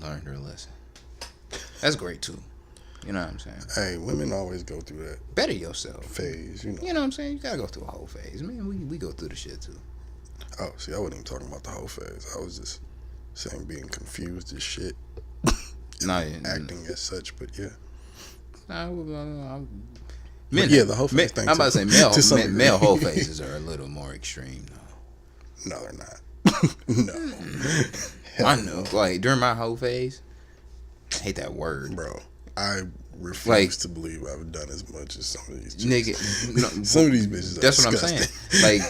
learned her lesson. That's great too. You know what I'm saying? Hey, women always go through that Better yourself. phase, You know what I'm saying? You gotta go through a whole phase. Man, we go through the shit too. Oh, see, I wasn't even talking about the whole phase. I was just saying being confused as shit. Acting as such, but yeah. Men, yeah, the whole phase thing. I'm about to say male whole phases are a little more extreme though. No, they're not. No. I know. Like during my whole phase, I hate that word, bro. I refuse to believe I've done as much as some of these chicks. Nigga. No, some of these bitches. That's are what disgusting. I'm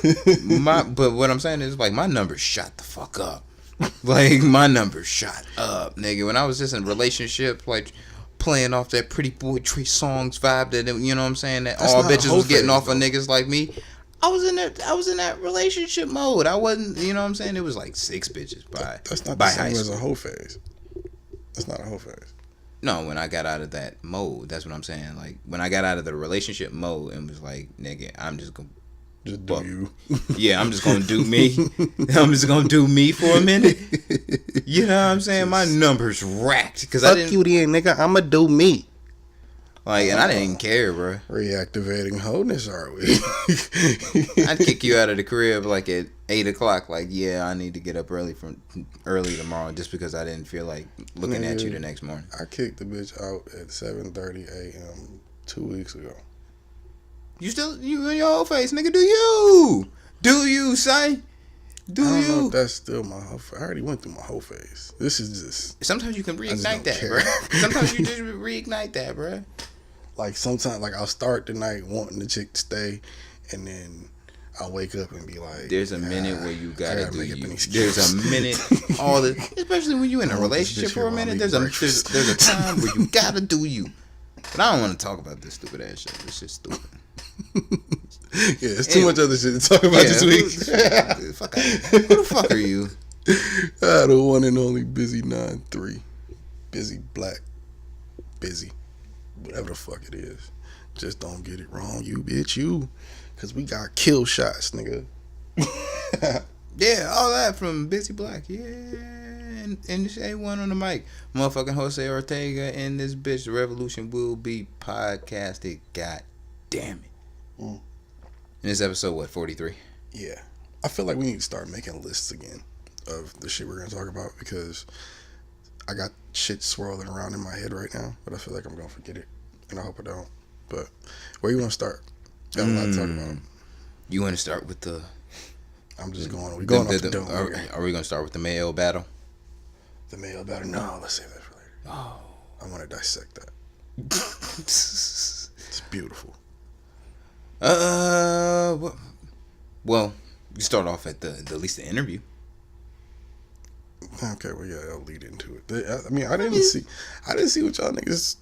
saying. But what I'm saying is like my numbers shot the fuck up. Like my numbers shot up, nigga. When I was just in a relationship, like playing off that Pretty Boy Trey Songz vibe, that you know what I'm saying, that all bitches was getting off of niggas like me. I was in that relationship mode. I wasn't, you know what I'm saying. It was like 6 bitches by that's not by the same high as school. a whole phase. That's not a whole phase. No, when I got out of that mode, that's what I'm saying. Like when I got out of the relationship mode and was like, nigga, I'm just gonna just do you. Yeah, I'm just gonna do me. I'm just gonna do me for a minute. You know what I'm saying? My numbers racked because I didn't. Fuck you, then, nigga. I'ma do me. Like, and I didn't care, bro. Reactivating wholeness, are we? I'd kick you out of the crib like at 8 o'clock. Like, yeah, I need to get up early tomorrow just because I didn't feel like looking at you the next morning. I kicked the bitch out at 7:30 a.m. 2 weeks ago. You in your whole face, nigga? Do you, son? I don't know if that's still my whole phase. I already went through my whole phase. This is just. Sometimes you can reignite that, bro. Sometimes you just reignite that, bro. Like sometimes, like I'll start the night wanting the chick to stay, and then I'll wake up and be like, "There's a minute where you gotta do you." There's a minute, especially when you're in a relationship for a minute. There's a time where you gotta do you. But I don't want to talk about this stupid ass shit. This shit's stupid. Yeah, it's too much other shit to talk about this week. Who the fuck are you? The one and only Busy 9-3. Busy Black. Busy. Whatever the fuck it is. Just don't get it wrong, you bitch, you. Because we got kill shots, nigga. Yeah, all that from Busy Black. Yeah. And this A1 on the mic. Motherfucking Jose Ortega and this bitch. The revolution will be podcasted. God damn it. And this episode, what, 43? Yeah. I feel like we need to start making lists again of the shit we're going to talk about because I got shit swirling around in my head right now, but I feel like I'm going to forget it, and I hope I don't. But where you want to start? Got a lot to talk about. You want to start with the... I'm just going... We're going off the dome. Are we going to start with the male battle? The male battle? No, let's save that for later. Oh. I want to dissect that. It's beautiful. Well, you start off at at least the interview. Okay, well, yeah, I'll lead into it. I mean, I didn't see what y'all niggas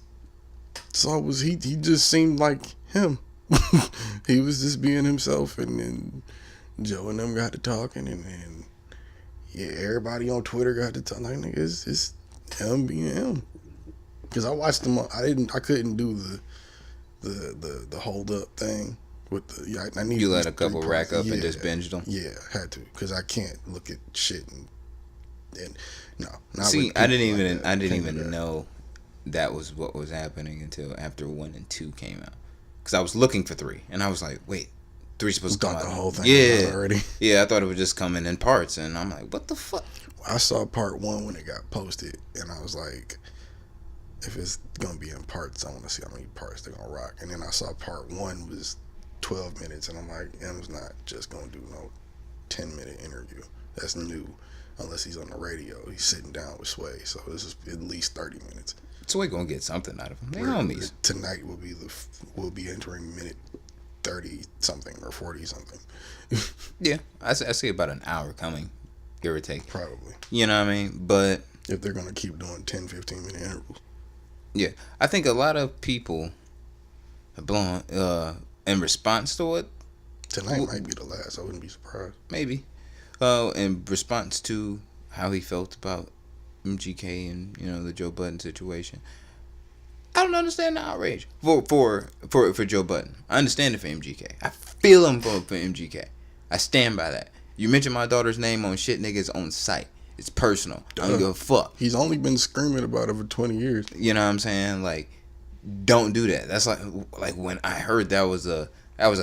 saw. Was he just seemed like him. He was just being himself, and then Joe and them got to talking, and then yeah, everybody on Twitter got to talk. Like, nigga, it's him being him. Because I watched them. I couldn't do the hold up thing with the. Yeah, I need. You let a couple rack up and just binged them. Yeah, had to because I can't look at shit and no. See, I didn't even know that was what was happening until after 1 and 2 came out. Because I was looking for 3, and I was like, wait, 3's supposed to come out. The whole thing already. Yeah, I thought it would just come in parts, and I'm like, what the fuck? I saw part 1 when it got posted, and I was like, if it's gonna be in parts, I want to see how many parts they're gonna rock. And then I saw part 1 was 12 minutes, and I'm like, M's not just gonna do no 10-minute interview. That's new, unless he's on the radio. He's sitting down with Sway, so this is at least 30 minutes. Sway gonna get something out of him. They homies. Tonight will be entering minute 30 something or 40 something. Yeah, I see about an hour coming, give or take. Probably. You know what I mean? But if they're gonna keep doing 10-15 minute intervals. Yeah, I think a lot of people have blown in response to it. Tonight might be the last. I wouldn't be surprised. Maybe. In response to how he felt about MGK and the Joe Budden situation. I don't understand the outrage for Joe Budden. I understand it for MGK. I feel him for MGK. I stand by that. You mentioned my daughter's name on shit niggas on site. It's personal. I don't give a fuck. He's only been screaming about it for 20 years. You know what I'm saying? Like, don't do that. That's like when I heard that was a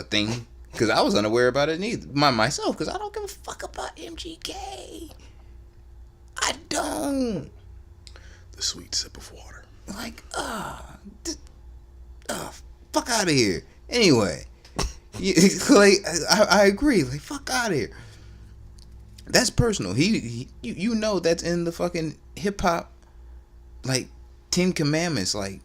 thing, because I was unaware about it neither myself, because I don't give a fuck about MGK. I don't. The sweet sip of water. Like, fuck out of here. Anyway, like I agree. Like, fuck out of here. That's personal. You know that's in the fucking hip hop, like 10 commandments. Like,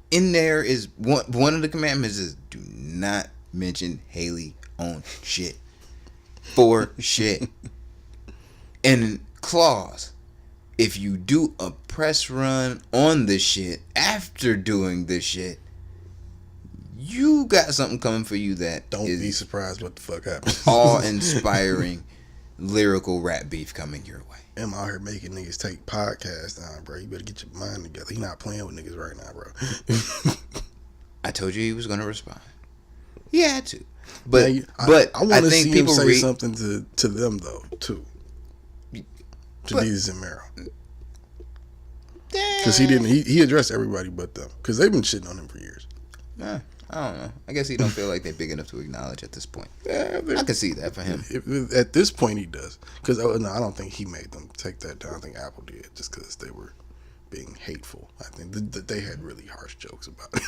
in there is one of the commandments is do not mention Haley on shit. For shit. And clause, if you do a press run on the shit after doing the shit, you got something coming for you that don't be surprised what the fuck happens. Awe-inspiring lyrical rap beef coming your way. I'm out here making niggas take podcasts down, bro. You better get your mind together. He not playing with niggas right now, bro. I told you he was gonna respond. He had to, but I want to see him people say something to them though too. To But- Desus and Mero, because he didn't. He addressed everybody but them, because they've been shitting on him for years. I don't know. I guess he don't feel like they're big enough to acknowledge at this point. Yeah, I can see that for him. At this point, he does. Because no, I don't think he made them take that down. I think Apple did, just because they were being hateful. I think that they had really harsh jokes about it.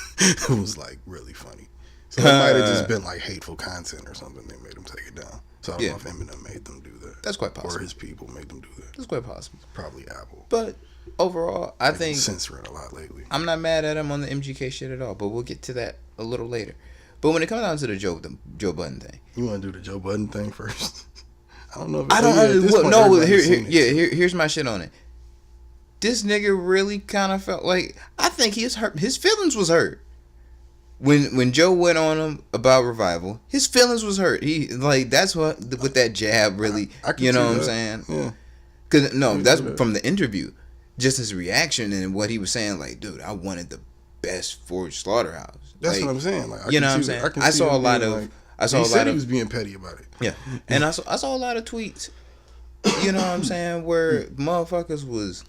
It was like really funny. So it might have just been like hateful content or something. They made him take it down. So I don't know if Eminem made them do that. That's quite possible. Or his people made them do that. That's quite possible. Probably Apple. But overall, I think Censoring a lot lately. I'm not mad at him on the MGK shit at all. But we'll get to that a little later. But when it comes down to the Joe Budden thing, You want to do the Joe Budden thing first? I don't know. If I don't. Here's my shit on it. This nigga really kind of felt like, I think he was hurt. His feelings was hurt when Joe went on him about Revival. His feelings was hurt. He like that's what with that jab really. I can You know see what I'm that. saying? Yeah. Because no, can that's see that. from the interview. Just his reaction and what he was saying. Like, dude, I wanted the best for Slaughterhouse. That's Like, what I'm saying. Like, you know what I'm saying? I saw a lot of. I saw he a said lot he of. was being petty about it. Yeah, and I saw a lot of tweets. You know what I'm saying? Where motherfuckers was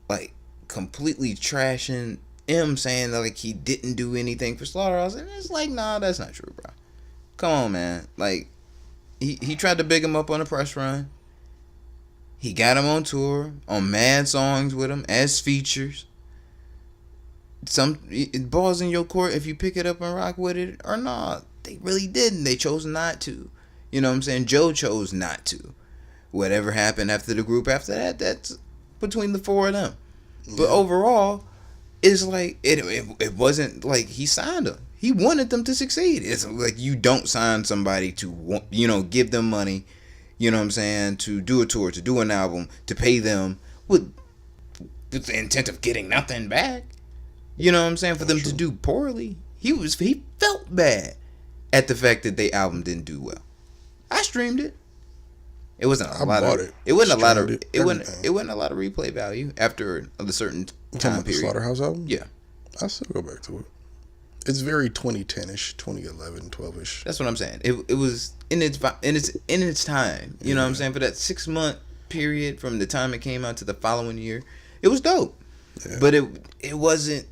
like completely trashing him, saying that like he didn't do anything for Slaughterhouse, and it's like, nah, that's not true, bro. Come on, man. Like he tried to big him up on a press run. He got him on tour on mad songs with him as features. It balls in your court if you pick it up and rock with it or not. They really didn't. They chose not to. You know what I'm saying? Joe chose not to. Whatever happened after the group after that, that's between the four of them. Yeah. But overall, it's like it wasn't like he signed them. He wanted them to succeed. It's like you don't sign somebody to, you know, give them money, you know what I'm saying, to do a tour, to do an album, to pay them with the intent of getting nothing back. You know what I'm saying? For them to do poorly. He felt bad at the fact that the album didn't do well. I streamed it. It wasn't a lot of it wasn't a lot of it wasn't a lot of replay value after a certain time period. Slaughterhouse album? Yeah. I still go back to it. It's very 2010ish, 2011, 12ish. That's what I'm saying. It was in its time. You know what I'm saying? For that 6-month period from the time it came out to the following year, it was dope. Yeah. But it wasn't.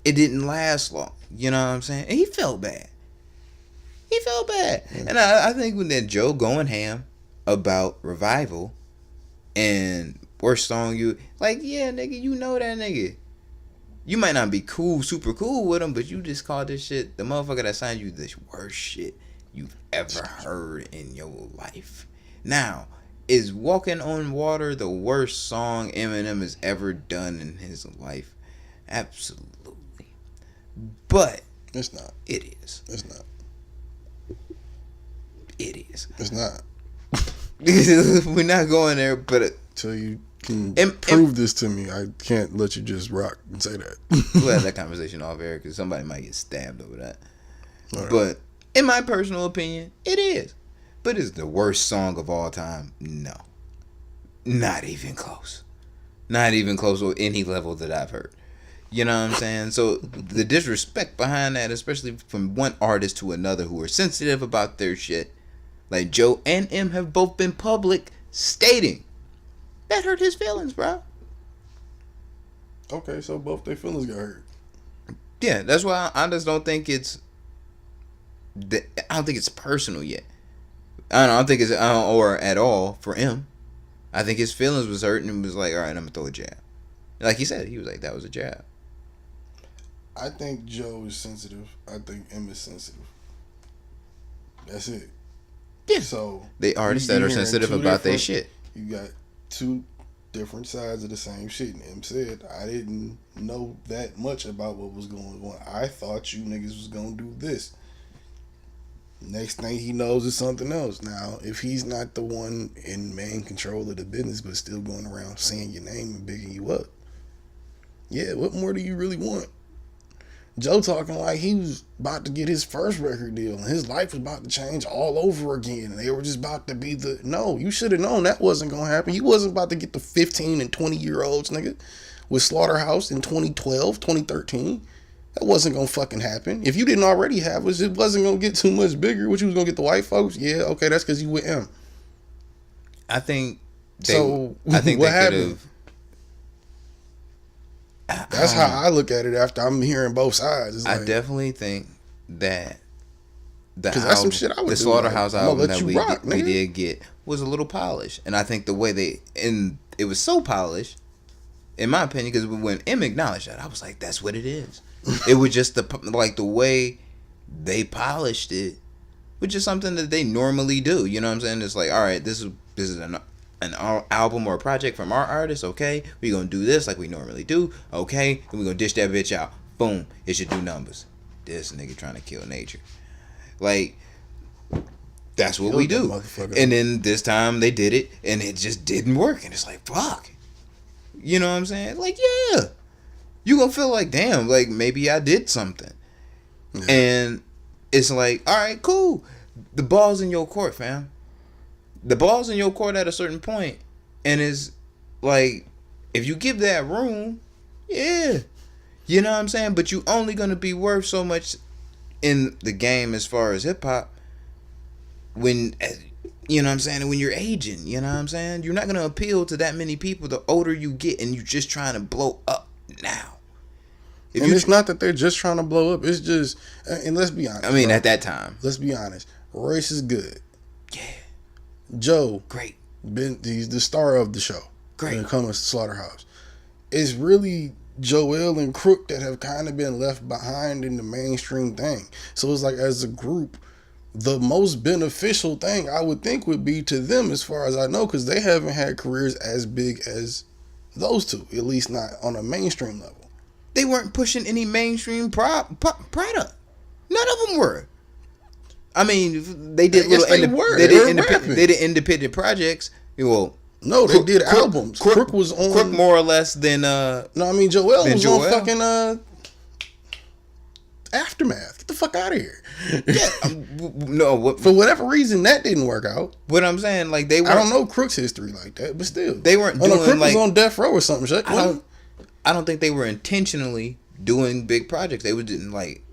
It didn't last long. You know what I'm saying? And he felt bad. Yeah. And I think when that Joe going ham about Revival and worst song you like, yeah, nigga, you know that nigga. You might not be super cool with him, but you just called this shit, the motherfucker that signed you, this worst shit you've ever heard in your life. Now, is Walking on Water the worst song Eminem has ever done in his life? Absolutely. But it's not. It is. It's not. It is. It's not. We're not going there, but till you can prove this to me, I can't let you just rock and say that. We'll have that conversation off air because somebody might get stabbed over that. Right. But in my personal opinion, it is. But is the worst song of all time? No. Not even close. Not even close with any level that I've heard. You know what I'm saying? So the disrespect behind that, especially from one artist to another who are sensitive about their shit, like Joe and M have both been public stating That hurt his feelings, bro. Okay, so both their feelings got hurt. Yeah, that's why I just don't think it's. I don't think it's personal yet. I don't think it's or at all for him. I think his feelings was hurt and was like, all right, I'm gonna throw a jab. Like he said, he was like, that was a jab. I think Joe is sensitive. I think M is sensitive. That's it. Yeah. So They artists that are sensitive about their shit. You got two different sides of the same shit. And M said, I didn't know that much about what was going on. I thought you niggas was gonna do this. Next thing he knows is something else. Now, if he's not the one in main control of the business, but still going around saying your name and bigging you up, yeah, what more do you really want? Joe talking like he was about to get his first record deal and his life was about to change all over again. And they were just about to be the... No, you should have known that wasn't going to happen. You wasn't about to get the 15 and 20-year-olds, nigga, with Slaughterhouse in 2012, 2013. That wasn't going to fucking happen. If you didn't already have us, it wasn't going to get too much bigger. What, you was going to get the white folks? Yeah, okay, that's because you with him. I think So, I think what they could happened? have. That's how I look at it after I'm hearing both sides. It's I like, definitely think that the 'Cause that's some shit I would the do, Slaughterhouse like, I'ma album let that you we rock, we nigga. did get was a little polished, and I think the way it was so polished, in my opinion, because when M acknowledged that, I was like, that's what it is. It was just the way they polished it, which is something that they normally do. You know what I'm saying? It's like, all right, this is an album or a project from our artist. Okay, we're gonna do this like we normally do. Okay, then we're gonna dish that bitch out. Boom, it should do numbers. This nigga trying to kill nature, like. That's what we do. And then this time they did it and it just didn't work. And it's like, fuck. You know what I'm saying? Like, yeah. You gonna feel like, damn, like maybe I did something. Yeah. And it's like, all right, cool. The ball's in your court, fam. The ball's in your court at a certain point. And it's like, if you give that room, yeah. You know what I'm saying? But you only gonna be worth so much in the game as far as hip hop. When, you know what I'm saying, when you're aging, you know what I'm saying, you're not going to appeal to that many people the older you get, and you're just trying to blow up now. And it's not that they're just trying to blow up, it's just, and let's be honest. I mean, bro, at that time. Let's be honest. Royce is good. Yeah. Joe. Great. He's the star of the show. Great. When it comes to Slaughterhouse. It's really Joel and Crook that have kind of been left behind in the mainstream thing. So it's like, as a group, the most beneficial thing I would think would be to them, as far as I know, because they haven't had careers as big as those two, at least not on a mainstream level. They weren't pushing any mainstream product. None of them were. I mean, they did little. They did independent projects. Well, no, they did albums. Crook was on. Crook more or less than. No, I mean Joel was on fucking Aftermath. Get the fuck out of here. Yeah, no. For whatever reason, that didn't work out. What I'm saying, like they were. I don't know Crook's history like that, but still, they weren't doing Crook like was on death row or something. Shit. I don't think they were intentionally doing big projects. They were doing like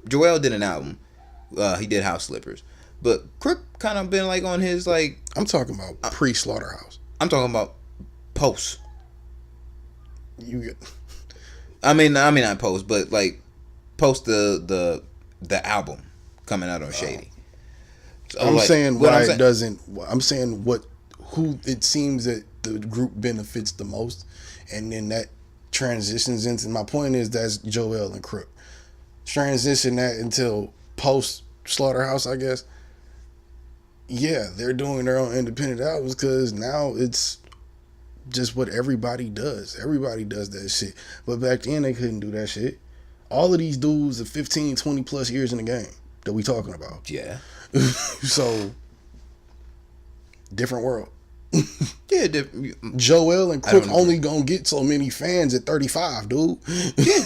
Joel did an album. He did House Slippers, but Crook kind of been like on his like. I'm talking about pre-Slaughterhouse. I'm talking about post. You get. I mean not post, but like post the album coming out on Shady. So I'm like, saying why it doesn't. I'm saying who it seems that the group benefits the most, and then that transitions into. My point is that's Joel and Crook. Transition that until post Slaughterhouse, I guess. Yeah, they're doing their own independent albums because now it's just what everybody does. Everybody does that shit. But back then they couldn't do that shit. All of these dudes are 15, 20 plus years in the game that we talking about. Yeah. So, different world. Yeah. Joel and Crook only gonna get so many fans at 35, dude. Yeah.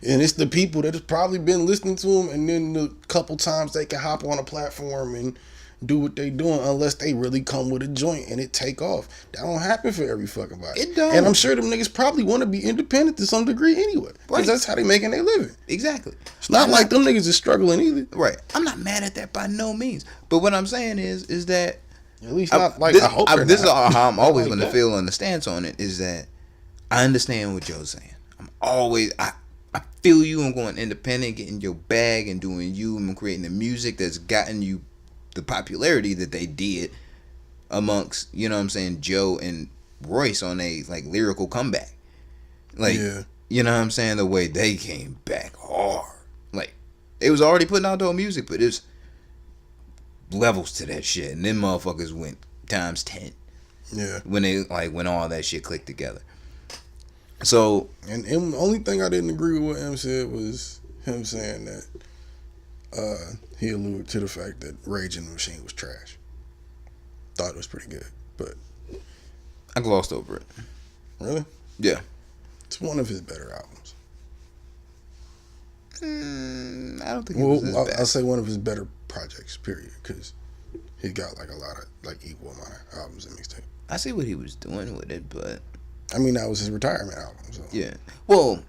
And it's the people that have probably been listening to them, and then the couple times they can hop on a platform and do what they doing, unless they really come with a joint and it take off. That don't happen for every fucking body. It don't. And I'm sure them niggas probably want to be independent to some degree anyway, because that's how they making their living. Exactly. It's not like them niggas is struggling either. Right. I'm not mad at that by no means. But what I'm saying is that At least not like I hope they're this not. is how I'm always Like going to that. feel on the stance on it is that I understand what Joe's saying. I feel you on going independent, getting your bag and doing you and creating the music that's gotten you the popularity that they did amongst, you know what I'm saying, Joe and Royce on a like lyrical comeback. Like, Yeah. you know what I'm saying, the way they came back hard. Like, they was already putting out their music, but there's levels to that shit. And them motherfuckers went times 10 Yeah. when all that shit clicked together. So, And the only thing I didn't agree with what M said was him saying that he alluded to the fact that Rage in the Machine was trash. Thought it was pretty good, but I glossed over it. really, Yeah. it's one of his better albums. I don't think it was his Well, best. I'll say one of his better projects, period, because he got like a lot of like equal amount of albums and mixtape. I see what he was doing with it, but I mean, that was his retirement album. So yeah. Well,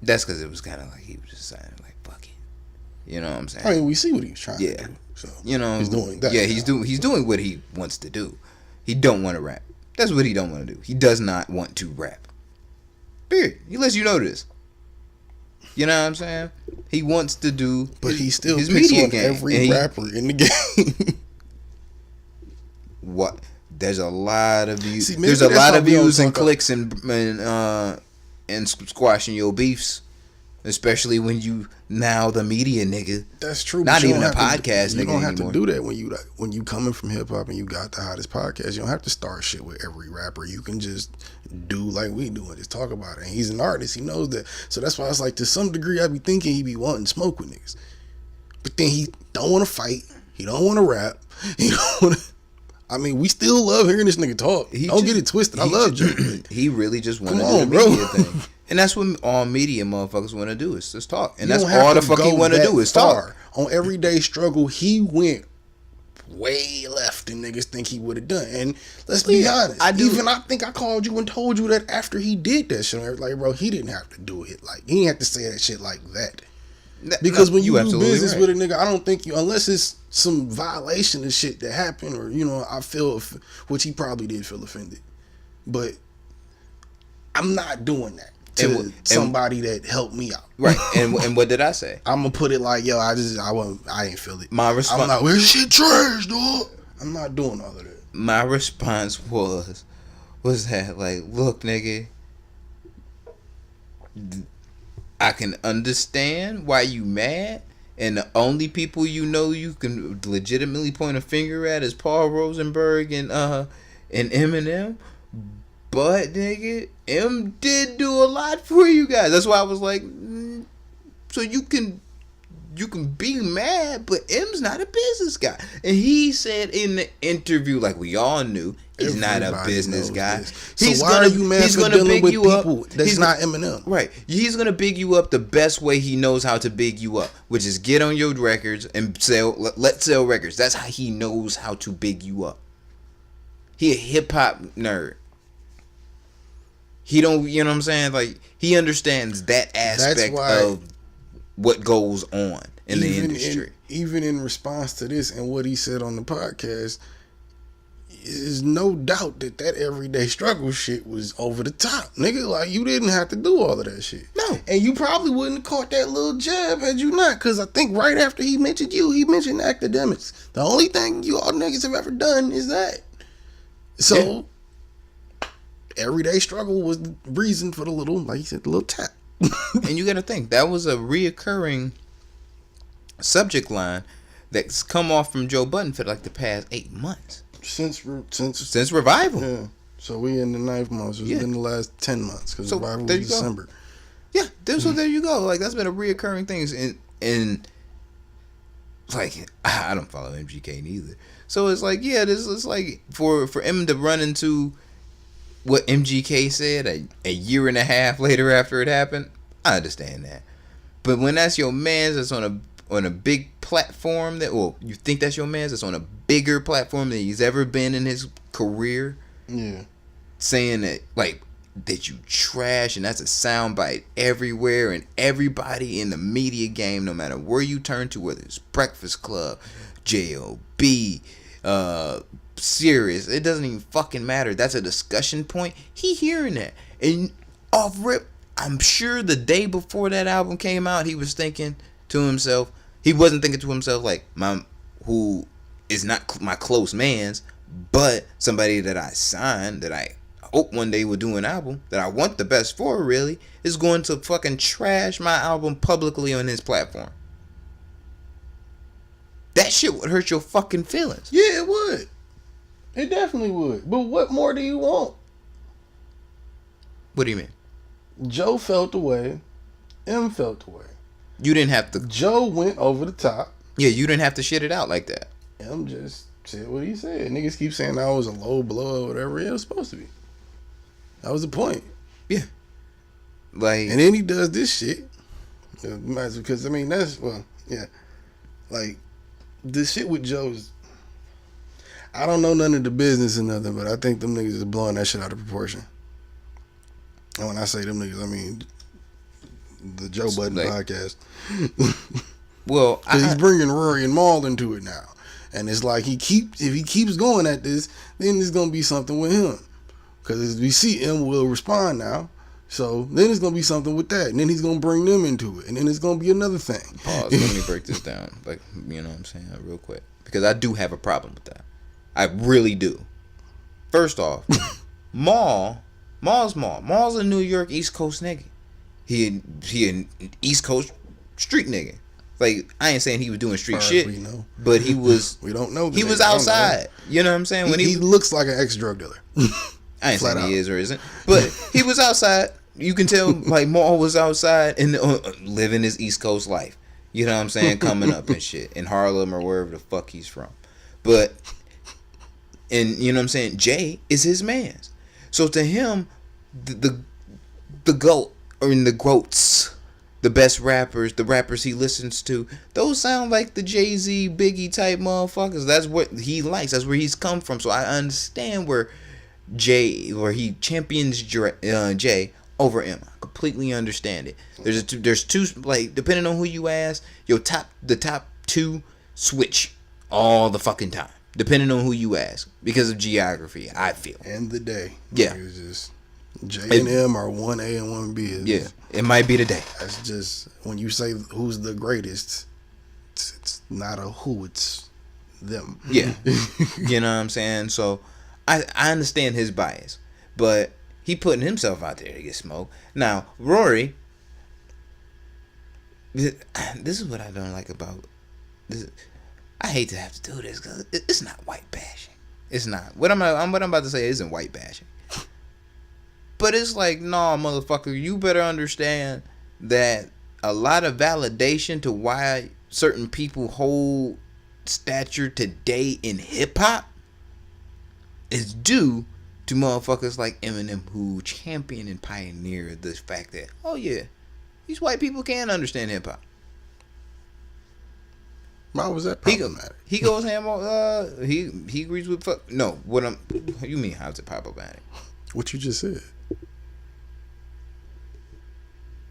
that's because it was kind of like he was just saying, like, fuck it. You know what I'm saying? I mean, we see what he was trying Yeah. to do. So You know, he's doing that. Yeah, he's doing what he wants to do. He don't want to rap. That's what he don't want to do. He does not want to rap. Period. He lets you know this. You know what I'm saying? He wants to do, But he still his picks media on game. every And he- rapper in the game. What? There's a lot of views. See, maybe There's a that's lot how of we don't views and talk clicks and squashing your beefs, especially when you now the media nigga. That's true. Not but you even don't a have to- podcast You nigga don't have anymore. to do that when you coming from hip hop and you got the hottest podcast. You don't have to start shit with every rapper. You can just do like we do and just talk about it. And he's an artist. He knows that. So that's why it's like to some degree I be thinking he be wanting to smoke with niggas, but then he don't want to fight. He don't want to rap. He don't want to. I mean, we still love hearing this nigga talk. Don't get it twisted. I love Joe. He really just want to Come do the on, bro. media thing, and that's what all media motherfuckers want to do is just talk, and You that's don't have all the to fuck he go want to that do is far. talk. On Everyday Struggle, he went way left than niggas think he would have done. And let's be honest, I do- even I think I called you and told you that after he did that shit, like, bro, he didn't have to do it. Like, he didn't have to say that shit like that. Because when you do absolutely business right. with a nigga, I don't think you, unless it's some violation of shit that happened, or I feel, which he probably did feel offended, but I'm not doing that to And somebody that helped me out. Right, and what did I say? I'm gonna put it like, yo, I didn't feel it. My I'm response, like, well, this shit trash, dog. I'm not doing all of that. my response was that like, look, nigga, I can understand why you mad, and the only people you can legitimately point a finger at is Paul Rosenberg and Eminem. But nigga, M did do a lot for you guys. That's why I was like, so you can be mad, but M's not a business guy. And he said in the interview, like we all knew, he's not a Everybody business knows guy. this. He's So why are you mad he's for gonna dealing big with you up. people that's He's not gonna- Eminem? Right. He's gonna big you up the best way he knows how to big you up, which is get on your records and sell records. That's how he knows how to big you up. He a hip hop nerd. He don't, you know what I'm saying? Like, he understands that aspect why- of what goes on in the industry. Even in response to this and what he said on the podcast, is no doubt that Everyday Struggle shit was over the top. Nigga, like, you didn't have to do all of that shit. No. And you probably wouldn't have caught that little jab had you not, because I think right after he mentioned you, he mentioned academics. The only thing you all niggas have ever done is that. So, Everyday Struggle was the reason for the little, like you said, the little tap. And you got to think, that was a reoccurring subject line that's come off from Joe Budden for like the past 8 months. Since Revival. yeah. So we in the 9th month. So it's Yeah. been the last 10 months because So, Revival there was you go. December. Yeah, so there you go. Like, that's been a reoccurring thing. And like, I don't follow MGK neither. So it's like, yeah, this is like for him to run into what MGK said a year and a half later after it happened. I understand that. But when that's your man's that's on a big platform you think that's your man's that's on a bigger platform than he's ever been in his career, Yeah. saying that like that you trash and that's a soundbite everywhere and everybody in the media game, no matter where you turn to, whether it's Breakfast Club, JOB, serious. It doesn't even fucking matter. That's a discussion point. He hearing that. And off rip, I'm sure the day before that album came out, he was thinking to himself, he wasn't thinking to himself like, who is not my close man's, but somebody that I signed, that I hope one day will do an album, that I want the best for, really, is going to fucking trash my album publicly on his platform. That shit would hurt your fucking feelings. Yeah, it would. It definitely would. But what more do you want? What do you mean? Joe felt the way. M felt the way. You didn't have to. Joe went over the top. Yeah, you didn't have to shit it out like that. M just said what he said. Niggas keep saying that was a low blow or whatever. Yeah, it was supposed to be. That was the point. Yeah. Like. And then he does this shit. Because, I mean, that's, well, yeah. Like, the shit with Joe's, I don't know none of the business or nothing, but I think them niggas is blowing that shit out of proportion. And when I say them niggas, I mean the Joe Budden podcast. Well, he's bringing Rory and Maul into it now. And it's like if he keeps going at this, then there's going to be something with him. Because as we see, M will respond now. So then it's going to be something with that. And then he's going to bring them into it. And then it's going to be another thing. Pause. Let me break this down. Like, you know what I'm saying? Real quick. Because I do have a problem with that. I really do. First off, Maul's Maul. Maul's a New York East Coast nigga. He an East Coast street nigga. Like, I ain't saying he was doing street shit, but he was. We don't know. He was outside. You know what I'm saying? When he looks like an ex-drug dealer. I ain't saying he is or isn't, but he was outside. You can tell, like, Maul was outside and living his East Coast life. You know what I'm saying? Coming up and shit in Harlem or wherever the fuck he's from. But, and you know what I'm saying? Jay is his man's. So to him, the GOAT, or in the GOATs, the best rappers, the rappers he listens to, those sound like the Jay-Z, Biggie type motherfuckers. That's what he likes. That's where he's come from. So I understand where he champions Jay over M. I completely understand it. There's two, like, depending on who you ask, the top two switch all the fucking time, depending on who you ask, because of geography, I feel. And the day. Yeah. It's just J and M are 1A and 1B. Yeah. It might be the day. That's just, when you say who's the greatest, it's not a who, it's them. Yeah. You know what I'm saying? So I understand his bias, but he putting himself out there to get smoked. Now, Rory, this is what I don't like about this. I hate to have to do this because it's not white bashing. It's not. What I'm about to say isn't white bashing. But it's like, nah, motherfucker, you better understand that a lot of validation to why certain people hold stature today in hip hop is due to motherfuckers like Eminem, who champion and pioneer the fact that, oh yeah, these white people can understand hip hop. Why was that problematic? He goes ham on. He agrees with fuck. No, you mean how's it problematic? What you just said.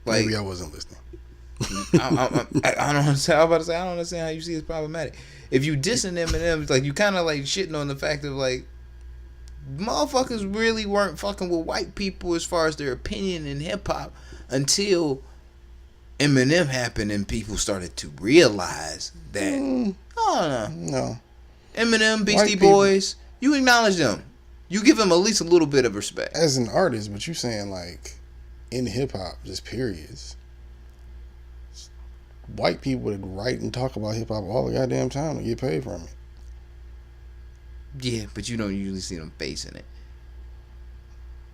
Like, maybe I wasn't listening. I don't understand. I was about to say I don't understand how you see it's problematic. If you dissing Eminem, it's like you kind of like shitting on the fact of like motherfuckers really weren't fucking with white people as far as their opinion in hip hop until Eminem happened and people started to realize that. No. Eminem, Beastie Boys, you acknowledge them. You give them at least a little bit of respect as an artist, but you saying like in hip hop, just periods. White people would write and talk about hip hop all the goddamn time and get paid from it. Yeah, but you don't usually see them facing it.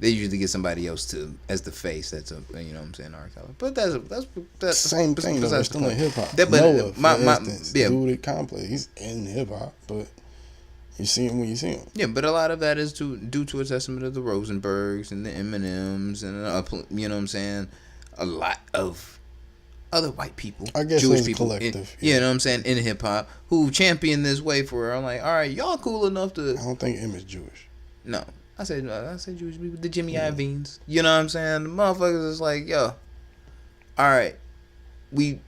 They usually get somebody else as the face. That's a, you know what I'm saying, R. Kelly. But that's same thing. Though, they're still in hip hop. Noah, for instance, dude at Complex, he's in hip hop, but you see him when you see him. Yeah, but a lot of that is due to a testament of the Rosenbergs and the Eminems and you know what I'm saying, a lot of other white people, I guess Jewish people, collective. You know what I'm saying, in hip hop who champion this way for her. I'm like, all right, y'all cool enough to. I don't think M is Jewish. No, I say Jewish people, the Jimmy Iovine's. You know what I'm saying? The motherfuckers is like, yo, all right, we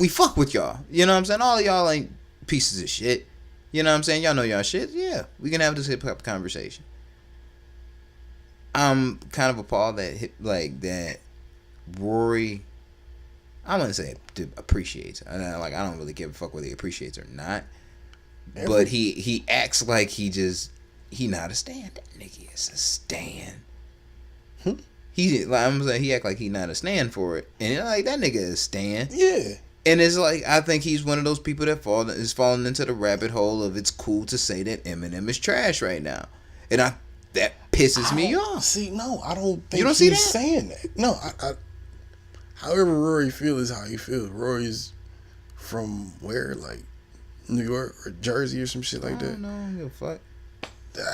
fuck with y'all. You know what I'm saying? All of y'all ain't pieces of shit. You know what I'm saying? Y'all know y'all shit. Yeah, we can have this hip hop conversation. I'm kind of appalled that Rory. I wouldn't say appreciates. I don't really give a fuck whether he appreciates or not. But he acts like he not a stan. That nigga is a stan. I'm saying he act like he not a stan for it, and like that nigga is stan. Yeah. And it's like I think he's one of those people that is falling into the rabbit hole of it's cool to say that Eminem is trash right now, and that pisses me off. See, no, I don't think you don't see he's that? saying that. No, I however Rory feels is how he feels. Rory's from where, like New York or Jersey or some shit like that. No, I don't give a fuck.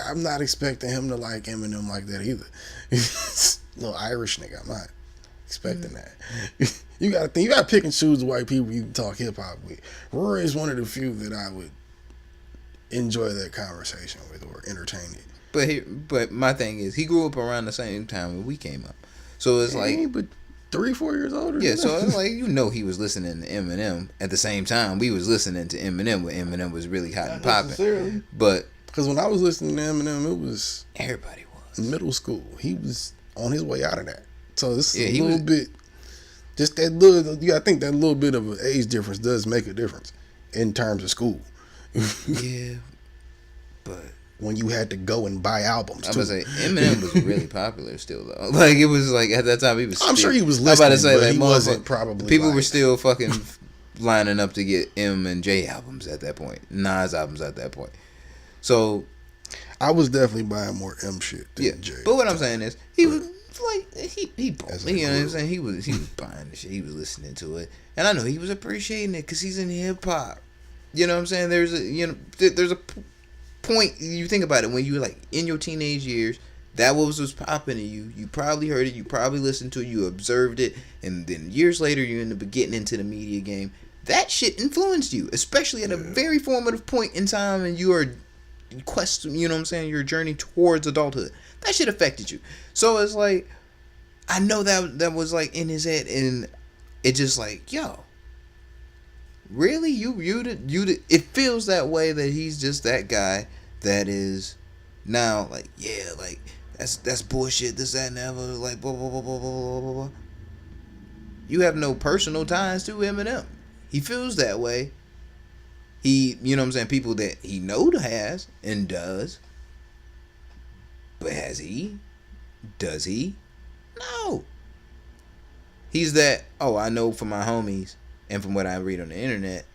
I'm not expecting him to like Eminem like that either. Little Irish nigga, I'm not expecting that. You gotta think, you gotta pick and choose the white people you can talk hip hop with. Rory is one of the few that I would enjoy that conversation with or entertain it. But my thing is, he grew up around the same time when we came up, so it's like, but 3-4 years older. Yeah, so it's like he was listening to Eminem at the same time we was listening to Eminem when Eminem was really hot and popping. But because when I was listening to Eminem, it was everybody was middle school. He was on his way out of that. So this is a little bit. Just that little, you gotta think that little bit of an age difference does make a difference in terms of school. Yeah, but when you had to go and buy albums, I was about to say Eminem was really popular still though. Like it was like at that time he was. I'm sure he was listening. I was about to say but like he wasn't probably. People were still fucking lining up to get M and J albums at that point, Nas albums at that point. So I was definitely buying more M shit than J. But what I'm saying is he was. Like he bought, you know what I'm saying? He was buying the shit. He was listening to it, and I know he was appreciating it because he's in hip hop. You know what I'm saying? There's a point you think about it when you were like in your teenage years. That was popping to you. You probably heard it. You probably listened to it. You observed it, and then years later you end up getting into the media game. That shit influenced you, especially at a very formative point in time in your quest. You know what I'm saying? Your journey towards adulthood. That shit affected you. So it's like, I know that was like in his head, and it just like, yo, really, it feels that way that he's just that guy that is now like, yeah, like that's bullshit, this, that, and the other, like blah blah blah blah blah blah blah. You have no personal ties to Eminem. He feels that way. He, you know what I'm saying, people that he has and does. But has he? Does he? No. He's that, I know from my homies and from what I read on the internet,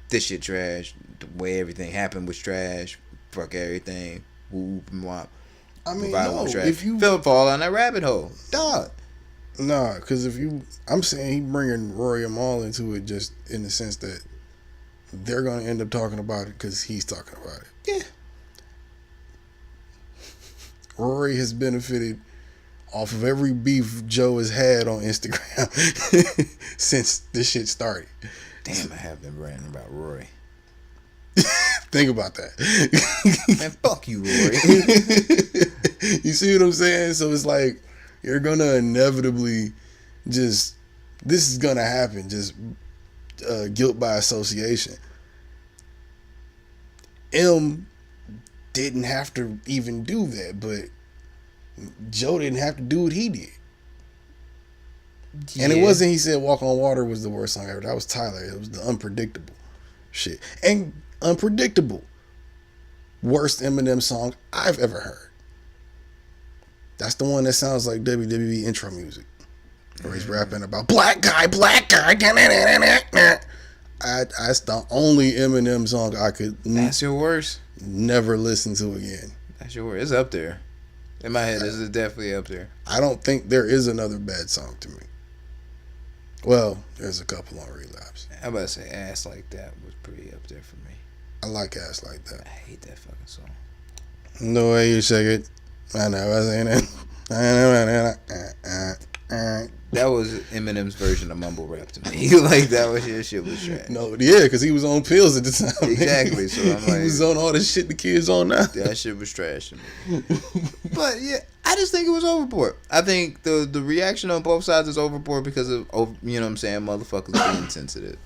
this shit trash. The way everything happened was trash. Fuck everything. Whoop and wop. I mean, no, if you fall on that rabbit hole, dog. Nah, because I'm saying he bringing Rory and Mal into it just in the sense that they're gonna end up talking about it because he's talking about it. Yeah. Rory has benefited off of every beef Joe has had on Instagram since this shit started. Damn, I have been ranting about Rory. Think about that. Man, fuck you, Rory. You see what I'm saying? So it's like, you're going to inevitably this is going to happen, just guilt by association. M didn't have to even do that, but Joe didn't have to do what he did. Yeah. And it wasn't, he said Walk on Water was the worst song ever. That was Tyler. It was the Unpredictable shit. And Unpredictable, worst Eminem song I've ever heard. That's the one that sounds like WWE intro music, where he's rapping about black guy. That's the only Eminem song I could. That's your worst. Never listen to again. That's your worst. It's up there. In my head, this is definitely up there. I don't think there is another bad song to me. Well, there's a couple on Relapse. I'm about to say Ass Like That was pretty up there for me. I like Ass Like That. I hate that fucking song. No way you shake it. I never seen it. That was Eminem's version of mumble rap to me. Like, that was his shit was trash. No, yeah, because he was on pills at the time. Exactly. So I'm like, he was on all the shit the kids on now. That shit was trash to me. But yeah, I just think it was overboard. I think the reaction on both sides is overboard because of, you know what I'm saying, motherfuckers being sensitive.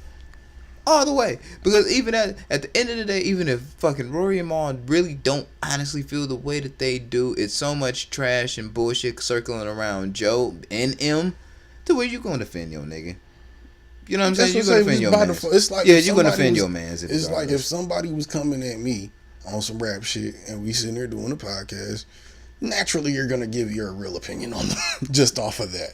All the way. Because even at the end of the day, even if fucking Rory and Maul really don't honestly feel the way that they do, it's so much trash and bullshit circling around Joe and M to where you gonna defend your nigga. You know what I'm saying? You're gonna defend your man. It's like you're gonna defend your man. It's like if somebody was coming at me on some rap shit and we sitting there doing a podcast, naturally you're gonna give your real opinion on them just off of that.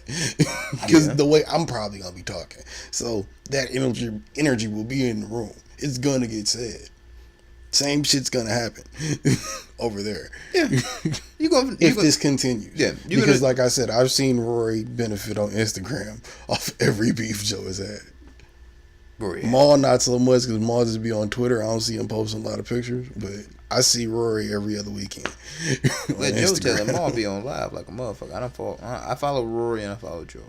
Because the way I'm probably gonna be talking. So that energy will be in the room. It's gonna get said. Same shit's gonna happen over there. Yeah. If this continues. Yeah. Because like I said, I've seen Rory benefit on Instagram off every beef Joe has had. Rory. Maul not so much because Maul just be on Twitter. I don't see him posting a lot of pictures, but I see Rory every other weekend. Let Joe tell him Maul be on live like a motherfucker. I follow Rory and I follow Joe.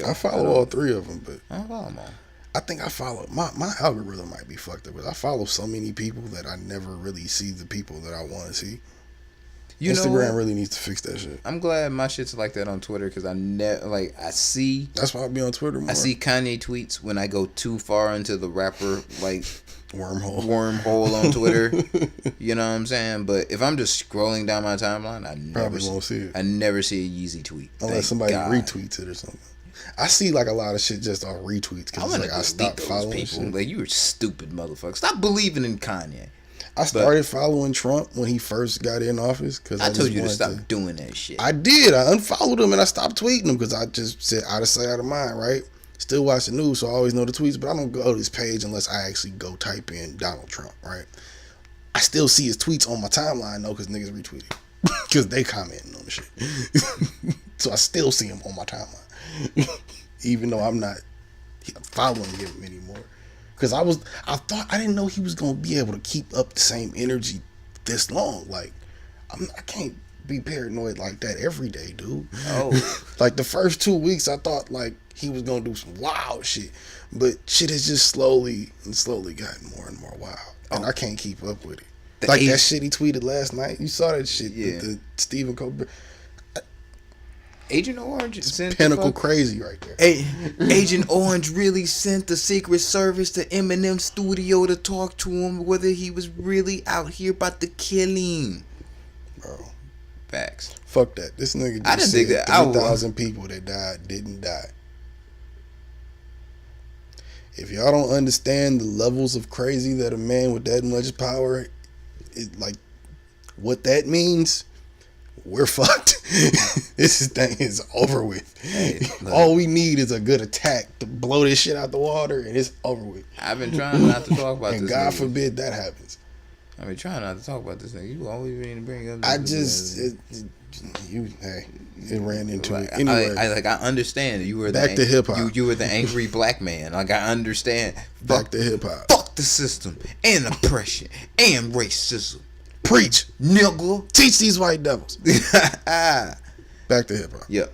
I follow all three of them, but I don't follow Maul. I think I follow my algorithm might be fucked up, but I follow so many people that I never really see the people that I want to see. Instagram really needs to fix that shit. I'm glad my shit's like that on Twitter because I see. That's why I be on Twitter more. I see Kanye tweets when I go too far into the rapper like wormhole on Twitter. You know what I'm saying? But if I'm just scrolling down my timeline, I won't see it. I never see a Yeezy tweet unless somebody retweets it or something. I see like a lot of shit just on retweets because like I stopped following people. Like you were stupid motherfucker. Stop believing in Kanye. I started following Trump when he first got in office because I told you to stop doing that shit. I did. I unfollowed him and I stopped tweeting him because I just said out of sight, out of mind. Right? Still watch the news, so I always know the tweets, but I don't go to his page unless I actually go type in Donald Trump. Right? I still see his tweets on my timeline though because niggas retweet it because they commenting on the shit. So I still see him on my timeline, even though I'm not following him anymore. Because I didn't know he was gonna be able to keep up the same energy this long. Like, I can't be paranoid like that every day, dude. Oh, like the first 2 weeks, I thought like he was gonna do some wild shit, but shit has just slowly gotten more and more wild, and I can't keep up with it. That shit he tweeted last night. You saw that shit with the Stephen Colbert. Agent Orange sent pinnacle crazy right there. Agent Orange really sent the Secret Service to Eminem's studio to talk to him whether he was really out here about to kill him. Bro. Facts. Fuck that. This nigga just said 3,000 people that died didn't die. If y'all don't understand the levels of crazy that a man with that much power, like what that means, we're fucked. This thing is over with. Hey, all we need is a good attack to blow this shit out the water, and it's over with. I've been trying not to talk about and this. And God forbid that happens. I've been trying not to talk about this thing. You always need to bring up. It ran into it. Anyway, I understand. You were back to hip hop. You were the angry black man. Like I understand. Back to hip hop. Fuck the system and oppression and racism. Preach, nigga. Teach these white devils. Back to hip hop. Yep.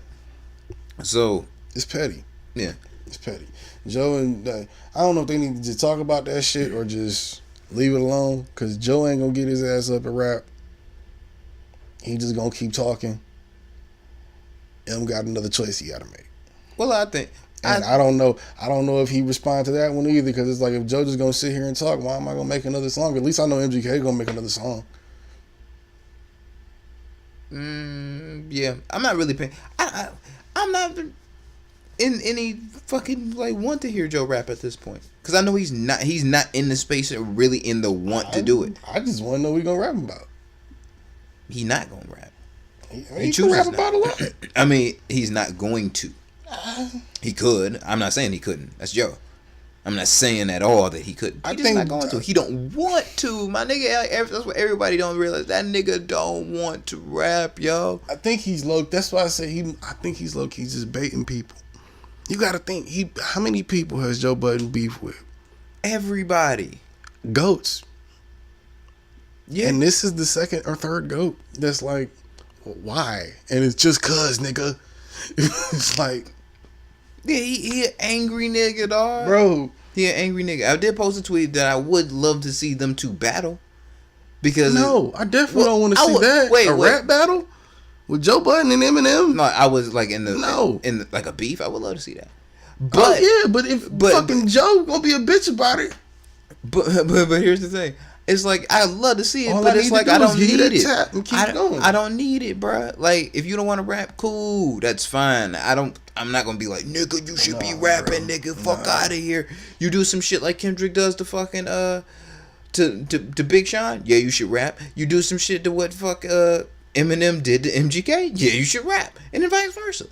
So it's petty. Yeah, it's petty. Joe and I don't know if they need to just talk about that shit or just leave it alone. Cause Joe ain't gonna get his ass up and rap. He just gonna keep talking. M got another choice he gotta make. Well, I think. And I don't know. I don't know if he respond to that one either. Cause it's like if Joe just gonna sit here and talk, why am I gonna make another song? At least I know MGK gonna make another song. Yeah, I'm not really paying. I'm not in any fucking like want to hear Joe rap at this point because I know he's not in the space or really in the want to do it. I just want to know what he gonna rap about. He not gonna rap. He can rap about a lot. I mean, he's not going to. He could. I'm not saying he couldn't. That's Joe. I'm not saying at all that he couldn't. He's just not going to. He don't want to. My nigga, that's what everybody don't realize. That nigga don't want to rap, yo. I think he's low. That's why I say I think he's low key just baiting people. You gotta think. How many people has Joe Budden beef with? Everybody. Goats. Yeah. And this is the second or third goat that's like, why? And it's just cuz, nigga. It's like, yeah, he an angry nigga, dog. Bro. He an angry nigga. I did post a tweet that I would love to see them two battle. Because no, I definitely don't want to see that. Wait, rap battle? With Joe Budden and Eminem? No, I was like in like a beef. I would love to see that. But but if fucking Joe gonna be a bitch about it. But here's the thing. It's like I love to see it, All but I it's need to like do I is don't give you need that it. tap and keep going. I don't need it, bruh. Like if you don't want to rap, cool, that's fine. I'm not gonna be like, nigga, you should be rapping, bro. nigga. Fuck out of here. You do some shit like Kendrick does to fucking to Big Sean. Yeah, you should rap. You do some shit to what Eminem did to MGK. Yeah, you should rap, and then vice versa.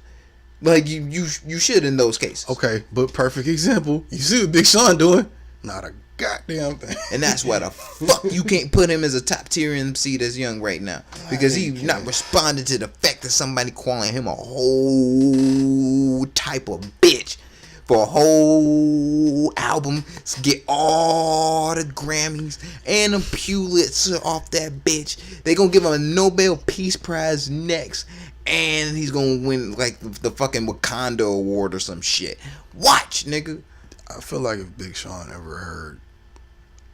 Like you should in those cases. Okay, but perfect example. You see what Big Sean doing? Not a goddamn thing. And that's why the fuck you can't put him as a top tier MC that's young right now. Because he's not responding to the fact that somebody calling him a whole type of bitch for a whole album. Get all the Grammys and the Pulitzer off that bitch. They gonna give him a Nobel Peace Prize next. And he's gonna win like the fucking Wakanda Award or some shit. Watch, nigga. I feel like if Big Sean ever heard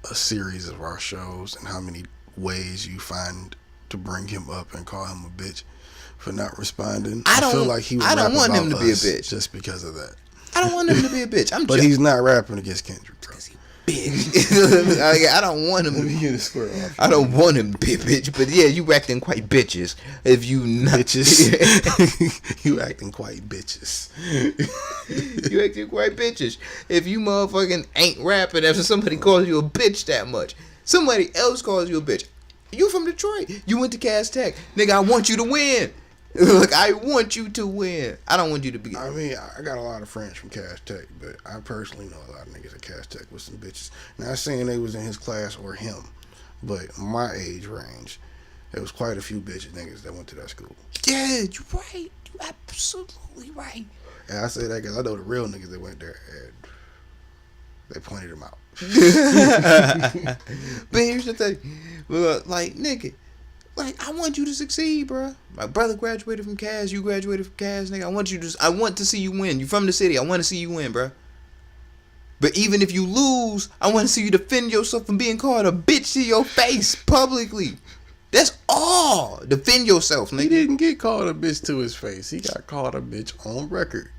a series of our shows and how many ways you find to bring him up and call him a bitch for not responding, I feel like he would I don't rap want about him to be a us bitch just because of that. I don't want him to be a bitch. But he's not rapping against Kendrick, bro. bitch. I don't want him. Let me get a square off. I don't want him to be a bitch, but yeah, you acting quite bitches. If you not Bitches. You acting quite bitches. you acting quite bitches. If you motherfucking ain't rapping after somebody calls you a bitch that much, somebody else calls you a bitch. You from Detroit. You went to Cass Tech. Nigga, I want you to win. Look, I want you to win. I don't want you to be. I mean, I got a lot of friends from Cass Tech, but I personally know a lot of niggas at Cass Tech with some bitches. Not saying they was in his class or him, but my age range, there was quite a few bitches niggas that went to that school. Yeah, you right. You absolutely right. And I say that because I know the real niggas that went there, and they pointed them out. But here's the thing. Like, nigga, like, I want you to succeed, bro. My brother graduated from Cass. You graduated from Cass, nigga. I want to see you win. You from the city. I want to see you win, bro. But even if you lose, I want to see you defend yourself from being called a bitch to your face publicly. That's all. Defend yourself, nigga. He didn't get called a bitch to his face. He got called a bitch on record.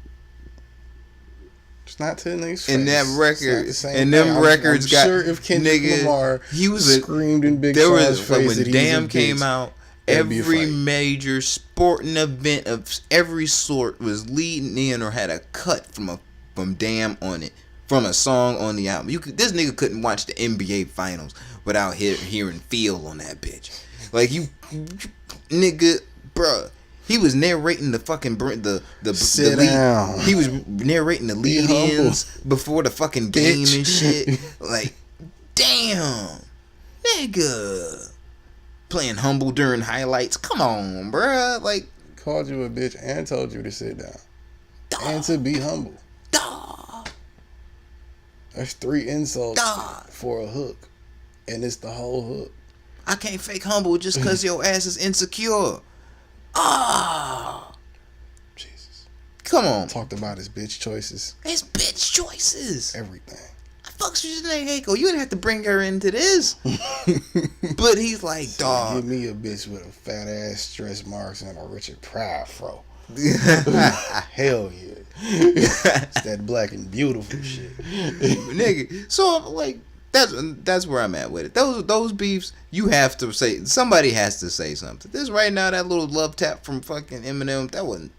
It's not to the nigga's face. And that record, and thing. them records I'm got sure if Kendrick nigga, Lamar he was screamed in Big there Sean's was face when that he Damn was a came bitch, out. that'd be a Every fight. major sporting event of every sort was leading in or had a cut from Damn on it, from a song on the album. This nigga couldn't watch the NBA finals without hearing Feel on that bitch. Like you nigga, bruh. He was narrating the fucking Sit down. He was narrating the lead-ins before the fucking game Bitch. and shit. Like, damn, nigga, playing humble during highlights. Come on, bruh. Like, Called you a bitch and told you to sit down dawg, and to be humble. dawg, That's 3 insults dawg. for a hook, and it's the whole hook. I can't fake humble just because your ass is insecure. Ah, Jesus. come on. Talked about his bitch choices, It's bitch choices. everything. I fucks with Janae Hakel. You didn't have to bring her into this. But he's like, Give dog. me a bitch with a fat ass, stretch marks, and a Richard Pryor fro. Hell yeah. It's that black and beautiful shit. Nigga. So like that's where I'm at with it. Those beefs, you have to say, somebody has to say something. This right now, that little love tap from fucking Eminem, that wasn't.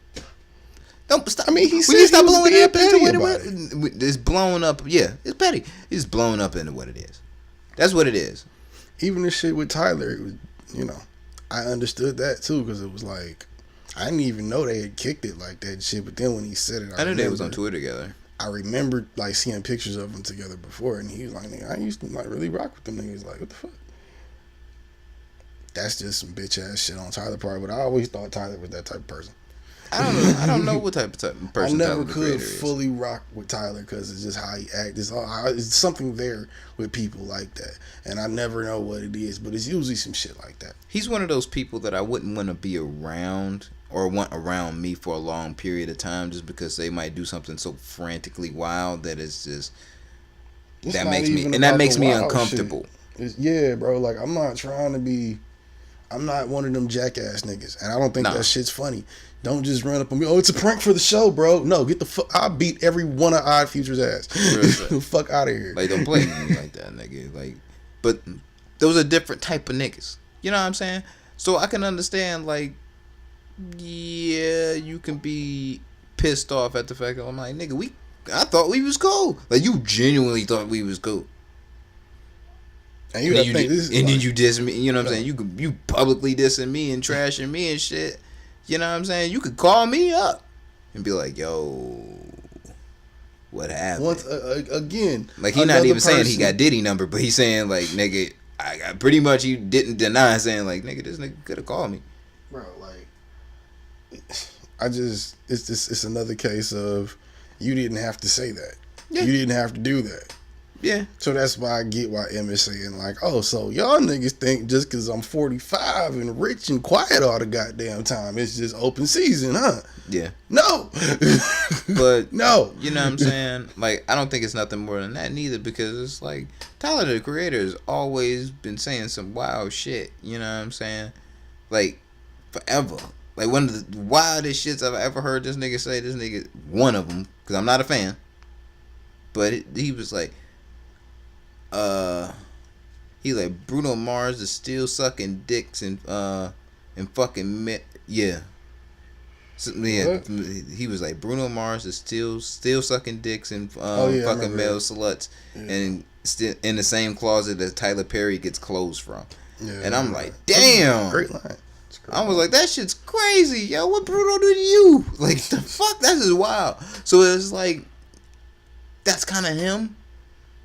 Don't stop. I mean, he Will said you he stop was blowing being it up into petty what about it. It's blown up. Yeah, it's petty. It's blown up into what it is. That's what it is. Even the shit with Tyler, it was, I understood that too, because it was like, I didn't even know they had kicked it like that shit. But then when he said it, I knew they was on tour together. I remembered like seeing pictures of them together before, and he was like, "Nigga, I used to like really rock with them niggas." Like, what the fuck? That's just some bitch ass shit on Tyler's part. But I always thought Tyler was that type of person. I don't know what type of person I never Tyler, the could Creator is. fully rock with Tyler because it's just how he acts. It's something there with people like that, and I never know what it is. But it's usually some shit like that. He's one of those people that I wouldn't want to be around or want around me for a long period of time, just because they might do something so frantically wild that it's just It's not even about makes the me wild uncomfortable. shit. Yeah, bro. Like, I'm not trying to be. I'm not one of them jackass niggas, and I don't think Nah. that shit's funny. Don't just run up on me. Oh, it's a prank for the show, bro. No, get the fuck. I'll beat every one of Odd Future's ass. Real Fuck out of here. Like, don't play with me like that, nigga. Like, but those are different type of niggas. You know what I'm saying? So I can understand, like, yeah, you can be pissed off at the fact that I'm like, nigga, I thought we was cool. Like, you genuinely thought we was cool. And you, Then you diss me. You know what I'm saying? You publicly dissing me and trashing me and shit. You know what I'm saying? You could call me up and be like, yo, what happened? Once again, like, he not even saying he got Diddy number, but he's saying, like, nigga, I got pretty much, he didn't deny saying, like, nigga, this nigga could have called me. Bro, like, it's another case of you didn't have to say that. Yeah. You didn't have to do that. Yeah. So that's why I get why M is saying, like, oh, so y'all niggas think just because I'm 45 and rich and quiet all the goddamn time, it's just open season, huh? Yeah. No. But, no. You know what I'm saying? Like, I don't think it's nothing more than that neither, because it's like, Tyler, the Creator, has always been saying some wild shit. You know what I'm saying? Like, forever. Like, one of the wildest shits I've ever heard this nigga say, one of them, because I'm not a fan, but he was like, he like, Bruno Mars is still sucking dicks and fucking yeah. So, yeah, what? he was like, Bruno Mars is still sucking dicks and yeah, fucking male sluts, and still in the same closet that Tyler Perry gets clothes from. Yeah, and I'm like, damn. Great line. I was like, that shit's crazy, yo. What Bruno did to you? Like, the fuck? That's just wild. So it's like, that's kind of him.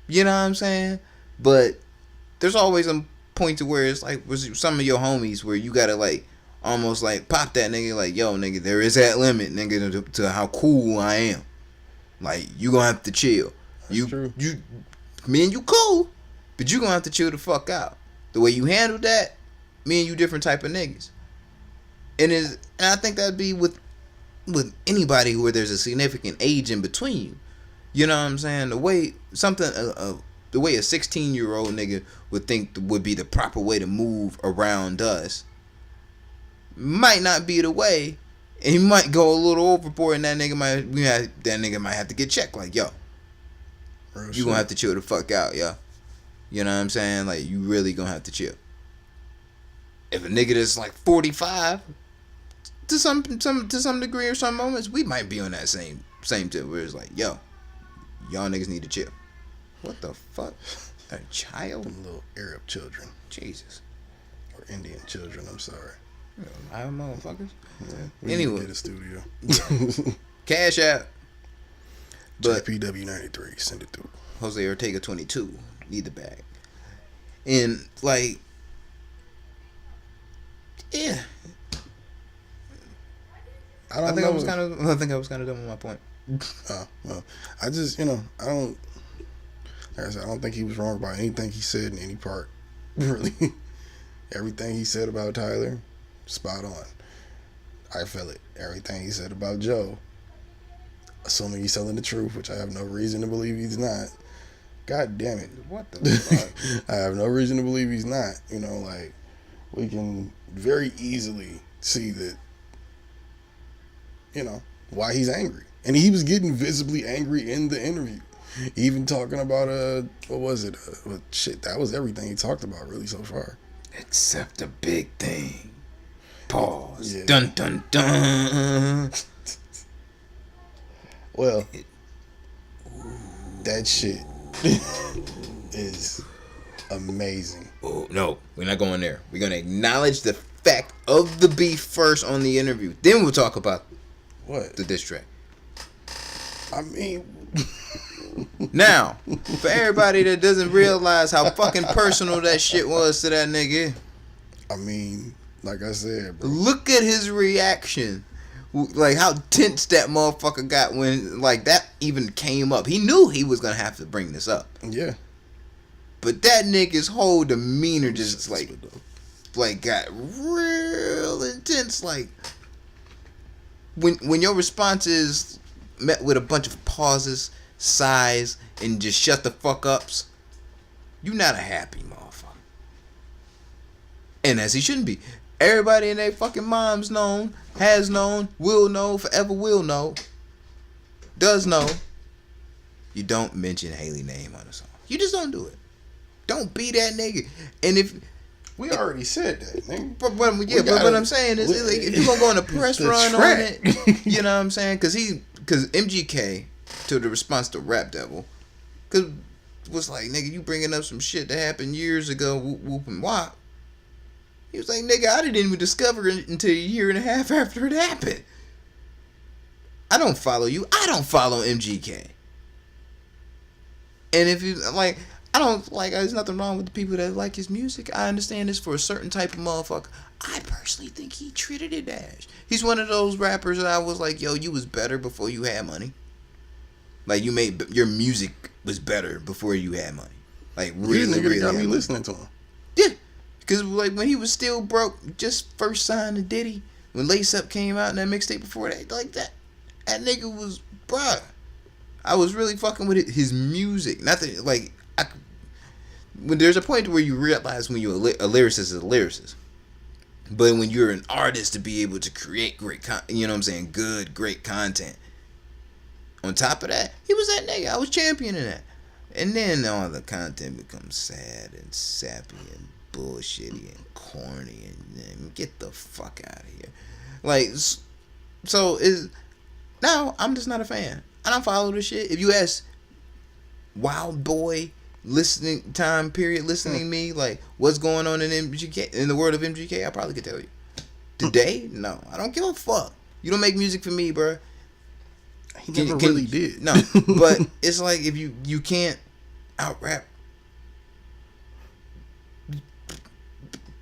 You know what I'm saying? But there's always a point to where it's like, with some of your homies where you gotta, like, almost like pop that nigga, like, yo, nigga, there is that limit, nigga, to how cool I am. Like, you gonna have to chill. That's true. Me and you cool, but you gonna have to chill the fuck out. The way you handle that, me and you different type of niggas. And I think that'd be with anybody where there's a significant age in between you. You know what I'm saying? The way a 16-year-old nigga would think would be the proper way to move around us might not be the way, and he might go a little overboard, and that nigga might have to get checked. Like, yo, you gonna have to chill the fuck out, yo. You know what I'm saying? Like, you really gonna have to chill. If a nigga that's like 45, to some degree or some moments, we might be on that same tip where it's like, yo, y'all niggas need to chill. What the fuck? A child? Them little Arab children. Jesus. Or Indian children, I'm sorry. I don't motherfuckers. Yeah, we Anyway. need to get a studio. Cash out. But JPW93, send it through. Jose Ortega 22, need the bag. And, like, yeah. I think I was kind of done with my point. Well, I just, I don't, like I said, I don't think he was wrong about anything he said in any part. Really. Everything he said about Tyler, spot on. I feel it. Everything he said about Joe, assuming he's telling the truth, which I have no reason to believe he's not. God damn it. What the fuck? I have no reason to believe he's not. Like, we can very easily see that, why he's angry. And he was getting visibly angry in the interview. Even talking about, what was it? Shit, that was everything he talked about really so far. Except a big thing. Pause. Yeah. Dun dun dun. Well, that shit is amazing. Oh, no, we're not going there. We're going to acknowledge the fact of the beef first on the interview. Then we'll talk about What? the diss track. I mean, Now, for everybody that doesn't realize how fucking personal that shit was to that nigga, like I said, bro. look at his reaction. Like, how tense that motherfucker got when, like, that even came up. He knew he was going to have to bring this up. Yeah. But that nigga's whole demeanor just, like got real intense. Like, when your response is met with a bunch of pauses, sighs, and just shut the fuck ups, you not a happy motherfucker. And as he shouldn't be. Everybody in their fucking moms known, has known, will know, forever will know, does know. You don't mention Haley name on the song. You just don't do it. Don't be that nigga. And if we already said that, nigga. But what I'm saying is, like, if you're gonna go on a press run on it, you know what I'm saying? Because MGK, to the response to Rap Devil, was like, nigga, you bringing up some shit that happened years ago, whoop whoop and wop. He was like, nigga, I didn't even discover it until a year and a half after it happened. I don't follow you. I don't follow MGK. And if you, like, I don't, like, there's nothing wrong with the people that like his music. I understand this for a certain type of motherfucker. I personally think he treated it as. He's one of those rappers that I was like, yo, you was better before you had money. Like, your music was better before you had money. Like, really, really got me listening to him. Yeah. Because, like, when he was still broke, just first signed to Diddy, when Lace Up came out in that mixtape before that, like, that nigga was, bruh. I was really fucking with his music. Not that, like, when there's a point where you realize when you're a lyricist is a lyricist. But when you're an artist, to be able to create great you know what I'm saying, great content. On top of that, he was that nigga. I was championing that. And then all the content becomes sad and sappy and bullshitty and corny and get the fuck out of here. Like, so now I'm just not a fan. I don't follow this shit. If you ask Wild Boy listening me, like, what's going on in MGK, in the world of MGK, I probably could tell you. Today, no, I don't give a fuck. You don't make music for me, bro. He never really did. No, but it's like, if you can't out rap,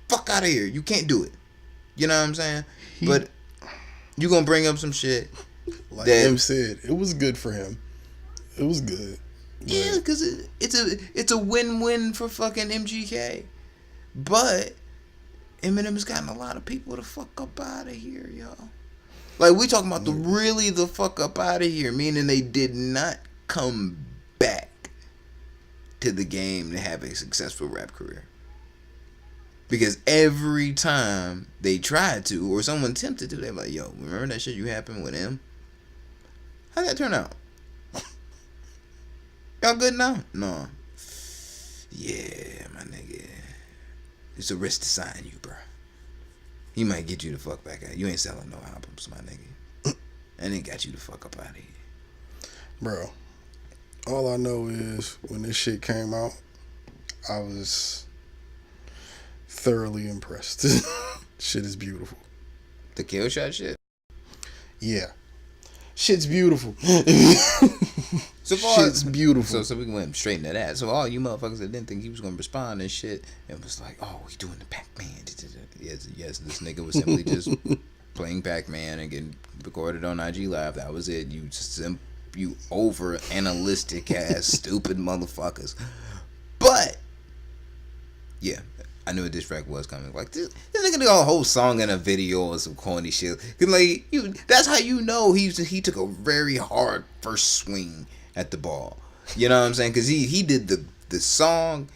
fuck out of here. You can't do it. You know what I'm saying? But you gonna bring up some shit. Like Em said, it was good for him. It was good. Yeah, because it's a win-win for fucking MGK. But Eminem's gotten a lot of people to fuck up out of here, y'all. Like, we talking about the fuck up out of here, meaning they did not come back to the game to have a successful rap career. Because every time they tried to, or someone attempted to, they're like, yo, remember that shit you happened with him? How'd that turn out? Y'all good now? No. Yeah, my nigga. It's a risk to sign you, bro. He might get you the fuck back out. You ain't selling no albums, my nigga. And it got you the fuck up out of here. Bro, all I know is when this shit came out, I was thoroughly impressed. Shit is beautiful. The Kill Shot shit? Yeah. Shit's beautiful. Shit's beautiful. So we went straight into that. So all you motherfuckers that didn't think he was gonna respond and shit, and was like, oh, we doing the Pac-Man. Yes, this nigga was simply just playing Pac-Man and getting recorded on IG Live. That was it. You over analytic ass stupid motherfuckers. But yeah, I knew a diss track was coming. Like, this nigga did a whole song and a video or some corny shit. Cause like, that's how you know he took a very hard first swing at the ball. You know what I'm saying? Cause he did the song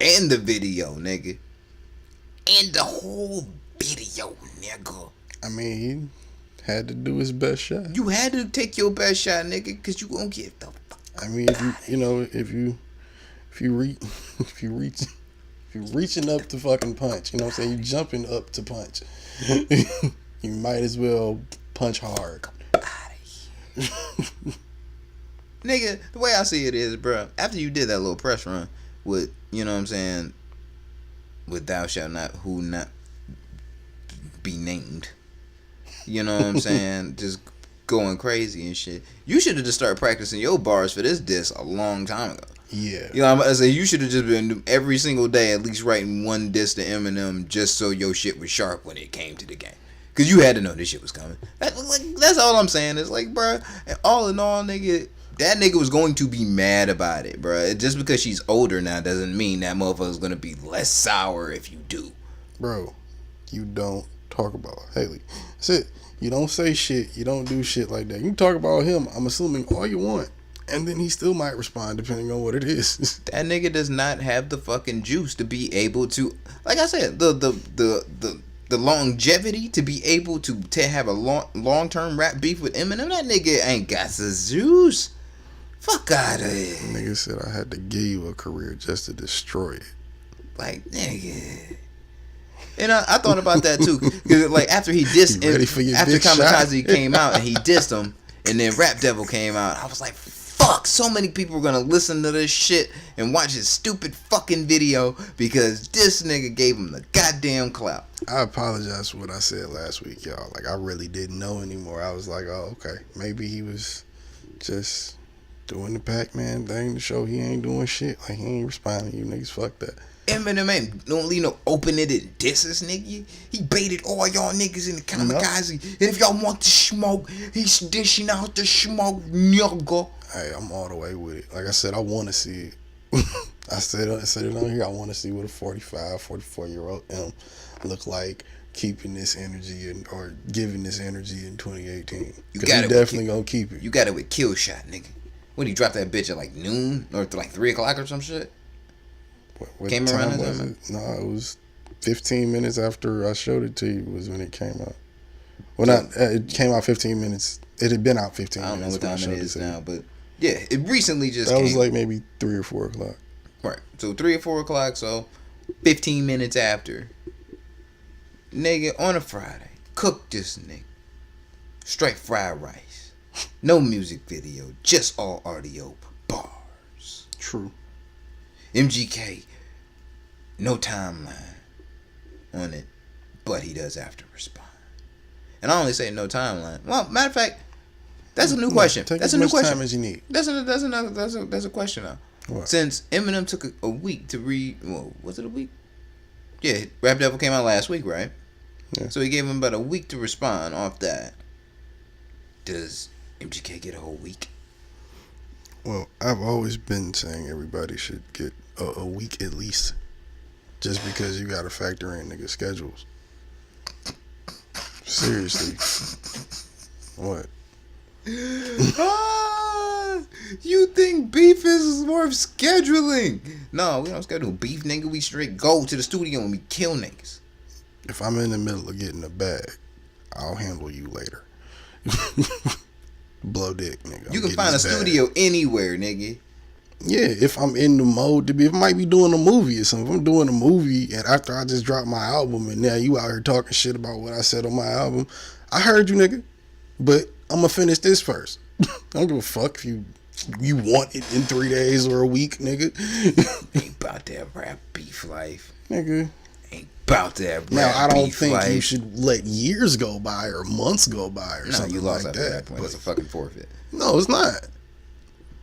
and the video, nigga. And the whole video, nigga. I mean, he had to do his best shot. You had to take your best shot, nigga, cause you gonna get the fuck. I mean, if you're reaching up to fucking punch, you know what I'm saying? You're jumping up to punch. You might as well punch hard. Nigga, the way I see it is, bro, after you did that little press run with, you know what I'm saying, with Thou Shalt Not Who Not Be Named, you know what I'm saying, just going crazy and shit, you should have just started practicing your bars for this diss a long time ago. Yeah. You know what I'm saying? You should have just been every single day at least writing one diss to Eminem just so your shit was sharp when it came to the game. Because you had to know this shit was coming. That's all I'm saying. It's like, bro, all in all, nigga, that nigga was going to be mad about it, bro. Just because she's older now doesn't mean that motherfucker's going to be less sour if you do. Bro, you don't talk about Haley. That's it. You don't say shit. You don't do shit like that. You can talk about him, I'm assuming, all you want. And then he still might respond depending on what it is. That nigga does not have the fucking juice to be able to, like I said, the the longevity to be able to have a long term rap beef with Eminem. That nigga ain't got the juice. Fuck out of here. Nigga said I had to give you a career just to destroy it. Like, nigga. And I thought about that too. Cause like after he dissed him, after Kamikaze came out and he dissed him, and then Rap Devil came out, I was like, fuck, so many people are gonna listen to this shit and watch his stupid fucking video because this nigga gave him the goddamn clout. I apologize for what I said last week, y'all. Like, I really didn't know anymore. I was like, oh, okay. Maybe he was just doing the Pac-Man thing to show he ain't doing shit. Like, he ain't responding to you niggas. Fuck that. Eminem ain't don't leave no open-ended disses, nigga. He baited all y'all niggas in the Kamikaze. And if y'all want the smoke, he's dishing out the smoke, nigga. Hey, I'm all the way with it. Like I said, I want to see it. I said it on here. I want to see what a 45, 44-year-old M look like keeping this energy or giving this energy in 2018. Because he definitely going to keep it. You got it with Kill Shot, nigga. When he dropped that bitch at like noon or like 3 o'clock or some shit? What came around was it? No, it was 15 minutes after I showed it to you was when it came out. Well, it came out 15 minutes. It had been out 15 minutes. I don't know what time it is now, but yeah, it recently just came. That was like maybe 3 or 4 o'clock. Right. So 3 or 4 o'clock, so 15 minutes after. Nigga, on a Friday, cook this nigga. Straight fried rice. No music video, just all audio bars. True. MGK, no timeline on it, but he does have to respond. And I only say no timeline. Well, matter of fact, that's a new question. Take that's as a new much question. time as you need. That's a question now. What? Since Eminem took a week to read, well, was it a week? Yeah, Rap Devil came out last week, right? Yeah. So he gave him about a week to respond off that. Does MGK get a whole week? Well, I've always been saying everybody should get a week at least, just because you got to factor in niggas' schedules. Seriously. What? You think beef is worth scheduling? No, we don't schedule beef, nigga. We straight go to the studio and we kill niggas. If I'm in the middle of getting a bag, I'll handle you later. Blow dick, nigga. You can find a studio anywhere, nigga. Yeah, if I'm in the mode to be, if I might be doing a movie or something. If I'm doing a movie and after I just dropped my album and now you out here talking shit about what I said on my album, I heard you, nigga, but I'm gonna finish this first. I don't give a fuck if you want it in 3 days or a week, nigga. Ain't about that rap beef life, nigga. Ain't about that rap now, I don't beef think life. you should let years go by or months go by or something you lost like after that. point. It's a fucking forfeit. No, it's not.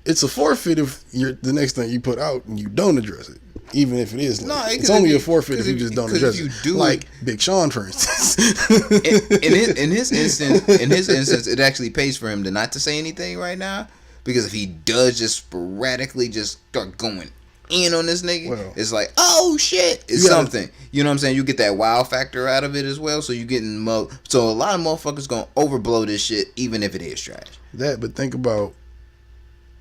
It's a forfeit if the next thing you put out and you don't address it, even if it is late. No, it's only a forfeit if you just don't address it. Like Big Sean, for instance. in his instance, it actually pays for him to not to say anything right now, because if he does just sporadically just start going in on this nigga, it's like, oh shit, it's something. You know what I'm saying? You get that wow factor out of it as well, so you getting so a lot of motherfuckers gonna overblow this shit, even if it is trash. But think about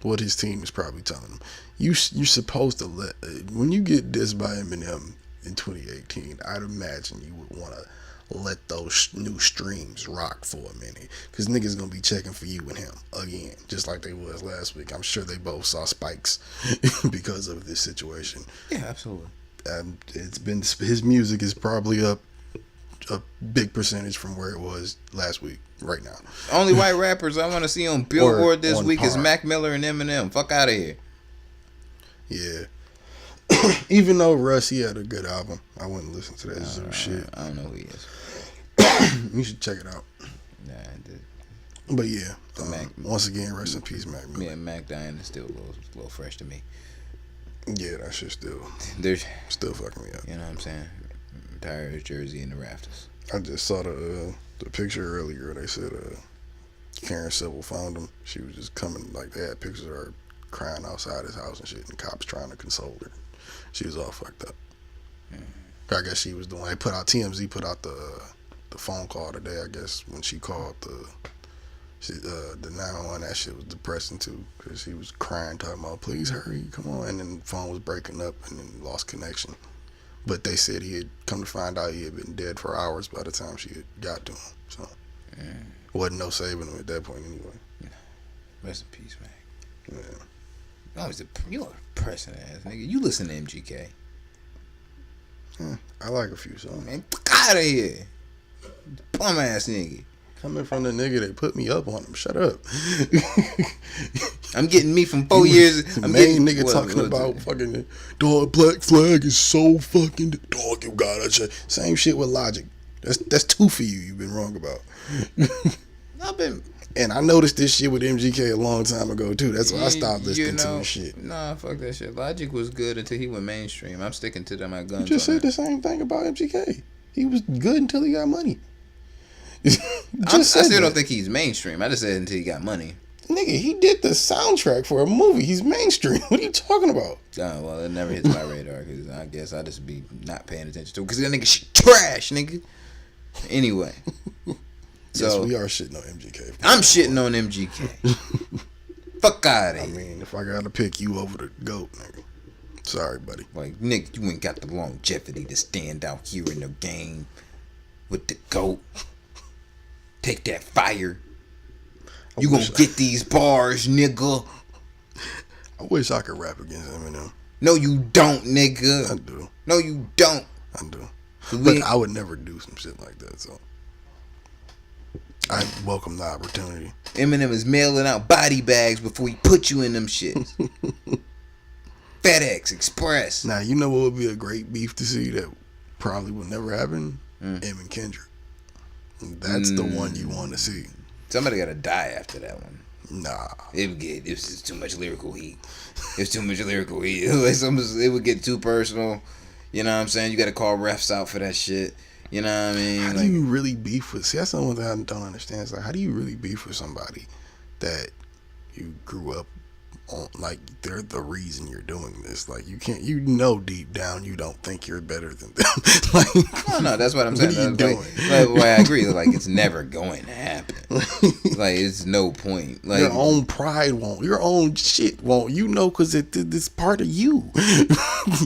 what his team is probably telling him. You're supposed to let when you get dissed by Eminem in 2018. I'd imagine you would want to let those new streams rock for a minute, because niggas gonna be checking for you and him again, just like they was last week. I'm sure they both saw spikes because of this situation. Yeah, absolutely. It's been, his music is probably up a big percentage from where it was last week. Right now, only white rappers I want to see on Billboard this week is Mac Miller and Eminem. Fuck out of here. Yeah. Even though Russ, he had a good album, I wouldn't listen to that Zoo shit. I don't know who he is. You should check it out. Nah, I did. But yeah, once again, rest in peace, Mac Miller. Yeah, Mac dying is still a little fresh to me. Yeah, that shit still fucking me up. You know what I'm saying? Retire his jersey in the rafters. I just saw the picture earlier. They said Karen Civil found him. She was just coming, like they had pictures of her crying outside his house and shit, and cops trying to console her. She was all fucked up. I guess she was the one. They put out, TMZ put out the phone call today. I guess when she called the 911, that shit was depressing too, because she was crying, talking about please hurry, come on, and then the phone was breaking up and then lost connection. But they said he had come to find out he had been dead for hours by the time she had got to him. So wasn't no saving him at that point anyway. Rest in peace, man. Yeah. You're a pressing ass nigga. You listen to MGK. I like a few songs. Man, fuck out of here. Bum ass nigga. Coming from the nigga that put me up on him. Shut up. I'm getting me from 4 years. I'm main getting nigga talking about fucking dog. Black Flag is so fucking dog. You gotta check. Same shit with Logic. That's two for you. You've been wrong about. I've been. And I noticed this shit with MGK a long time ago too. That's why I stopped listening to his shit. Nah, fuck that shit. Logic was good until he went mainstream. I'm sticking to my guns. You just said the same thing about MGK. He was good until he got money. I still don't think he's mainstream. I just said until he got money. Nigga, he did the soundtrack for a movie. He's mainstream. What are you talking about? Oh, well, it never hits my radar because I guess I just be not paying attention to it because that nigga shit trash, nigga. Anyway. Yes, So we are shitting on MGK. I'm shitting on MGK. Fuck out of I here. mean, if I gotta pick you over the GOAT, nigga. Sorry, buddy. Like, nigga, you ain't got the longevity to stand out here in the game with the GOAT. Take that fire. You gonna get these bars, nigga. I wish I could rap against Eminem. No, you don't, nigga. I do. No, you don't. I do. But I would never do some shit like that, so I welcome the opportunity. Eminem is mailing out body bags before he put you in them shits. FedEx Express. Now, you know what would be a great beef to see that probably will never happen? Em and Kendrick. That's the one you want to see. Somebody gotta die after that one. Nah. It was just too much lyrical heat. It was too much lyrical heat. It would get too personal. You know what I'm saying? You gotta call refs out for that shit. You know what I mean? How do you really beef with? See, that's the one thing I don't understand. It's like, how do you really beef with somebody that you grew up on? Like, they're the reason you're doing this. Like, you can't. You know, deep down, you don't think you're better than them. Like, no, that's what I'm saying. What are you doing? Like, I agree. Like, it's never going to happen. Like, it's no point. Like, your own pride won't. Your own shit won't. You know, because it's part of you.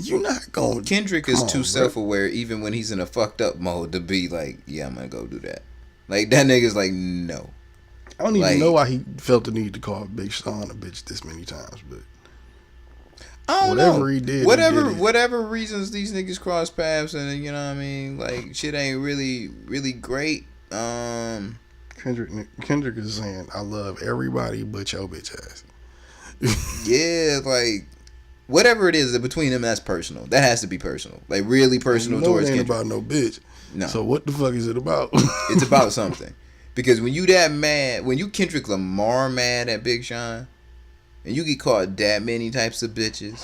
You're not going. Kendrick is too self-aware, even when he's in a fucked up mode, to be like, yeah, I'm gonna go do that. Like, that nigga's like, no. I don't even know why he felt the need to call Big Sean a bitch this many times, but I don't whatever know. he did, Whatever reasons these niggas cross paths, and you know what I mean, like, shit ain't really great. Kendrick is saying, I love everybody but your bitch ass. Yeah, like, whatever it is between them, that's personal. That has to be personal. Like, really personal towards it ain't Kendrick. about no bitch. No. So what the fuck is it about? It's about something. Because when you that mad, when you Kendrick Lamar mad at Big Sean, and you get caught that many types of bitches,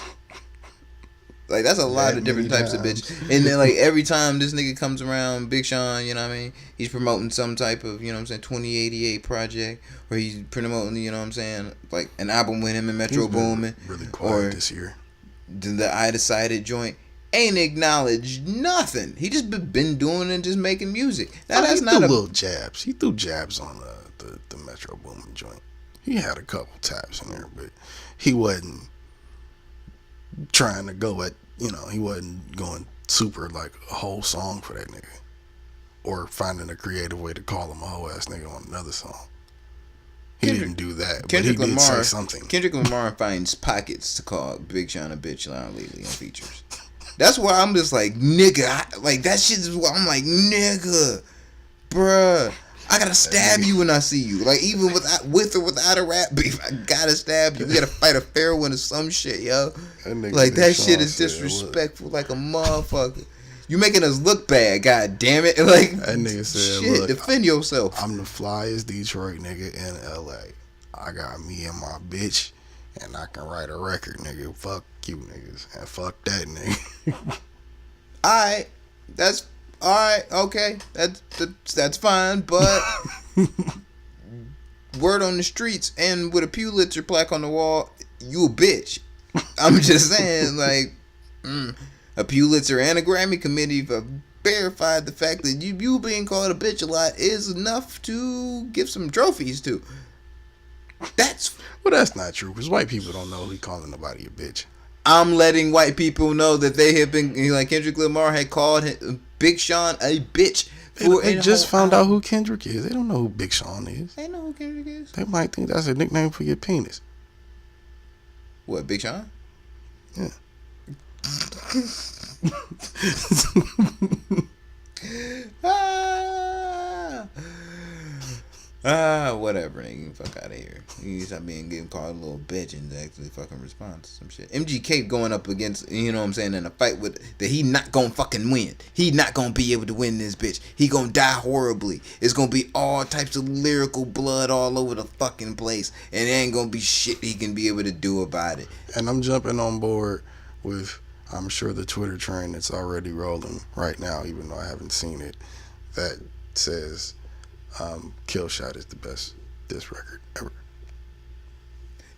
like, that's a lot of different types of bitches. And then, like, every time this nigga comes around, Big Sean, you know what I mean, he's promoting some type of, you know what I'm saying, 2088 project, or he's promoting, you know what I'm saying, like, an album with him and Metro Boomin, really quiet this year. The I Decided joint. Ain't acknowledged nothing. He just been doing and just making music. Now, that's not a little jabs. He threw jabs on the Metro Boomin joint. He had a couple taps in there, but he wasn't trying to go at, he wasn't going super like a whole song for that nigga, or finding a creative way to call him a whole ass nigga on another song. He didn't do that, but he did say something. Kendrick Lamar finds pockets to call Big Sean a bitch lately on features. That's why I'm just like, nigga, like, that shit is why I'm like, nigga, bruh, I gotta stab you when I see you. Like, even with or without a rap beef, I gotta stab you. We gotta fight a fair one or some shit, yo. Like, that shit is disrespectful like a motherfucker. You making us look bad, god damn it. Like, that nigga said, shit, look, defend yourself. I'm the flyest Detroit nigga in LA. I got me and my bitch, and I can write a record, nigga. Fuck you niggas, and fuck that nigga. Alright, that's alright, okay. That's fine, but word on the streets and with a Pulitzer plaque on the wall, you a bitch. I'm just saying, like, a Pulitzer and a Grammy committee have verified the fact that you being called a bitch a lot is enough to give some trophies to. That's Well, that's not true, because white people don't know he calling nobody a bitch. I'm letting white people know that they have been, like Kendrick Lamar had called Big Sean a bitch. They just found out who Kendrick is. They don't know who Big Sean is. They know who Kendrick is. They might think that's a nickname for your penis. What, Big Sean? Yeah. Whatever, nigga. Fuck out of here. You stop getting called a little bitch and actually fucking respond to some shit. MGK going up against, you know what I'm saying, in a fight with that he not gonna fucking win. He not gonna be able to win this bitch. He gonna die horribly. It's gonna be all types of lyrical blood all over the fucking place, and there ain't gonna be shit he can be able to do about it. And I'm jumping on board with, I'm sure, the Twitter trend that's already rolling right now, even though I haven't seen it, that says Killshot is the best diss record ever.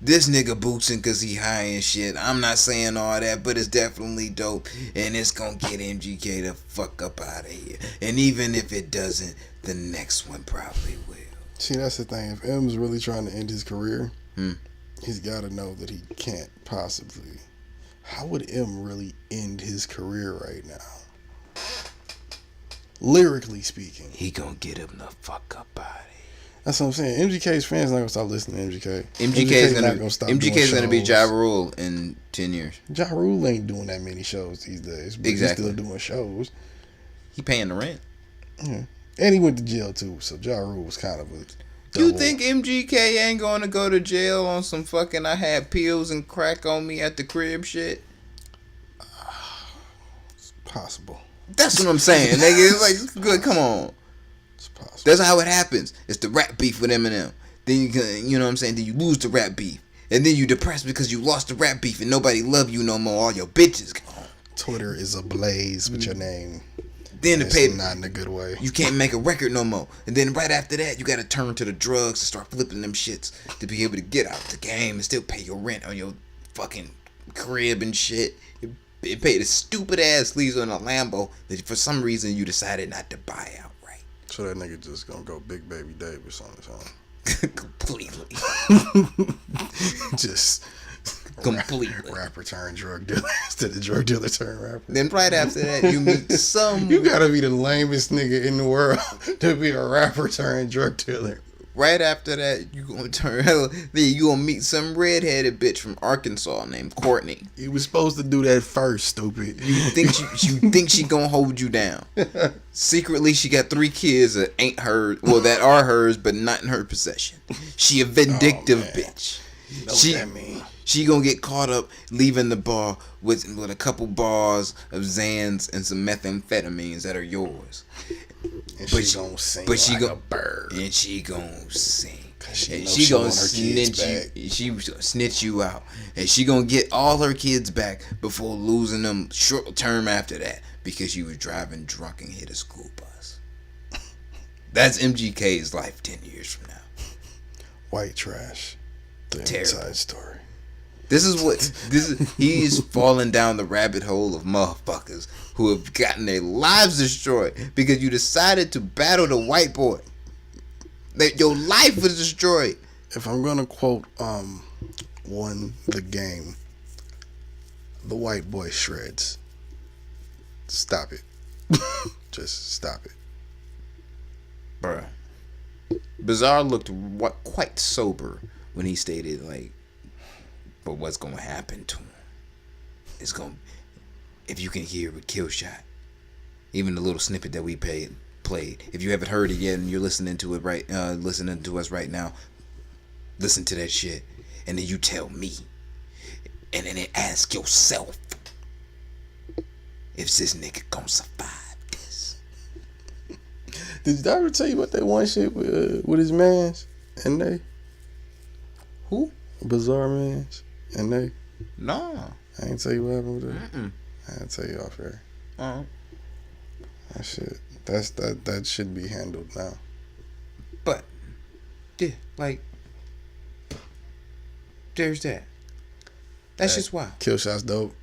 This nigga boosting cause he high and shit. I'm not saying all that, but it's definitely dope, and it's gonna get MGK the fuck up out of here. And even if it doesn't, the next one probably will. See, that's the thing. If M's really trying to end his career, he's got to know that he can't possibly. How would M really end his career right now? Lyrically speaking, He gonna get him the fuck up out of here. that's what I'm saying. MGK's fans not gonna stop listening to MGK. MGK's gonna stop. MGK's doing gonna be shows. Ja Rule in 10 years. Ja Rule ain't doing that many shows these days, but Exactly. he's still doing shows. He paying the rent. Yeah. And he went to jail too, so Ja Rule was kind of a. You double- think MGK ain't gonna go to jail on some fucking I had pills and crack on me at the crib shit? possible? That's what I'm saying, nigga. It's like, good, come on. It's possible. That's how it happens. It's the rap beef with Eminem. Then you know what I'm saying? Then you lose the rap beef. And then you depressed because you lost the rap beef and nobody love you no more. All your bitches gone. Twitter is ablaze with your name. Then the It's pay, not in a good way. you can't make a record no more. And then right after that, you got to turn to the drugs and start flipping them shits to be able to get out the game and still pay your rent on your fucking crib and shit. It paid the stupid ass lease on a Lambo that for some reason you decided not to buy outright. So that nigga just gonna go Big Baby Davis on his own. Completely. Just Completely. rapper turned drug dealer instead of drug dealer turned rapper. Then right after that, you meet some. You gotta be the lamest nigga in the world to be a rapper turned drug dealer. Right after that, you gonna turn. Then you gonna meet some redheaded bitch from Arkansas named Courtney. You was supposed to do that first, stupid. You think she gonna hold you down? Secretly, she got 3 kids that ain't hers. Well, that are hers, but not in her possession. She a vindictive bitch. You know what that mean? She gonna get caught up leaving the bar with a couple bars of Xans and some methamphetamines that are yours. And But she gonna sing but she like go- a bird. And she gonna sing. She And know she she gonna want her kids snitch you. She was gonna snitch you out. And she gonna get all her kids back before losing them short term after that because you was driving drunk and hit a school bus. That's MGK's life 10 years from now. White trash. The Terrible. inside story. He's falling down the rabbit hole of motherfuckers who have gotten their lives destroyed because you decided to battle the white boy. That your life was destroyed. If I'm gonna quote won the game, the white boy shreds. Stop it. Just stop it. Bruh. Bizarre looked quite sober when he stated, like, but what's gonna happen to him? It's gonna, if you can hear with Killshot, even the little snippet that we played. If you haven't heard it yet and you're listening to it listening to us right now, listen to that shit, and then you tell me, and then ask yourself, if this nigga gonna survive this. Did I ever tell you about that one shit with his mans and they? Who? Bizarre mans and they? No. I ain't tell you what happened with that. Mm-mm. I ain't tell you off air. Uh-huh. That shit. That should be handled now. But, yeah, like, there's that. That's just wild. Killshot's dope.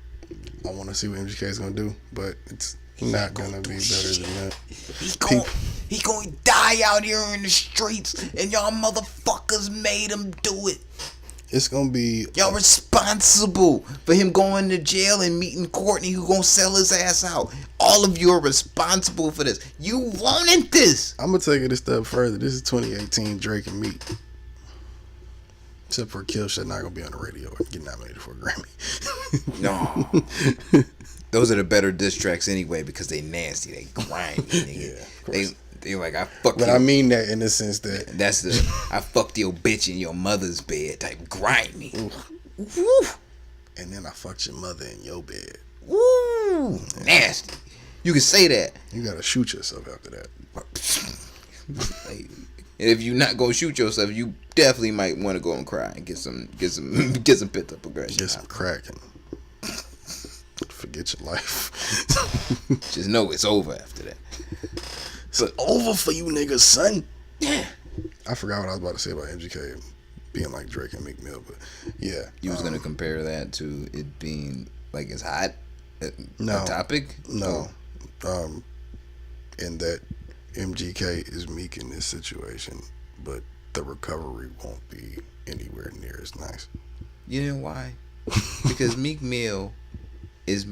I want to see what MGK is gonna do, but it's not gonna be better than that. He gonna die out here in the streets, and y'all motherfuckers made him do it. It's gonna be Y'all responsible for him going to jail and meeting Courtney, who gonna sell his ass out. All of you are responsible for this. You wanted this. I'm gonna take it a step further. This is 2018 Drake and Meek. Except for Kill Shot not gonna be on the radio and get nominated for a Grammy. No. Those are the better diss tracks anyway because they nasty, they grimy, nigga. Yeah, of course. They like I fuck But you. I mean that in the sense that That's the I fucked your bitch in your mother's bed type grimy. Woo. and then I fucked your mother in your bed. Woo. Nasty. You can say that. You gotta shoot yourself after that. Like, if you're not gonna shoot yourself, you definitely might want to go and cry and get some pent up aggression. Get some crack and forget your life. Just know it's over after that. It's over for you niggas, son. Yeah. I forgot what I was about to say about MGK being like Drake and Meek Mill, but yeah. You was gonna compare that to it being like it's hot, a topic. No, in that MGK is Meek in this situation, but the recovery won't be anywhere near as nice. You know why? Because Meek Mill is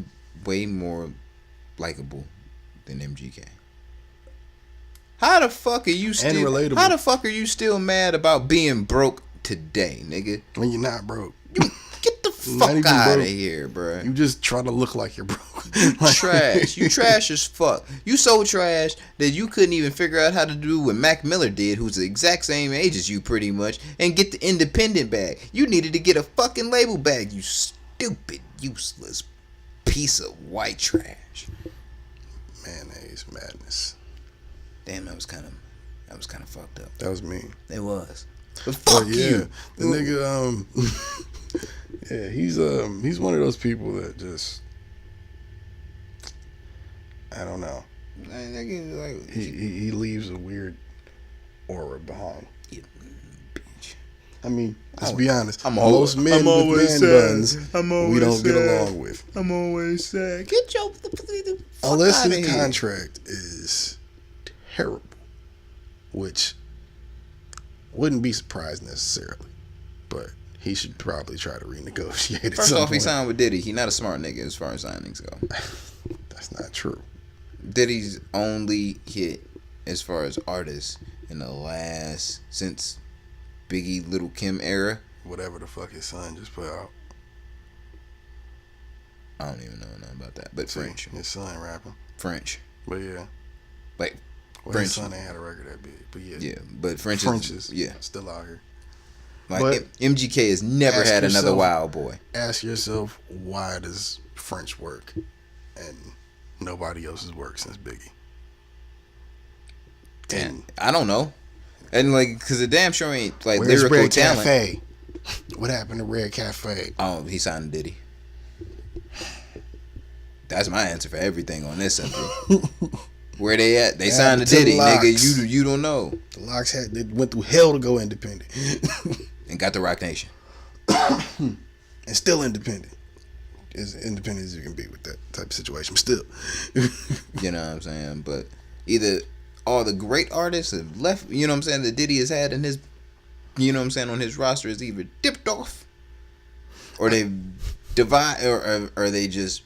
way more likable than MGK. How the fuck are you still? relatable. How the fuck are you still mad about being broke today, nigga? When you're not broke, You get the Not fuck even out of broke. here, bruh. you just try to look like you're broke. Trash. You trash as fuck. You so trash that you couldn't even figure out how to do what Mac Miller did, who's the exact same age as you pretty much, and get the independent bag. You needed to get a fucking label bag, you stupid, useless piece of white trash. Mayonnaise madness. Damn, that was kind of fucked up. That was me. It was. But fuck yeah, you. the nigga. Yeah, he's one of those people that just. I don't know. Like, He leaves a weird aura behind. you bitch. I mean, let's be honest. I'm Most men with man buns, we don't get sad. along with. I'm always sad. Get your the fuck Unless outta his here. contract is terrible, which wouldn't be surprised necessarily, but he should probably try to renegotiate it. First off, he signed with Diddy. He not a smart nigga as far as signings go. That's not true. Diddy's only hit as far as artists in the last since Biggie Little Kim era. Whatever the fuck his son just put out. I don't even know nothing about that, but See, French, his son rapping. but yeah, like well, French. his son ain't had a record that big, but yeah, yeah, but French is yeah. still out here. Like But MGK has never ask had another yourself- Wild Boy. Ask yourself, why does French work and nobody else's work since Biggie? And I don't know, and like because the damn sure ain't like Where's lyrical Red talent. Cafe? What happened to Red Cafe? Oh, he signed Diddy. That's my answer for everything on this subject. Where they at? They signed to to the Diddy, nigga. Locks. You don't know. The Locks they went through hell to go independent, And got the Rock Nation. and still independent. As independent as you can be with that type of situation, but still. You know what I'm saying? But either all the great artists have left, you know what I'm saying, that Diddy has had in his, you know what I'm saying, on his roster is either dipped off, or they divide, or they just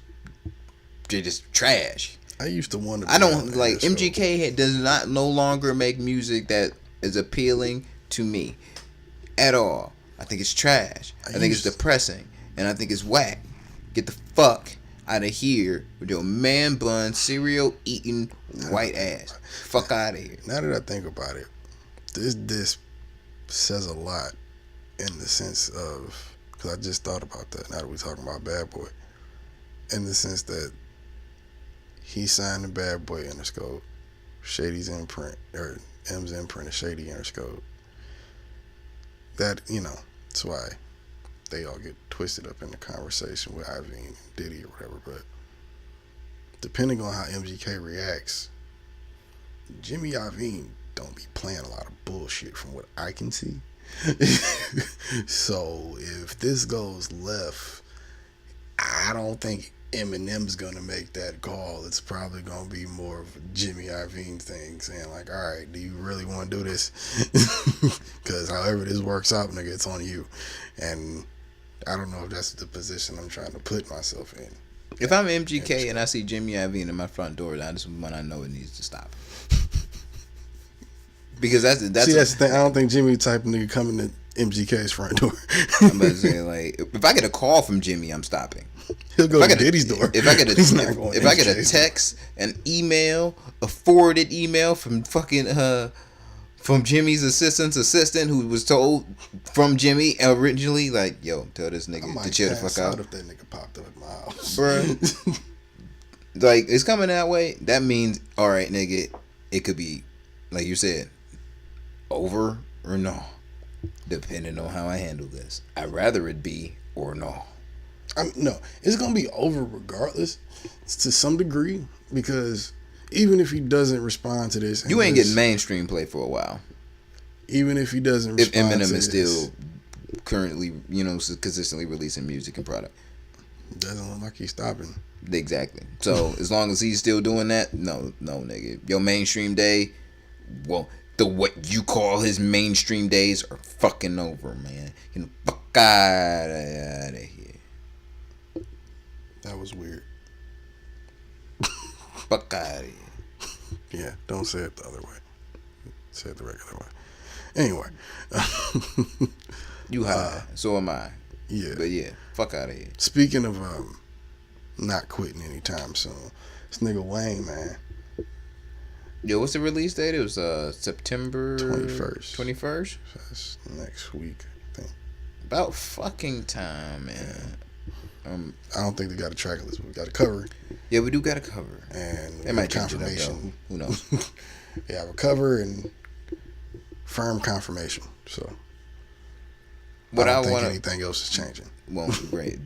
trash. I used to wonder. I don't like MGK does not no longer make music that is appealing to me at all. I think it's trash. I think it's depressing, and I think it's whack. Get the fuck out of here with your man bun, cereal eating white ass. Fuck out of here. Now that I think about it, this says a lot in the sense of, because I just thought about that. Now that we're talking about Bad Boy, in the sense that he signed the Bad Boy Interscope, Shady's imprint, or M's imprint is Shady Interscope. That, you know, that's why they all get twisted up in the conversation with Ivy and Diddy or whatever. But depending on how MGK reacts, Jimmy Iovine don't be playing a lot of bullshit from what I can see. So if this goes left, I don't think Eminem's gonna make that call, it's probably gonna be more of a Jimmy Iovine thing, saying like, "All right, do you really want to do this? Because however this works out, nigga, it's on you." And I don't know if that's the position I'm trying to put myself in. If I'm MGK and I see Jimmy Iovine in my front door, that's when I know it needs to stop. Because that's See, that's the thing. I don't think Jimmy type of nigga coming to MGK's front door. I'm about to say, like, if I get a call from Jimmy, I'm stopping. He'll go to Diddy's door. If I get a He's not going if I get a MGK's text, an email, a forwarded email from fucking from Jimmy's assistant who was told from Jimmy originally, like, yo, tell this nigga to chill the fuck out. If that nigga popped up at my house, Bruh. Like, it's coming that way. That means, all right, nigga, it could be, like you said, over or no, depending on how I handle this. I'd rather it be or no. No, it's gonna be over regardless, to some degree, because even if he doesn't respond to this, you ain't getting mainstream play for a while. Even if he doesn't if respond Eminem to is this, still currently, consistently releasing music and product. Doesn't look like he's stopping. Exactly. So as long as he's still doing that, no, nigga. Your mainstream day, well, what you call his mainstream days are fucking over, man. You know, fuck out of here. That was weird. Fuck out of here. Yeah, don't say it the other way. Say it the regular way. Anyway. You high. So am I. Yeah. But yeah, fuck out of here. Speaking of not quitting anytime soon, this nigga Wayne, man. Yo, what's the release date? It was September 21st. 21st? That's next week, I think. About fucking time, man. I don't think they got a track list, but we got a cover. Yeah, we do got a cover. And they might change confirmation. It up, who knows? They have a cover and firm confirmation. So I don't think anything else is changing. Well, great.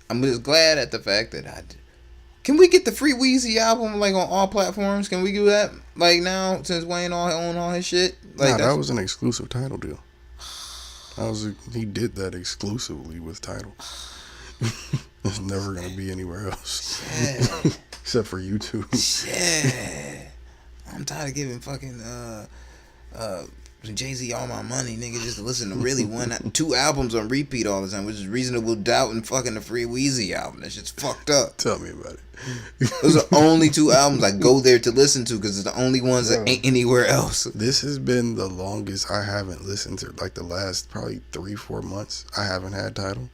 I'm just glad at the fact that can we get the Free Weezy album like on all platforms? Can we do that like now since Wayne own all his shit? Like that was an exclusive Tidal deal. He did that exclusively with Tidal. It's never gonna be anywhere else. Yeah. Except for YouTube. Yeah. I'm tired of giving fucking Jay-Z all my money, nigga, just to listen to really 2 albums on repeat all the time, which is Reasonable Doubt and fucking the Free Weezy album. That shit's fucked up. Tell me about it. Those are only 2 albums I go there to listen to because it's the only ones that ain't anywhere else. This has been the longest I haven't listened to, like the last probably 3-4 months. I haven't had Tidal.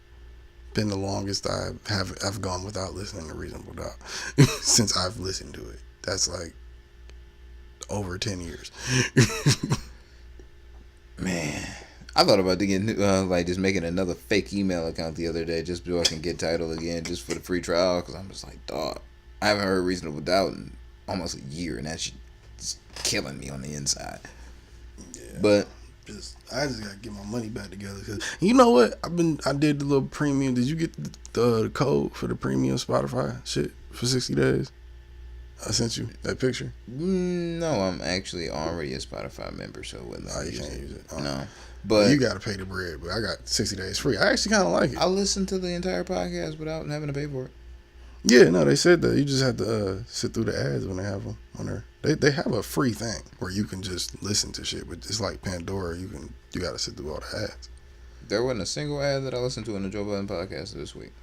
Been the longest I've gone without listening to Reasonable Doubt since I've listened to it. That's like over 10 years. Man, I thought about just making another fake email account the other day just so I can get Tidal again just for the free trial because I'm just like, dog, I haven't heard Reasonable Doubt in almost a year and that's just killing me on the inside. Yeah, but I just gotta get my money back together because you know what, I did the little premium. Did you get the code for the premium Spotify shit for 60 days? I sent you that picture. No, I'm actually already a Spotify member, so it wouldn't. You can't use it. No, but you gotta pay the bread. But I got 60 days free. I actually kind of like it. I listened to the entire podcast without having to pay for it. Yeah, no, they said that you just have to sit through the ads when they have them on there. They have a free thing where you can just listen to shit, but it's like Pandora. You gotta sit through all the ads. There wasn't a single ad that I listened to in the Joe Budden podcast this week.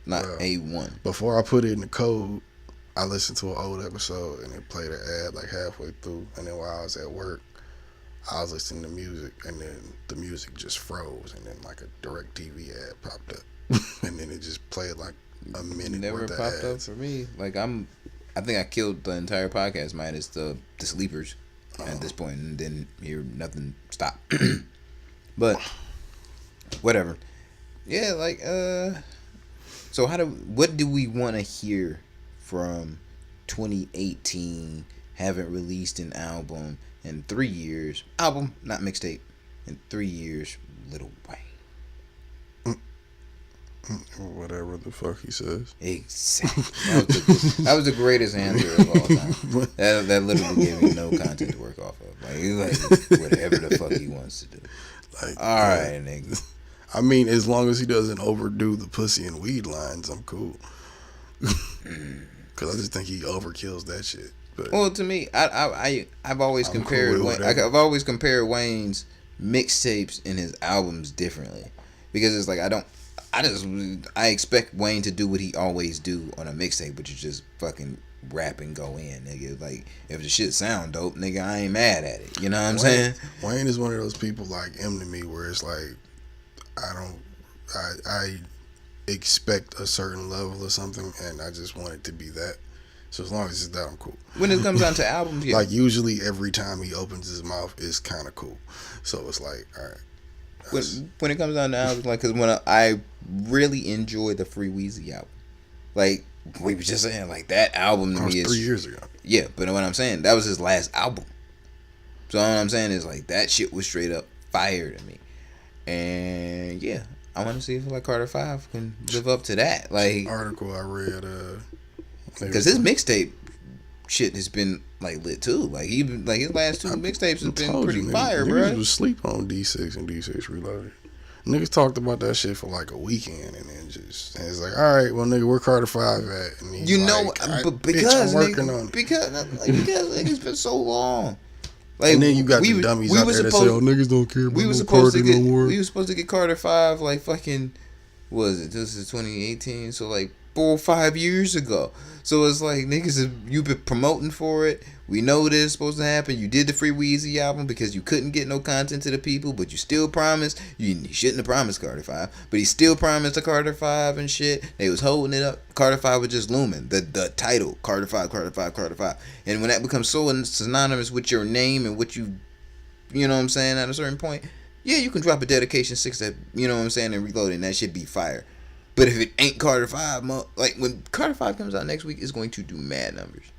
Not a one. Before I put it in the code, I listened to an old episode and it played an ad like halfway through, and then while I was at work, I was listening to music, and then the music just froze, and then like a DirecTV ad popped up, and then it just played like a minute. Never worth of popped ads. up for me. Like I think I killed the entire podcast minus the sleepers at this point, and didn't hear nothing stop. But whatever. Yeah, like so what do we want to hear from 2018? Haven't released an album in 3 years. Album, not mixtape. In 3 years, Lil Wayne. Whatever the fuck he says. Exactly. That was the greatest answer of all time. That literally gave me no content to work off of. Like whatever the fuck he wants to do. Like, all right, nigga. I mean, as long as he doesn't overdo the pussy and weed lines, I'm cool. Because I just think he overkills that shit. But Well, to me, I've always I'm compared cool with Wayne, whatever. I've always compared Wayne's mixtapes and his albums differently, because it's like I expect Wayne to do what he always do on a mixtape, but you just fucking rap and go in, nigga. Like, if the shit sound dope, nigga, I ain't mad at it. You know what I'm saying? Wayne is one of those people like him to me where it's like, I expect a certain level of something and I just want it to be that. So as long as it's that, I'm cool. When it comes down to albums, yeah. Like usually every time he opens his mouth is kind of cool. So it's like, all right. When it comes down to albums, like, because when I really enjoy the Free Weezy album, like we were just saying, like that album to That was me 3 is years ago. yeah. But what I'm saying, that was his last album. So what I'm saying is like that shit was straight up fire to me, and yeah, I want to see if like Carter 5 can live up to that, like Article I read, because his mixtape shit has been like lit too. Like even like his last two mixtapes have been pretty fire, niggas bro. was asleep on D6 and D6 Reloaded. Niggas talked about that shit for like a weekend and then just and it's like, all right, well, nigga, where Carter 5 at? And he's You know, like, but bitch, because I'm working nigga, on it. because it's been so long. Like, And then you got the dummies out there that say, "Oh, niggas don't care about no Carter no more." We were supposed to get Carter 5 like fucking, what was it? This is 2018, so like 4 or 5 years ago. So it's like niggas, you've been promoting for it. We know this is supposed to happen. You did the Free Weezy album because you couldn't get no content to the people, but you still promised. You shouldn't have promised Carter 5, but he still promised the Carter 5 and shit. They was holding it up. Carter 5 was just looming. The title, Carter 5, Carter 5, Carter 5. And when that becomes so synonymous with your name and what you know what I'm saying, at a certain point, yeah, you can drop a dedication 6 that, you know what I'm saying, and reload it, and that shit be fire. But if it ain't Carter 5, like when Carter 5 comes out next week, it's going to do mad numbers.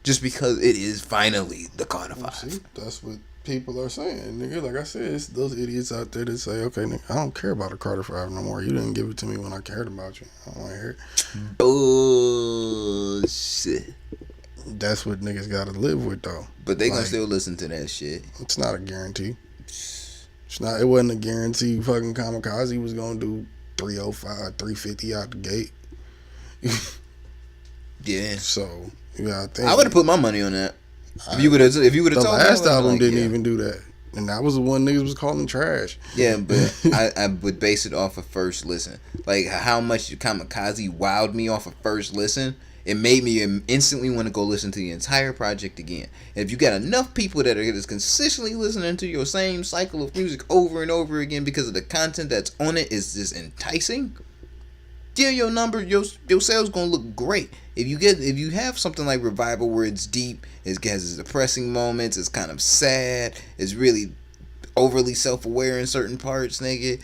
Just because it is finally the Carter 5. See, that's what people are saying, nigga. Like I said, it's those idiots out there that say, okay, nigga, I don't care about a Carter 5 no more. You didn't give it to me when I cared about you. I don't want to hear it. Bullshit. That's what niggas gotta live with, though. But they gonna Like, still listen to that shit. It's not a guarantee. It's not. It wasn't a guarantee. Fucking Kamikaze was gonna do 305, 350 out the gate. Yeah. So you gotta think. I would have put my money on that. If you would have The told me, last I album like, didn't yeah. even do that, and that was the one niggas was calling trash. Yeah, but I would base it off of first listen. Like how much Kamikaze wowed me off of first listen. It made me instantly want to go listen to the entire project again. And if you got enough people that are just consistently listening to your same cycle of music over and over again because of the content that's on it is just enticing, yeah, your sales gonna look great. If you have something like Revival where it's deep, it has its depressing moments, it's kind of sad, it's really overly self-aware in certain parts, nigga.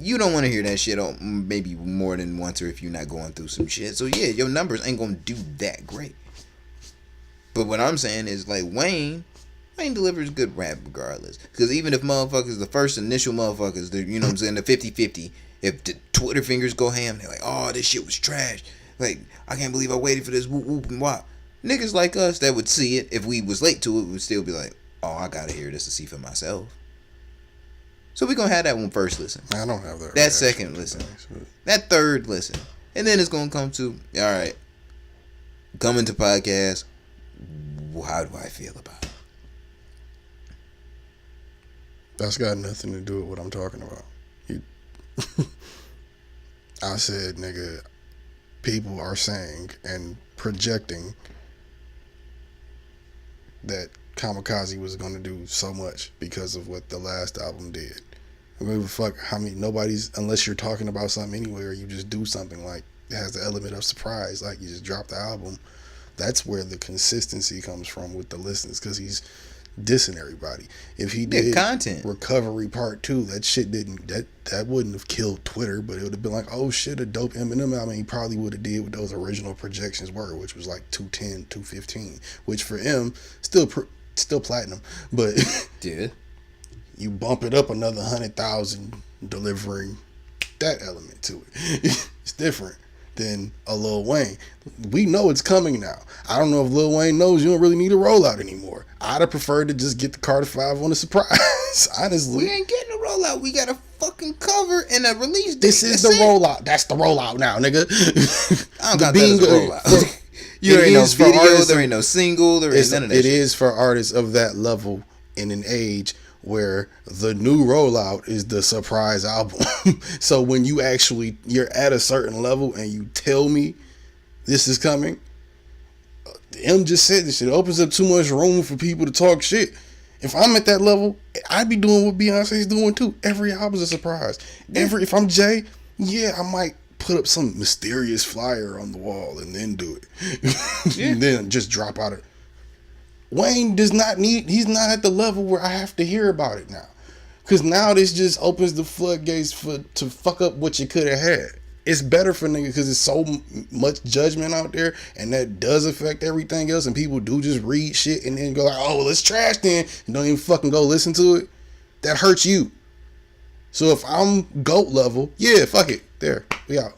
You don't want to hear that shit maybe more than once, or if you're not going through some shit. So yeah, your numbers ain't gonna do that great. But what I'm saying is like Wayne delivers good rap regardless. Because even if motherfuckers, the first initial motherfuckers, you know what I'm saying, the 50-50, if the Twitter fingers go ham, they're like, oh, this shit was trash. Like, I can't believe I waited for this whoop whoop and wop. Niggas like us that would see it, if we was late to it, would still be like, oh, I gotta hear this to see for myself. So we gonna have that one first listen. I don't have that. That second listen. That third listen. And then it's gonna come to, alright, coming to podcast, how do I feel about it? That's got nothing to do with what I'm talking about. I said, nigga, people are saying and projecting that Kamikaze was going to do so much because of what the last album did. I don't give a fuck how many, unless you're talking about something anyway, or you just do something like it has the element of surprise, like you just drop the album. That's where the consistency comes from with the listens, because he's dissing everybody. If he did content Recovery Part 2, that shit that wouldn't have killed Twitter, but it would have been like, oh shit, a dope Eminem album. He probably would have did what those original projections were, which was like 210, 215, which for him still platinum, but dude, you bump it up another 100,000 delivering that element to it. It's different than a Lil Wayne. We know it's coming now. I don't know if Lil Wayne knows you don't really need a rollout anymore. I'd have preferred to just get the Carter 5 on a surprise, honestly. we ain't getting a rollout. We got a fucking cover and a release date. This is the rollout. That's the rollout now, nigga. I don't got that as a rollout. You ain't no video, there ain't no single, there ain't none of that It shit. is for artists of that level in an age where the new rollout is the surprise album. So when you're at a certain level and you tell me this is coming, M just said this shit. It opens up too much room for people to talk shit. If I'm at that level, I'd be doing what Beyonce's doing too. Every album's a surprise. If I'm Jay, yeah, I might put up some mysterious flyer on the wall and then do it. And then just drop out of it. Wayne does not he's not at the level where I have to hear about it now. Cause now this just opens the floodgates to fuck up what you could have had. It's better for niggas because there's so much judgment out there, and that does affect everything else. And people do just read shit and then go like, "Oh, well, let's trash then," and don't even fucking go listen to it. That hurts you. So if I'm GOAT level, yeah, fuck it. There, we out.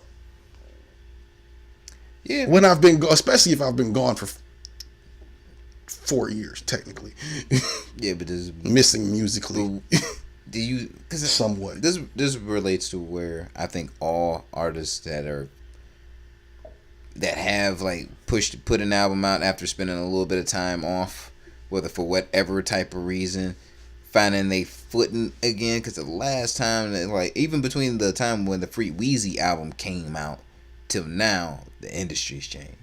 Yeah. When I've been, especially if I've been gone for 4 years, technically. Yeah, but this missing musically. Do you? Cause somewhat. This relates to where I think all artists that have like put an album out after spending a little bit of time off, whether for whatever type of reason, finding they footing again. Because the last time, like even between the time when the Free Weezy album came out till now, the industry's changed.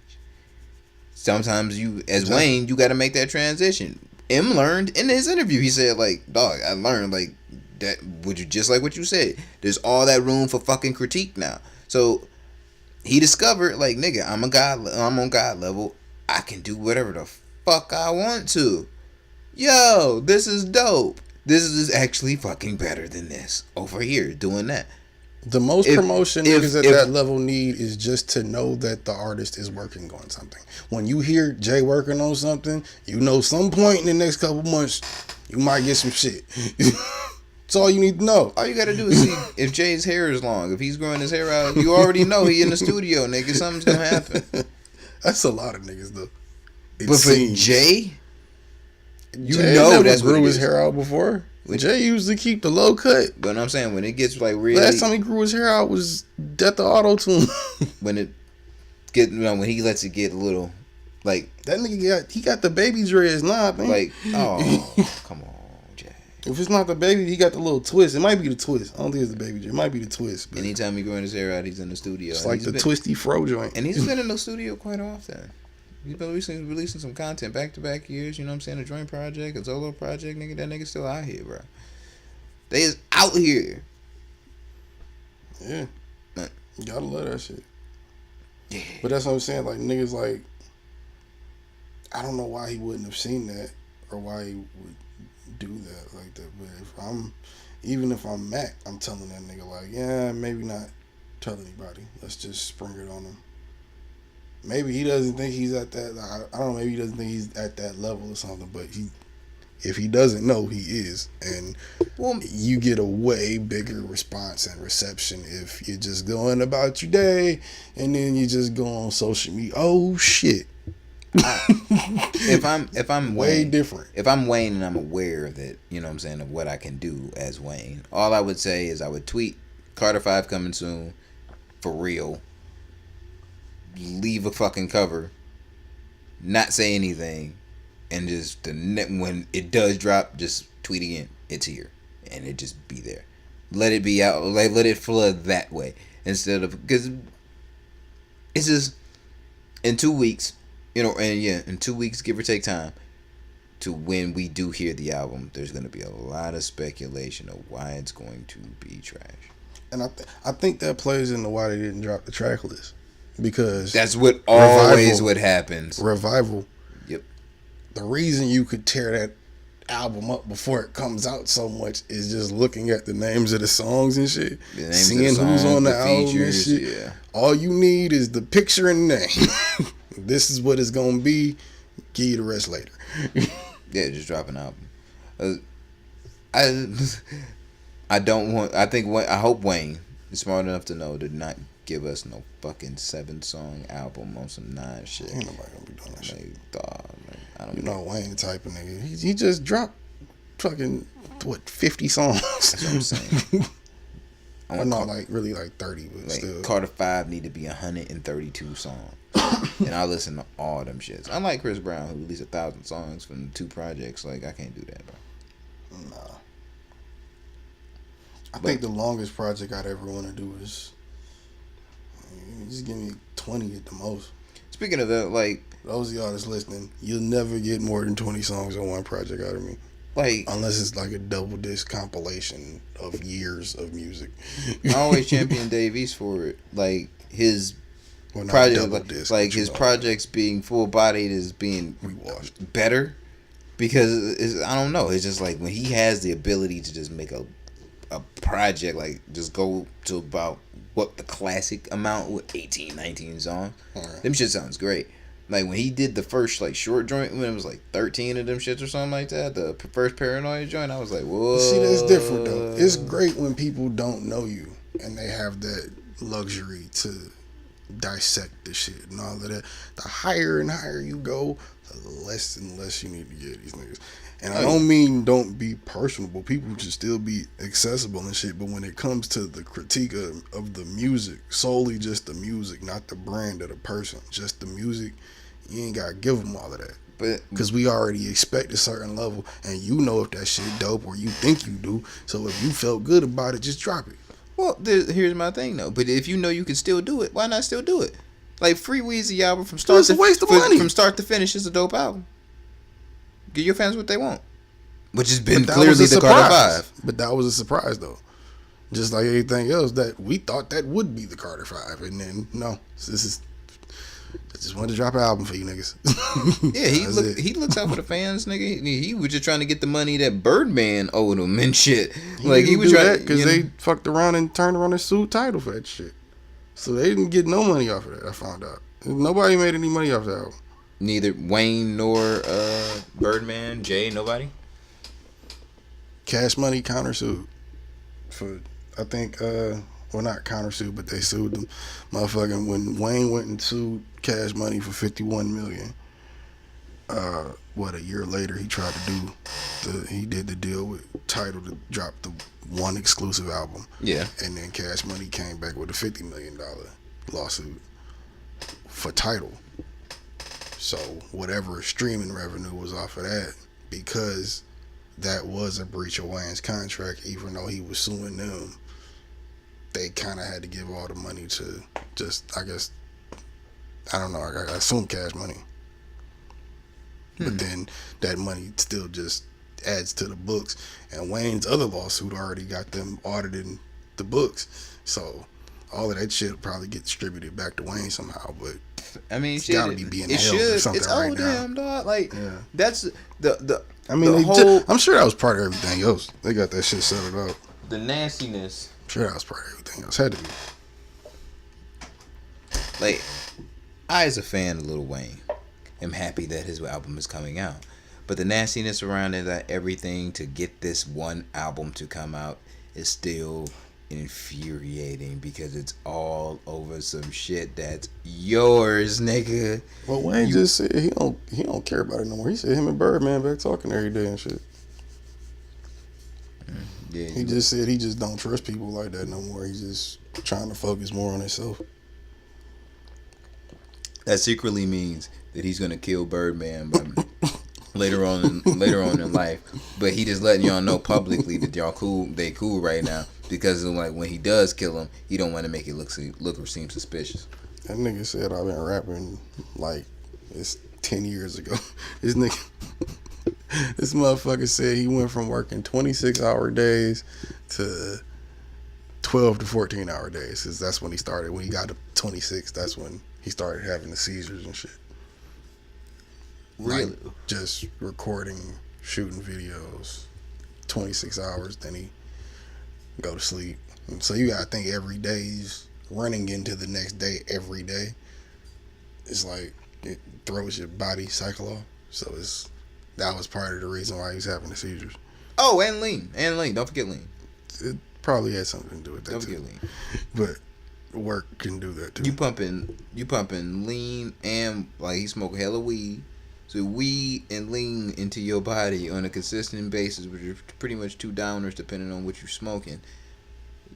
Sometimes you, as Wayne, you got to make that transition. M learned in his interview. He said, like, dog, I learned, like, that, would you just like what you said, there's all that room for fucking critique now. So he discovered, like, nigga, I'm on God level. I can do whatever the fuck I want to. Yo, this is dope. This is actually fucking better than this over here doing that. The most promotion niggas at that level need is just to know that the artist is working on something. When you hear Jay working on something, you know some point in the next couple months, you might get some shit. That's all you need to know. All you gotta do is see if Jay's hair is long. If he's growing his hair out, you already know he in the studio, nigga. Something's gonna happen. That's a lot of niggas, though. But for Jay, Jay know that's grew his hair out before. Jay used to keep the low cut. But I'm saying when it gets like really, last time he grew his hair out was Death of Auto-Tune. when he lets it get a little like that nigga got the baby dreads now. Like come on, Jay. If it's not the baby, he got the little twist. It might be the twist. I don't think it's the baby dread. It might be the twist. But anytime he growing his hair out, he's in the studio. It's like the twisty fro joint. And he's been in the studio quite often. He's been releasing some content back-to-back years, you know what I'm saying? A joint project, a solo project, nigga. That nigga still out here, bro. They is out here. Yeah. Man. You gotta love that shit. Yeah. But that's what I'm saying. Like, niggas, like, I don't know why he wouldn't have seen that or why he would do that like that. But even if I'm Mac, I'm telling that nigga, like, yeah, maybe not tell anybody. Let's just spring it on him. Maybe he doesn't think he's at that. I don't know. Maybe he doesn't think he's at that level or something. But if he doesn't know, he is, and you get a way bigger response and reception if you're just going about your day and then you just go on social media. Oh shit! If I'm way Wayne, different. If I'm Wayne and I'm aware that, you know what I'm saying, of what I can do as Wayne, all I would say is I would tweet Carter 5 coming soon, for real. Leave a fucking cover, not say anything, and just when it does drop, just tweet again. It's here, and it just be there. Let it be out. Like, let it flood that way instead of, because it's just in 2 weeks, you know, and yeah, in 2 weeks, give or take time, to when we do hear the album, there's going to be a lot of speculation of why it's going to be trash. And I think that plays into why they didn't drop the track list. Because that's what always what happens. Revival. Yep. The reason you could tear that album up before it comes out so much is just looking at the names of the songs and shit. Seeing who's on the album and shit. Yeah. All you need is the picture and the name. This is what it's gonna be. Give you the rest later. Yeah, just drop an album. I hope Wayne is smart enough to know to not give us no fucking 7-song album on some 9 shit. Ain't nobody gonna be doing that shit. Dog, I don't know. Wayne the type of nigga. He just dropped fucking, 50 songs? That's what I'm saying. Or no, like really like 30, but Like still. Carter 5 need to be 132 songs, and I listen to all them shits. Unlike Chris Brown, who released 1,000 songs from 2 projects, like I can't do that, bro. Nah. I think the longest project I'd ever want to do is just give me 20 at the most. Speaking of that, like Those of y'all that's listening, you'll never get more than 20 songs on one project out of me. Unless it's like a double disc compilation of years of music. I always champion Dave East for it. Like his Well, not project, double like, disc, like but you his know, projects being full bodied is being rewashed. better because I don't know. It's just like when he has the ability to just make a project, like just go to about what the classic amount with 18, 19 songs. Right. Them shit sounds great. Like when he did the first like short joint when it was like 13 of them shits or something like that, the first Paranoia joint, I was like, whoa. See, that's different though. It's great when people don't know you and they have that luxury to dissect the shit and all of that. The higher and higher you go, the less and less you need to get these niggas. And I don't mean don't be personable. People should still be accessible and shit. But when it comes to the critique of the music, solely just the music, not the brand of the person, just the music, you ain't got to give them all of that. Because we already expect a certain level. And you know if that shit dope or you think you do. So if you felt good about it, just drop it. Well, here's my thing though. But if you know you can still do it, why not still do it? Like Free Weezy album from start It's a waste of money. From start to finish is a dope album. Give your fans what they want, which has been But that clearly was a the Carter surprise. 5. But that was a surprise though. Just like anything else that we thought that would be the Carter 5, and then no, I just wanted to drop an album for you niggas. Yeah, he looks out for the fans, nigga. He was just trying to get the money that Birdman owed him and shit. He was trying because they fucked around and turned around and sued Tidal for that shit. So they didn't get no money off of that. I found out nobody made any money off that album. Neither Wayne nor Birdman, Jay, nobody. Cash Money countersued for, I think, well, not countersued, but they sued them. Motherfucking when Wayne went and sued Cash Money for $51 million. A year later he tried to he did the deal with Tidal to drop the one exclusive album. Yeah. And then Cash Money came back with a $50 million lawsuit for Tidal. So whatever streaming revenue was off of that, because that was a breach of Wayne's contract, even though he was suing them, they kind of had to give all the money to just, I guess, I don't know, I assume Cash Money. But then that money still just adds to the books. And Wayne's other lawsuit already got them auditing the books. So all of that shit will probably get distributed back to Wayne somehow. But I mean, it's gotta be being held should. or something it's right old now. Him, dog. Like Yeah. that's the. I mean, the whole I'm sure that was part of everything else. They got that shit set up. the nastiness. I'm sure that was part of everything else. Had to be. Like, I as a fan of Lil Wayne am happy that his album is coming out, but the nastiness around it, that everything to get this one album to come out is still infuriating because it's all over some shit that's yours, nigga. Well, Wayne just said he don't care about it no more. He said him and Birdman back talking every day and shit. Yeah, He just said he just don't trust people like that no more. He's just trying to focus more on himself. that secretly means that he's gonna kill Birdman, but later on in life. But he just letting y'all know publicly that y'all cool. They cool right now because of, like, when he does kill him, he don't want to make it look or seem suspicious. That nigga said I've been rapping like it's 10 years ago. This motherfucker said he went from working 26-hour days to 12 to 14-hour days. Cause that's when he started. When he got to 26, that's when he started having the seizures and shit. Really? Like, just recording, shooting videos, 26 hours, then he go to sleep. And so you gotta think every day he's running into the next day every day. It's like it throws your body cycle off. So that was part of the reason why he's having the seizures. Oh, and lean. Don't forget lean. It probably had something to do with that Don't too. forget lean. But work can do that too. You pumping lean and, like, he smoke hella weed So weed and lean into your body on a consistent basis, which are pretty much two downers depending on what you're smoking.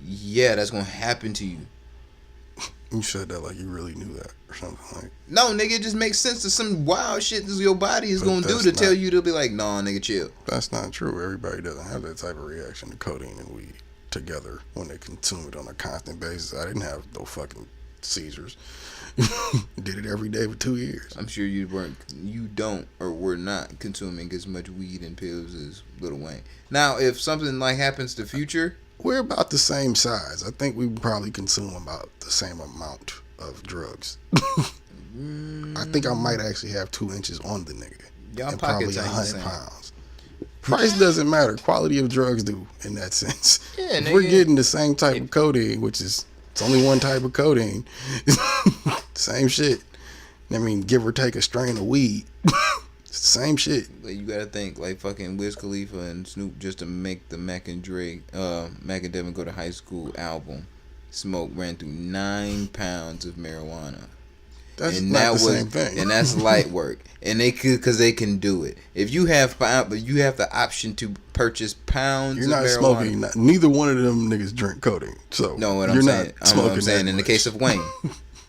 Yeah, that's gonna happen to you. You said that like you really knew that or something like. No, nigga, it just makes sense to some wild shit that your body is But gonna do that's to not- tell you to be like, nah, nigga, chill. That's not true. Everybody doesn't have that type of reaction to codeine and weed together when they consume it on a constant basis. I didn't have no fucking seizures. Did it every day for 2 years. I'm sure you don't, or were not consuming as much weed and pills as Lil Wayne. Now, if something like happens to Future, We're about the same size. I think we probably consume about the same amount of drugs. I think I might actually have 2 inches on the nigga. Y'all And probably pockets ain't the 100 same. pounds. Price doesn't matter. Quality of drugs do in that sense. Yeah, If we're nigga. getting the same type of codeine, which is it's only one type of codeine. Same shit. I mean, give or take a strain of weed. It's the same shit. like, you gotta think like fucking Wiz Khalifa and Snoop just to make the Mac and Devin Go to High School album. Smoke ran through 9 pounds of marijuana. That's And not that the was, same thing. and that's light work. And they could, because they can do it. If you have the option to purchase pounds You're of not marijuana. smoking. Neither one of them niggas drink codeine. So No, what you're I'm not saying. smoking I'm saying that in the much. case of Wayne,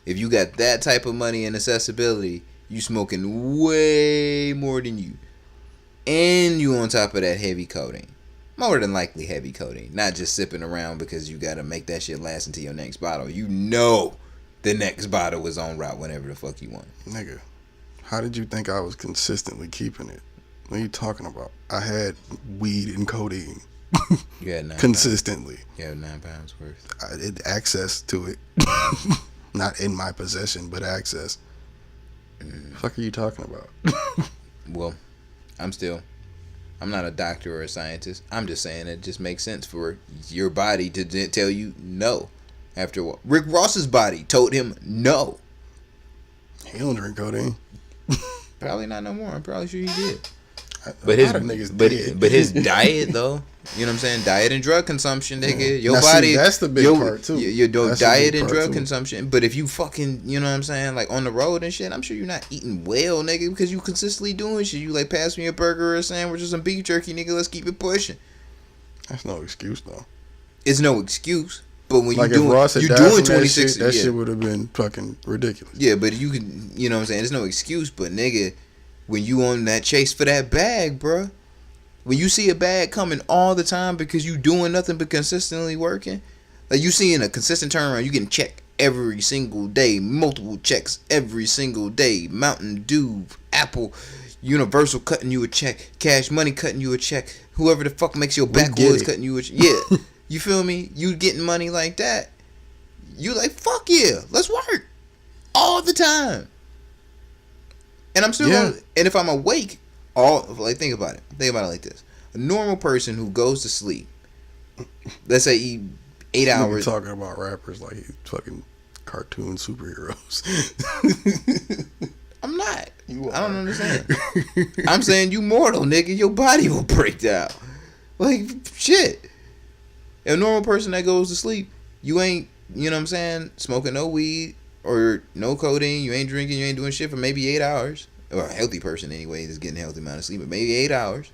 if you got that type of money and accessibility, you smoking way more than you, and you on top of that heavy codeine. More than likely heavy codeine, not just sipping around because you gotta make that shit last until your next bottle. You know, the next bottle was on route whenever the fuck you want. Nigga, how did you think I was consistently keeping it? What are you talking about? I had weed and codeine You had 9 consistently. Pounds. You had 9 pounds worth. I had access to it. Not in my possession, but access. The fuck are you talking about? Well, I'm not a doctor or a scientist. I'm just saying it just makes sense for your body to tell you no. After what? Rick Ross's body told him no. He don't drink codeine. Probably not no more. I'm probably sure he did. But his niggas did. But his diet though, you know what I'm saying? Diet and drug consumption, nigga. Your Now, see, body. that's the big part, too. Your That's the diet big and part, drug too. consumption. But if you fucking, you know what I'm saying, like on the road and shit, I'm sure you're not eating well, nigga, because you consistently doing shit. You like pass me a burger or a sandwich or some beef jerky, nigga. Let's keep it pushing. That's no excuse though. It's no excuse. But when Like you if doing, Ross had you died doing from that 26, shit, that yeah. shit would have been fucking ridiculous. Yeah, but you can, you know what I'm saying? There's no excuse, but nigga, when you on that chase for that bag, bruh, when you see a bag coming all the time because you doing nothing but consistently working, like you seeing a consistent turnaround, you getting checked every single day, multiple checks every single day, Mountain Dew, Apple, Universal cutting you a check, Cash Money cutting you a check, whoever the fuck makes your get backwoods it. cutting you a check. Yeah, you feel me? You getting money like that, you like, fuck yeah, let's work all the time. And I'm still Yeah. gonna, and if I'm awake, think about it like this: a normal person who goes to sleep, let's say eat 8 Nigga hours. talking about rappers like he's fucking cartoon superheroes. I'm not. You I don't are. understand. I'm saying you mortal, nigga. Your body will break down. Like shit. A normal person that goes to sleep, you ain't, you know what I'm saying, smoking no weed or no codeine. You ain't drinking. You ain't doing shit for maybe 8 hours. Or a healthy person anyway is getting a healthy amount of sleep, but maybe 8 hours.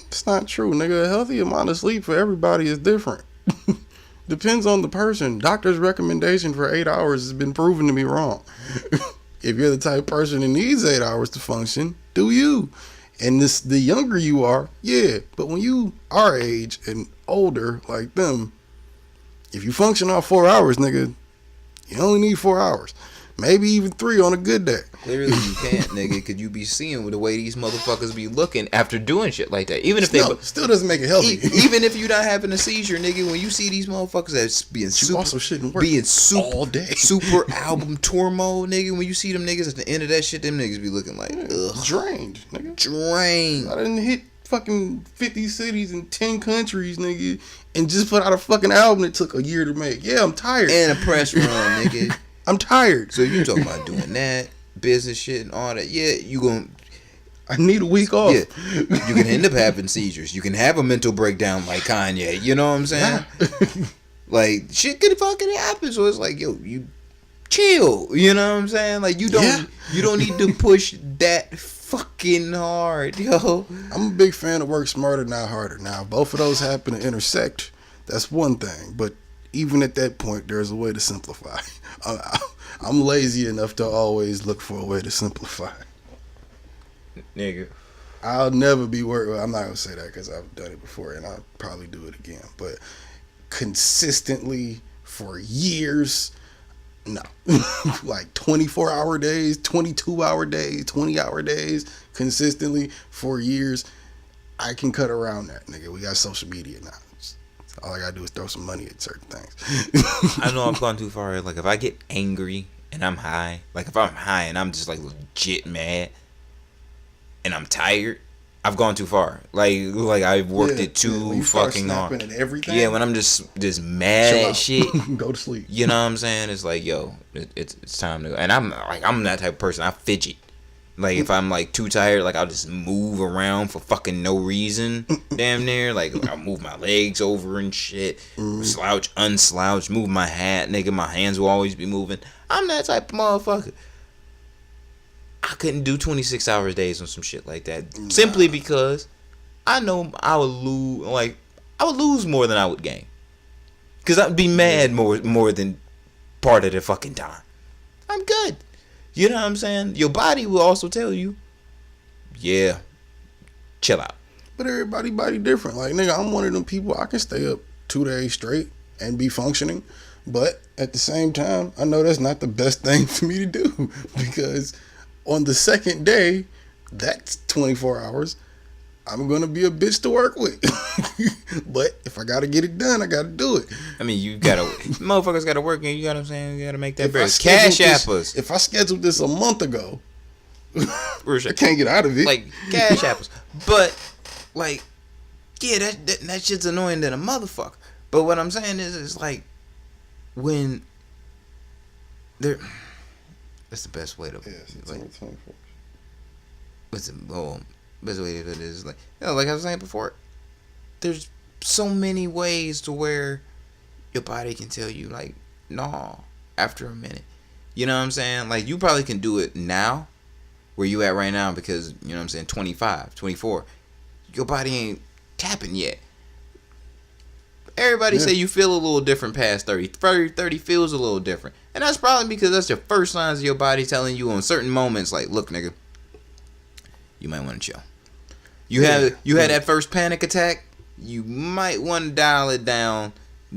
It's not true, nigga. A healthy amount of sleep for everybody is different. Depends on the person. Doctor's recommendation for 8 hours has been proven to be wrong. If you're the type of person who needs 8 hours to function, do you? And the younger you are, yeah. But when you our age and older like them, if you function off 4 hours, nigga, you only need 4 hours. Maybe even 3 on a good day. Clearly you can't, nigga, because you be seeing with the way these motherfuckers be looking after doing shit like that. Even if they, Still doesn't make it healthy. even if you not having a seizure, nigga, when you see these motherfuckers that's being You super, also shouldn't work being super, all day. super album tour mode, nigga. When you see them niggas at the end of that shit, them niggas be looking like, ugh, Drained, nigga. drained. I done hit fucking 50 cities in 10 countries, nigga, and just put out a fucking album that took a year to make. Yeah, I'm tired. And a press run, nigga. I'm tired. So you talking about doing that, business shit and all that. Yeah, you gonna, I need a week off. yeah, you can end up having seizures. You can have a mental breakdown like Kanye. You know what I'm saying? Like shit could fucking happen. So it's like, yo, you chill. You know what I'm saying? Like you don't need to push that fucking hard, yo. I'm a big fan of work smarter, not harder. Now, if both of those happen to intersect, that's one thing. But even at that point, there's a way to simplify. I'm lazy enough to always look for a way to simplify. Nigga. I'll never be worried. Well, I'm not going to say that because I've done it before and I'll probably do it again. But consistently for years, no. Like 24-hour days, 22-hour days, 20-hour days, consistently for years. I can cut around that, nigga. We got social media now. All I gotta do is throw some money at certain things. I know I've gone too far. Like if I get angry and I'm high, like if I'm high and I'm just like legit mad and I'm tired, I've gone too far. Like I've worked it too fucking hard. And everything. Yeah, when I'm just mad at shit. Go to sleep. You know what I'm saying? It's like, yo, it's time to go. And I'm that type of person. I fidget. Like if I'm like too tired, like I'll just move around for fucking no reason. Damn near. Like I'll move my legs over and shit. Slouch, unslouch, move my hat, nigga. My hands will always be moving. I'm that type of motherfucker. I couldn't do 26 hours days on some shit like that. Nah. Simply because I know I would lose more than I would gain. Cause I'd be mad more than part of the fucking time. I'm good. You know what I'm saying? Your body will also tell you, yeah, chill out. But everybody body different. Like, nigga, I'm one of them people, I can stay up 2 days straight and be functioning. But at the same time, I know that's not the best thing for me to do. Because on the second day, that's 24 hours, I'm going to be a bitch to work with. But if I got to get it done, I got to do it. I mean, motherfuckers got to work, and you got what I'm saying? You got to make that bread. Cash app us. If I scheduled this a month ago, I can't get out of it. Like, cash apples. But, like, yeah, that shit's annoying than a motherfucker. But what I'm saying is, it's like, when they're, that's the best way to, best way to do it is like, like I was saying before, there's so many ways to where your body can tell you like, nah, after a minute. You know what I'm saying? Like you probably can do it now, where you at right now, because you know what I'm saying, 25, 24, your body ain't tapping yet. Everybody say you feel a little different past 30. 30 feels a little different. And that's probably because that's your first signs of your body telling you on certain moments like, look, nigga, you might want to chill. You had that first panic attack, you might want to dial it down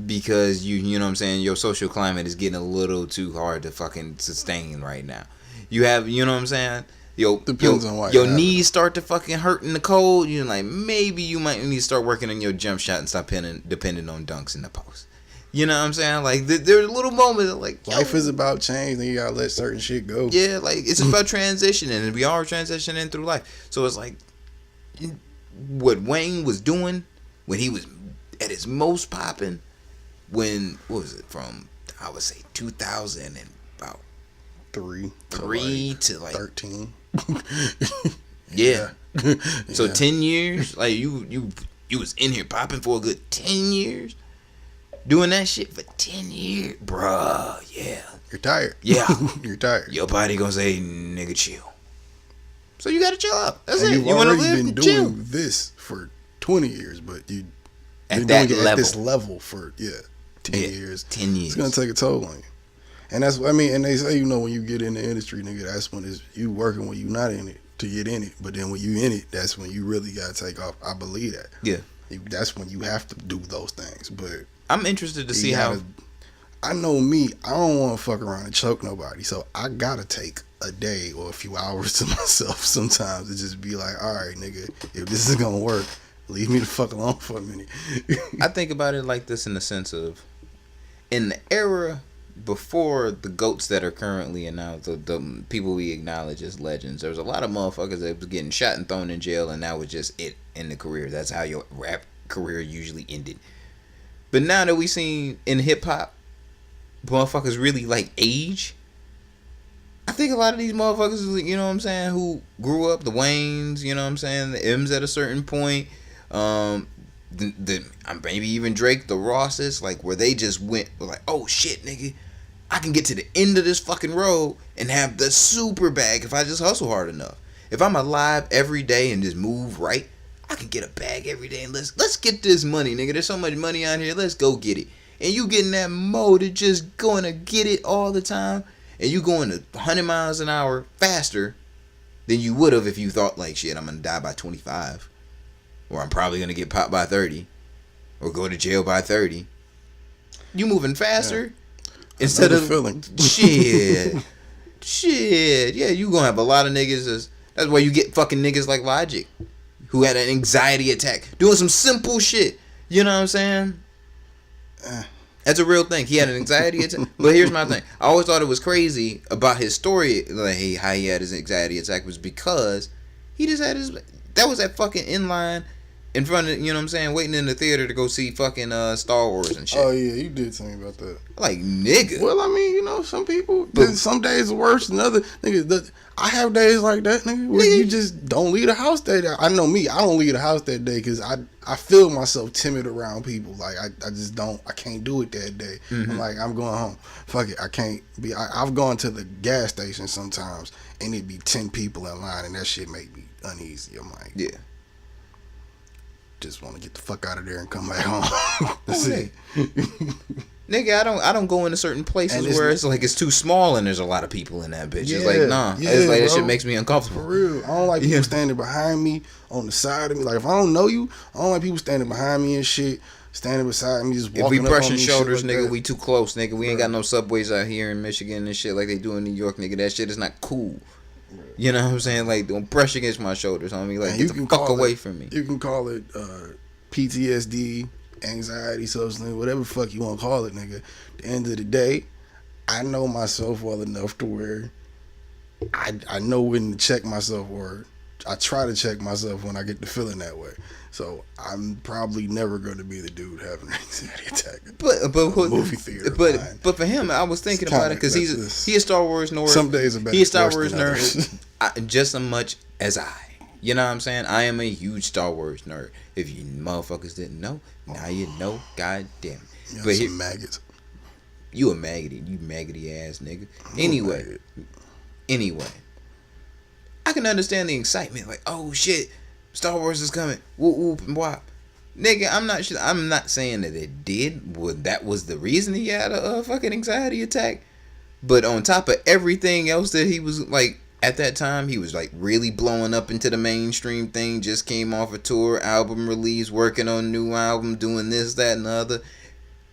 because you know what I'm saying, your social climate is getting a little too hard to fucking sustain right now. You have, you know what I'm saying? Depends on why your knees start to fucking hurt in the cold. You're like, maybe you might need to start working on your jump shot and stop depending on dunks in the post. You know what I'm saying? Like there's little moments like life is about change, and you gotta let certain shit go. Yeah, like it's about transitioning, and we are transitioning through life. So it's like what Wayne was doing when he was at his most popping. When what was it from? I would say 2000 and about three to like 13. Yeah. So 10 years, like you was in here popping for a good 10 years, doing that shit for 10 years, bruh. Yeah. You're tired. Yeah. You're tired. Your body gonna say, nigga, chill. So you gotta chill out. That's and it. You've You wanna already live? been Chill. doing this for 20 years, but you At been that doing it level. at this level for 10 years. 10 years. It's gonna take a toll on you. And that's, I mean, and they say, you know, when you get in the industry, nigga, that's when you working when you not in it to get in it. But then when you in it, that's when you really gotta take off. I believe that. Yeah. That's when you have to do those things. But I'm interested to see how. I know me, I don't want to fuck around and choke nobody. So I gotta take a day or a few hours to myself sometimes to just be like, all right, nigga, if this is gonna work, leave me the fuck alone for a minute. I think about it like this in the sense of, in the era before the GOATs that are currently and now the people we acknowledge as legends, there was a lot of motherfuckers that was getting shot and thrown in jail, and that was just it in the career. That's how your rap career usually ended. But now that we seen in hip hop, motherfuckers really like age. I think a lot of these motherfuckers, you know what I'm saying, who grew up, the Waynes, you know what I'm saying, the M's at a certain point, maybe even Drake, the Rosses, like where they just went like, oh shit, nigga, I can get to the end of this fucking road and have the super bag if I just hustle hard enough. If I'm alive every day and just move right, I can get a bag every day and let's get this money, nigga. There's so much money out here. Let's go get it. And you get in that mode of just going to get it all the time, and you going 100 miles an hour faster than you would have if you thought like, shit, I'm gonna die by 25, or I'm probably gonna get popped by 30, or go to jail by 30. You moving faster instead of feeling. shit. Yeah, you gonna have a lot of niggas. That's why you get fucking niggas like Logic, who had an anxiety attack doing some simple shit. You know what I'm saying? That's a real thing. He had an anxiety attack. But here's my thing. I always thought it was crazy about his story, like how he had his anxiety attack, was because he just had his. That was that fucking in line in front of, you know what I'm saying, waiting in the theater to go see fucking Star Wars and shit. Oh yeah, you did tell me about that. Like, nigga. Well, I mean, you know, some people, some days are worse than others. Nigga, I have days like that, nigga, where you just don't leave the house that day. I know me, I don't leave the house that day because I feel myself timid around people. Like, I just don't, I can't do it that day. I'm like, I'm going home. Fuck it, I can't be, I've gone to the gas station sometimes and it'd be 10 people in line and that shit make me uneasy. I'm like, Yeah. just want to get the fuck out of there and come back home. That's it. Nigga, I don't go into certain places where it's like it's too small and there's a lot of people in that bitch. Yeah, it's like, nah. yeah, it's like, that bro. shit makes me uncomfortable. For real. I don't like people standing behind me, on the side of me. Like, if I don't know you, I don't like people standing behind me and shit, standing beside me, just walking If we up brushing on me, shoulders, shit like nigga, that. we too close, nigga. We ain't got no subways out here in Michigan and shit like they do in New York, nigga. That shit is not cool. You know what I'm saying? Like, don't brush against my shoulders, homie. Like, get the fuck away from me. You can call it PTSD, anxiety, substance, whatever the fuck you want to call it, nigga. At the end of the day, I know myself well enough to where I know when to check myself, or I try to check myself when I get to feeling that way. So I'm probably never going to be the dude having an anxiety attack. But movie theater. But for him, I was thinking about it because he's a Star Wars nerd. Some days are better. He's a Star Wars nerd just as much as I. You know what I'm saying? I am a huge Star Wars nerd. If you motherfuckers didn't know, now you know. God damn it. But some maggots. You a maggoty. You maggoty ass nigga. Anyway. I can understand the excitement. Like, oh shit, Star Wars is coming. Whoop whoop and whop. Nigga, I'm not saying that it did. That was the reason he had a fucking anxiety attack. But on top of everything else that he was like, at that time, he was like really blowing up into the mainstream thing. Just came off a tour, album release, working on a new album, doing this, that, and the other.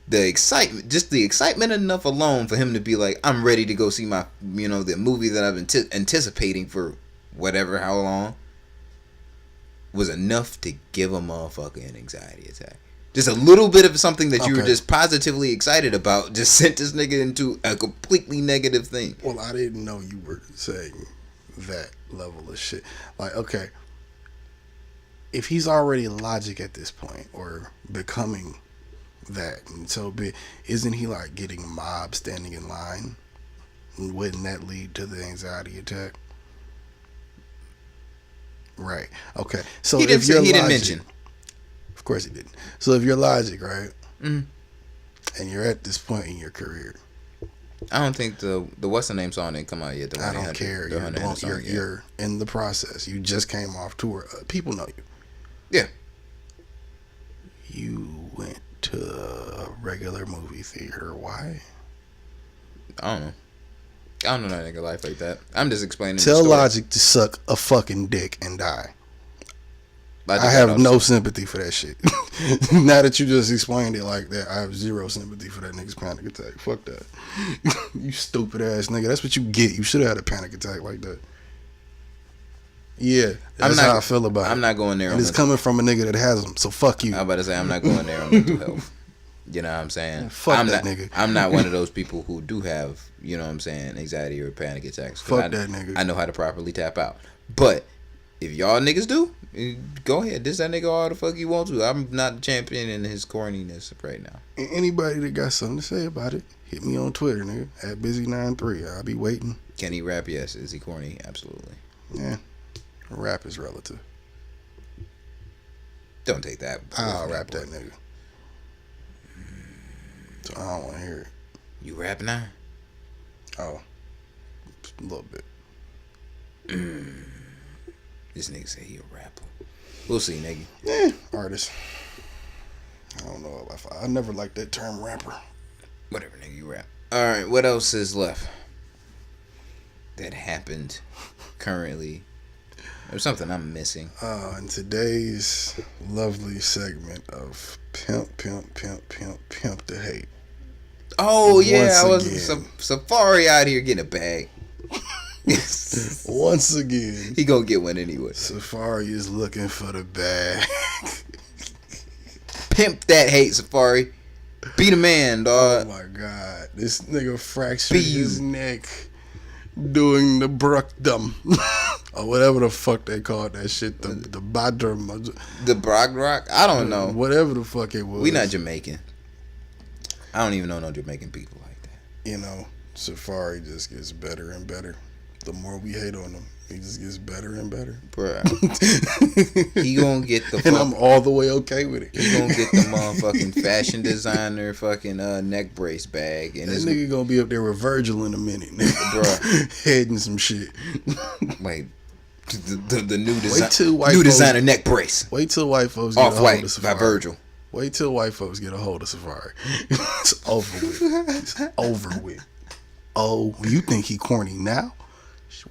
The excitement enough alone for him to be like, I'm ready to go see my, the movie that I've been anticipating for whatever, how long, was enough to give a motherfucker an anxiety attack. Just a little bit of something that you were just positively excited about just sent this nigga into a completely negative thing. Well, I didn't know you were saying that level of shit. Like, okay, if he's already Logic at this point, or becoming that, and so isn't he like getting mobbed standing in line? And wouldn't that lead to the anxiety attack? Right. Okay. So he didn't mention. Of course he didn't. So if you're Logic, right, and you're at this point in your career, I don't think the what's the name song didn't come out yet. I don't care. You're in the process. You just came off tour. People know you. Yeah. You went to a regular movie theater. Why? I don't know that nigga life like that. I'm just explaining. Tell Logic to suck a fucking dick and die. I have no sympathy for that shit. Now that you just explained it like that, I have zero sympathy for that nigga's panic attack. Fuck that. You stupid ass nigga. That's what you get. You should have had a panic attack like that. Yeah, that's how I feel about it. I'm not going there. And it's coming from a nigga that has them, so fuck you. I'm about to say, I'm not going there on mental health. You know what I'm saying? Fuck that nigga. I'm not one of those people who do have, you know what I'm saying, anxiety or panic attacks. Fuck that nigga. I know how to properly tap out. But if y'all niggas do, go ahead. Diss that nigga all the fuck you want to. I'm not the champion in his corniness right now. And anybody that got something to say about it, hit me on Twitter, nigga, at busy93. I'll be waiting. Can he rap? Yes. Is he corny? Absolutely. Yeah. Rap is relative. Don't take that. I'll rap that nigga. So I don't want to hear it. You rap now? Oh, a little bit. This nigga say he a rapper. We'll see, nigga. Artist. I don't know if I never liked that term rapper. Whatever, nigga, you rap. Alright, what else is left that happened currently? There's something I'm missing. In today's lovely segment of Pimp the Hate. Oh, yeah, I Once was again. Safari out here getting a bag. Once again, He gonna get one anyway. Safari is looking for the bag. Pimp that hate, Safari. Be the man, Oh dog. my god. This nigga fractured Be his you. neck doing the Bruckdom. Or whatever the fuck they called that shit. The Badrum. The Brock Rock? I don't know. Whatever the fuck it was. We not Jamaican. I don't even know no Jamaican people like that. You know, Safari just gets better and better. The more we hate on him, he just gets better and better. Bruh. He gonna get the And I'm all the way okay with it. He gonna get the motherfucking fashion designer fucking neck brace bag, and This it's nigga gonna be up there with Virgil in a minute, nigga. Bruh. Heading some shit. like the new design, till white new folks- designer neck brace, Wait till white folks get a off hold white of by Safari. Virgil. Wait till white folks get a hold of Safari. It's over with. It's over with. Oh, you think he corny now?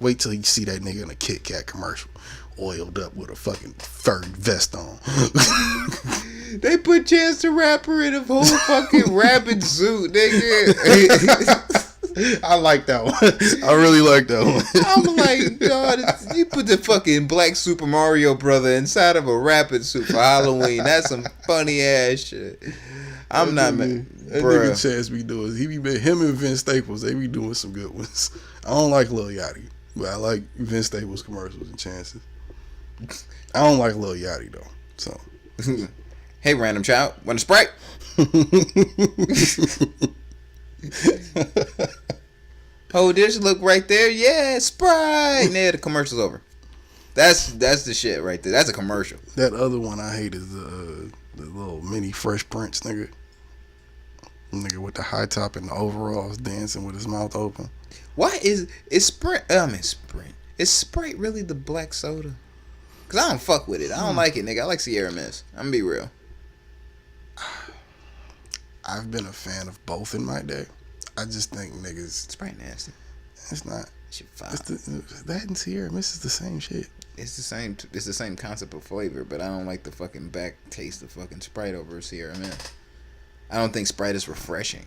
Wait till you see that nigga in a Kit Kat commercial, oiled up with a fucking fur vest on. They put Chance the Rapper in a whole fucking rabbit suit, nigga. I like that one. I really like that one. I'm like, God, you put the fucking black Super Mario brother inside of a rabbit suit for Halloween. That's some funny ass shit. I'm not mad. That nigga Chance be doing. Him and Vince Staples. They be doing some good ones. I don't like Lil Yachty, but I like Vince Staples commercials and Chances. I don't like Lil Yachty though. So, Hey, random child, want a Sprite? Oh, this look right there. Yeah, Sprite. Yeah, the commercial's over. That's the shit right there. That's a commercial. that other one I hate is the little mini Fresh Prince nigga. Nigga with the high top and the overalls dancing with his mouth open. Why is Sprint? Sprint. Is Sprite really the black soda? Cause I don't fuck with it. I don't like it, nigga. I like Sierra Mist. I'm gonna be real. I've been a fan of both in my day. I just think niggas, Sprite nasty. it's not. Shit fine. That and Sierra Mist is the same shit. It's the same. It's the same concept of flavor, but I don't like the fucking back taste of fucking Sprite over Sierra Mist. I don't think Sprite is refreshing.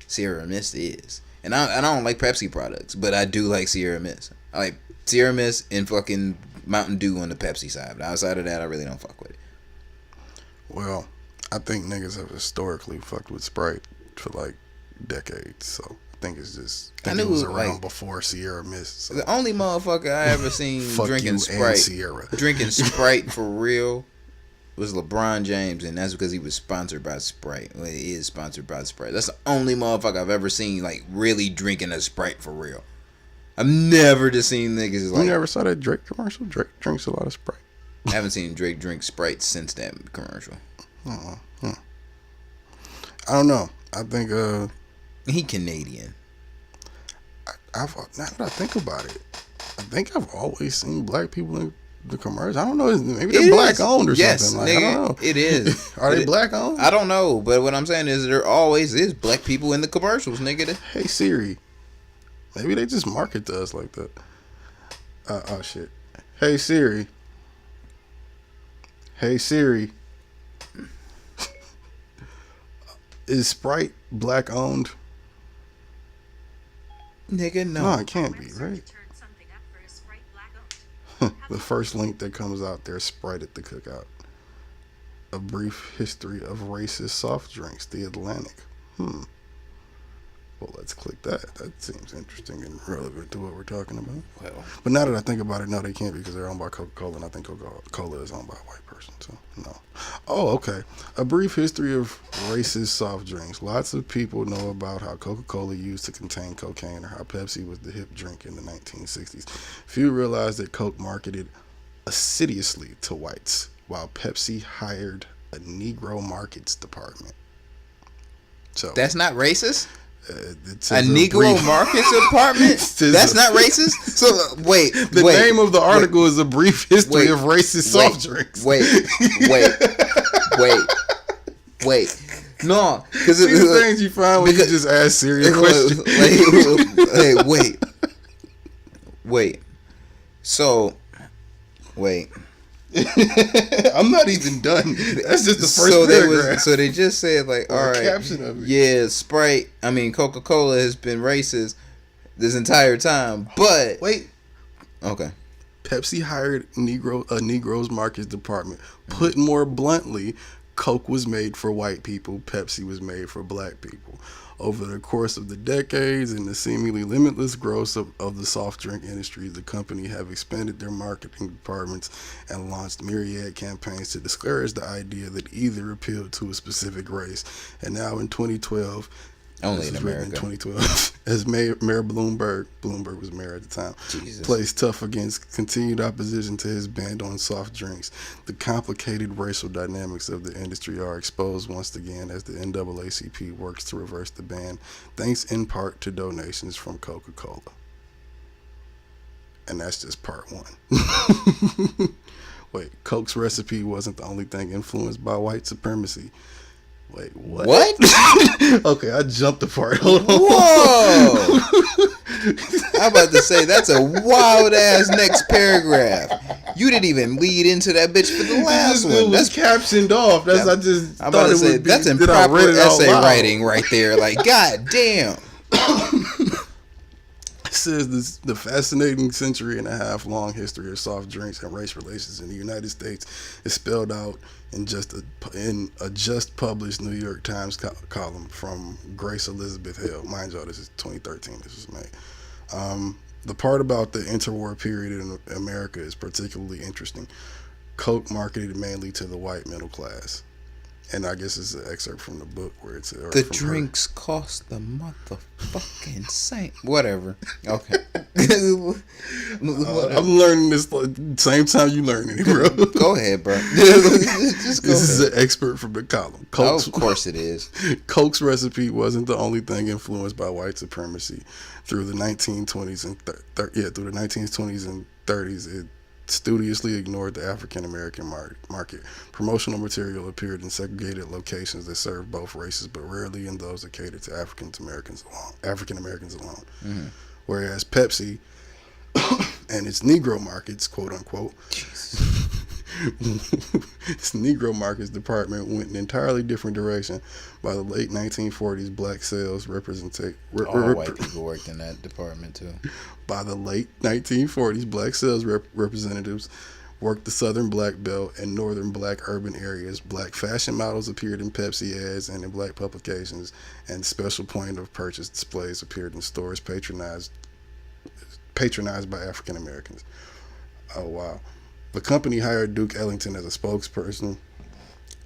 Sierra Mist is, and I don't like Pepsi products, but I do like Sierra Mist. I like Sierra Mist and fucking Mountain Dew on the Pepsi side. But outside of that, I really don't fuck with it. Well, I think niggas have historically fucked with Sprite for like decades, so I think it's just. I think I it knew was it, around like- before Sierra Mist. So. The only motherfucker I ever seen Fuck drinking you and Sprite, Sierra. drinking Sprite for real, was LeBron James, and that's because he was sponsored by Sprite. Well, he is sponsored by Sprite. That's the only motherfucker I've ever seen like really drinking a Sprite for real. I've never just seen niggas You like. never saw that Drake commercial? Drake drinks a lot of Sprite. I haven't seen Drake drink Sprite since that commercial. I don't know. I think He Canadian. now that I think about it, I think I've always seen black people in the commercials. I don't know. Maybe they're It black is. owned or Yes, something. Like, nigga, I don't know. it is. Are they It- black owned? I don't know, but what I'm saying is there always is black people in the commercials, nigga. Hey Siri. Maybe they just market to us like that. Oh shit. Hey Siri. Hey Siri. Is Sprite black owned? Nigga, no. No, it can't be, right? Turn something up for a Sprite black owned. The first link that comes out there, Sprite at the cookout. A brief history of racist soft drinks, The Atlantic. Well, let's click that. That seems interesting and relevant to what we're talking about. Well, But now that I think about it, no, they can't because they're owned by Coca-Cola, and I think Coca-Cola is owned by a white person, so no. Oh, okay. A brief history of racist soft drinks. Lots of people know about how Coca-Cola used to contain cocaine or how Pepsi was the hip drink in the 1960s. Few realize that Coke marketed assiduously to whites, while Pepsi hired a Negro markets department. So that's not racist? It A says Negro brief- Marcus apartment? says That's a- not racist? So, wait. The name of the article is a brief history Wait. of racist soft drinks. Wait. No, because See the things you find when you just ask serious questions. Hey, wait. So, wait. I'm not even done. That's just the first So paragraph. so they just said like, Or all a right, caption of it. yeah, Coca-Cola has been racist this entire time, but Wait, okay, Pepsi hired a Negroes Markets department. Put more bluntly, Coke was made for white people. Pepsi was made for black people. Over the course of the decades and the seemingly limitless growth of the soft drink industry, the company have expanded their marketing departments and launched myriad campaigns to discourage the idea that either appealed to a specific race. And now in 2012, only this in was written America. 2012, as Mayor Bloomberg was mayor at the time, Jesus. placed tough against continued opposition to his ban on soft drinks. The complicated racial dynamics of the industry are exposed once again as the NAACP works to reverse the ban, thanks in part to donations from Coca-Cola. And that's just part one. Wait, Coke's recipe wasn't the only thing influenced by white supremacy. Wait, what? What? Okay, I jumped the part. Hold on. Whoa! I'm about to say that's a wild ass next paragraph. You didn't even lead into that bitch for the last It one. was That's captioned off. That's I just I'm thought about to it say would be. that's that I improper read it out essay loud. writing right there. Like, god damn. It says the fascinating century and a half long history of soft drinks and race relations in the United States is spelled out in a just published New York Times column from Grace Elizabeth Hill. Mind y'all, this is 2013. This was made. The part about the interwar period in America is particularly interesting. Coke marketed mainly to the white middle class. And I guess it's an excerpt from the book where it's The drinks cost the motherfucking same. Whatever. Okay. I'm learning this same time you learning it, bro. Go ahead, bro. Just go This is ahead. an expert from the column. Oh, of course it is. Coke's recipe wasn't the only thing influenced by white supremacy. Through the 1920s and through the 1920s and 30s, it studiously ignored the African American market. Promotional material appeared in segregated locations that served both races, but rarely in those that catered to African Americans alone. Mm-hmm. Whereas Pepsi and its Negro markets, quote unquote, its Negro markets department went in an entirely different direction. By the late 1940s, black sales All white people worked in that department too. By the late 1940s, black sales representatives worked the southern black belt and northern black urban areas. Black fashion models appeared in Pepsi ads and in black publications, and special point of purchase displays appeared in stores patronized by African Americans. Oh, wow. The company hired Duke Ellington as a spokesperson.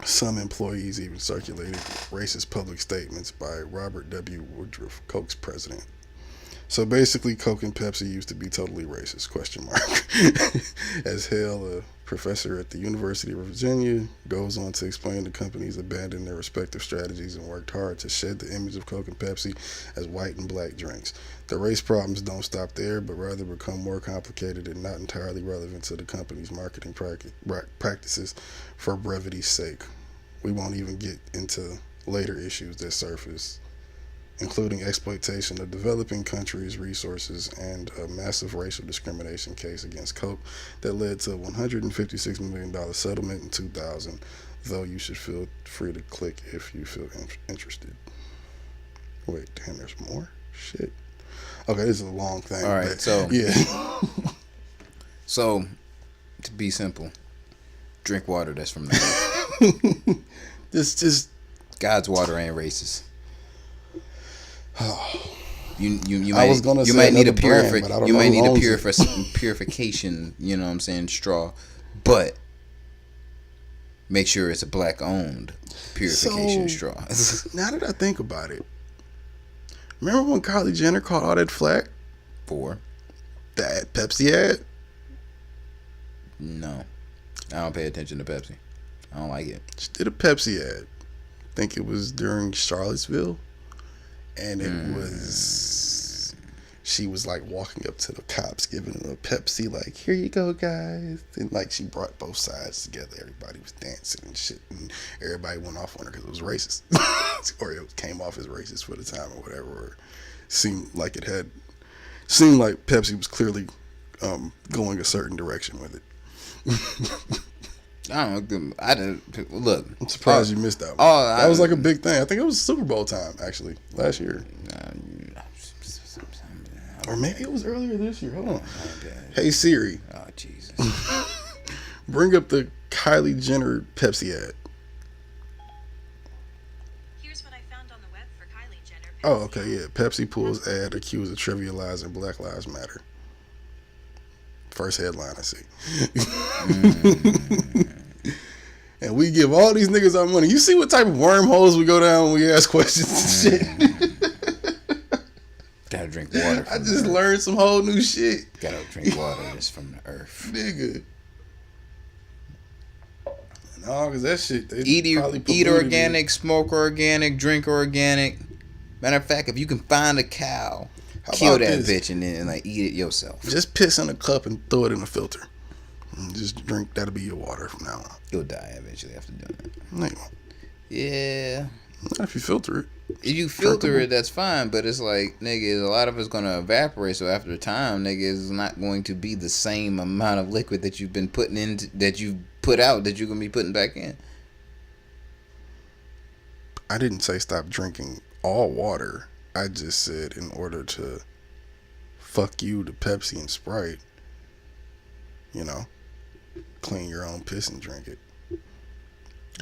Some employees even circulated racist public statements by Robert W. Woodruff, Coke's president. So basically, Coke and Pepsi used to be totally racist, question mark. As Hale, a professor at the University of Virginia, goes on to explain the companies abandoned their respective strategies and worked hard to shed the image of Coke and Pepsi as white and black drinks. The race problems don't stop there, but rather become more complicated and not entirely relevant to the company's marketing practices for brevity's sake. We won't even get into later issues that surface, including exploitation of developing countries' resources and a massive racial discrimination case against Coke that led to a $156 million settlement in 2000, though you should feel free to click if you feel interested. Wait, damn, there's more? Shit. Okay, this is a long thing. All right, but, so yeah. So, to be simple, drink water that's from the earth. Just God's water ain't racist. You I was gonna say might need a another brand, but I don't you know might who need a owns it. purification, you know what I'm saying, straw, but make sure it's a black owned purification straw. Now that I think about it, remember when Kylie Jenner caught all that flack? For That Pepsi ad? no, I don't pay attention to Pepsi. I don't like it. She did a Pepsi ad. I think it was during Charlottesville. and it was she was like walking up to the cops, giving them a Pepsi, like, "Here you go, guys," and like she brought both sides together. Everybody was dancing and shit, and everybody went off on her because it was racist, or it came off as racist for the time or whatever. Or seemed like Pepsi was clearly going a certain direction with it. I don't know. I didn't look. I'm surprised you missed that one. That was like a big thing. I think it was Super Bowl time actually last year, or maybe it was earlier this year. Hold on. Hey Siri, Oh Jesus. bring up the Kylie Jenner Pepsi ad. Here's what I found on the web for Kylie Jenner. Oh, okay, yeah. Pepsi pulls ad accused of trivializing Black Lives Matter. First headline I see. And we give all these niggas our money. You see what type of wormholes we go down when we ask questions and shit? Gotta drink water. I just learned some whole new shit. Gotta drink water just from the earth. Nigga. No, because that shit, they Eat probably polluted it. organic, smoke organic, drink organic. Matter of fact, if you can find a cow, How kill about that this? bitch and then like eat it yourself. Just piss in a cup and throw it in a filter. And just drink, that'll be your water from now on. You'll die eventually after doing that. No, you won't. Yeah. Not if you filter it. If you filter Drinkable. it, that's fine, but it's like, nigga, a lot of it's gonna evaporate. So after a time, nigga, it's not going to be the same amount of liquid that you've been putting in, that you put out, that you're gonna be putting back in. I didn't say stop drinking all water. I just said in order to fuck you to Pepsi and Sprite, you know, clean your own piss and drink it.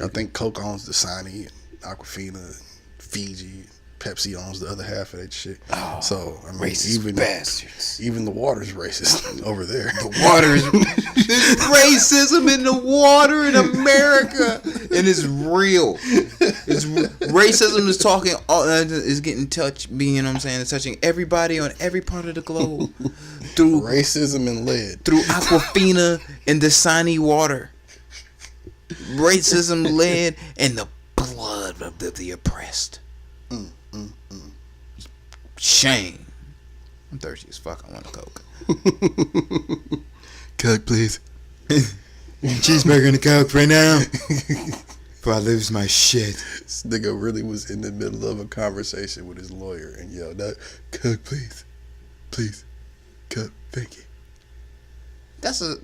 I think Coke owns the Dasani and Aquafina, Fiji. Pepsi owns the other half of that shit. Oh, So I mean, racist bastards. even the water's racist over there. The water is there's racism in the water in America, and it's real. It's racism is talking, is getting touched. You know what I'm saying? It's touching everybody on every part of the globe through Racism and lead. Aquafina and Dasani water. Racism led and the blood of the oppressed. Shame. I'm thirsty as fuck. I want a Coke. Coke, please. Cheeseburger and a Coke right now. Before I lose my shit. This nigga really was in the middle of a conversation with his lawyer and yelled out, Coke, please. Please. Coke, thank you. That's a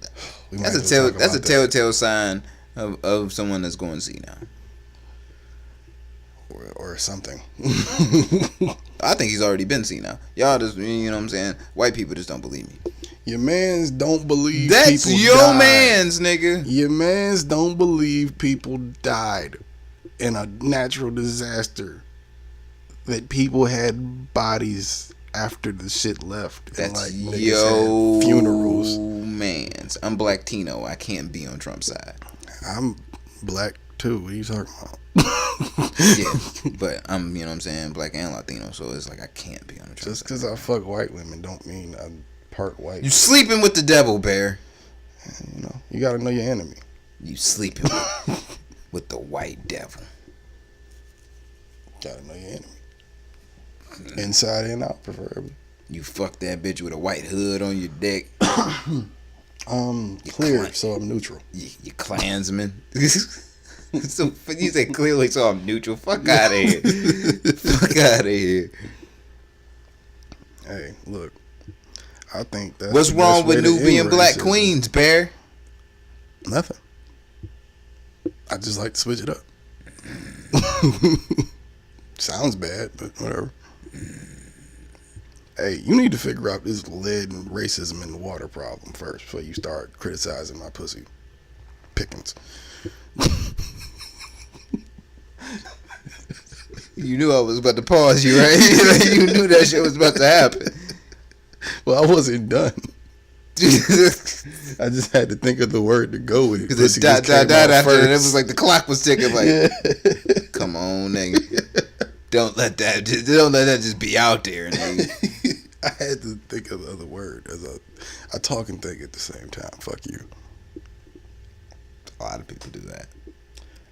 We might as well talk that's a about that. telltale sign of someone that's going senile. Or something. I think he's already been senile. Y'all just, you know what I'm saying? White people just don't believe me. Your mans don't believe That's people your died. man's, nigga. Your mans don't believe people died in a natural disaster. That people had bodies after the shit left. And That's like niggas yo had funerals. man's. I'm Black Tino. I can't be on Trump's side. I'm black too. What are you talking about? Yeah, but I'm, you know what I'm saying, Black and Latino, so it's like I can't be on the Trump Just side. because I fuck white women don't mean I'm part white. You sleeping with the devil, Bear. You know, you gotta know your enemy. You sleeping with the white devil. Gotta know your enemy. Inside and out, preferably. You fuck that bitch with a white hood on your dick. Clear, so I'm neutral. You Klansman. So you say clearly, so I'm neutral. Fuck out of here. Fuck out of here. Hey, look. I think that's What's the wrong best way with to Nubian end black racism. queens, Bear? Nothing. I just like to switch it up. Sounds bad, but whatever. Hey, you need to figure out this lead and racism in the water problem first before you start criticizing my pussy pickings. You knew I was about to pause you, right? You knew that shit was about to happen. Well, I wasn't done. I just had to think of the word to go with it. Because Pussy it died just came out after, and it first. was like the clock was ticking. Like, Yeah. come on, nigga. Don't let that just be out there, nigga. I had to think of the other word as I talk and think at the same time. Fuck you. A lot of people do that.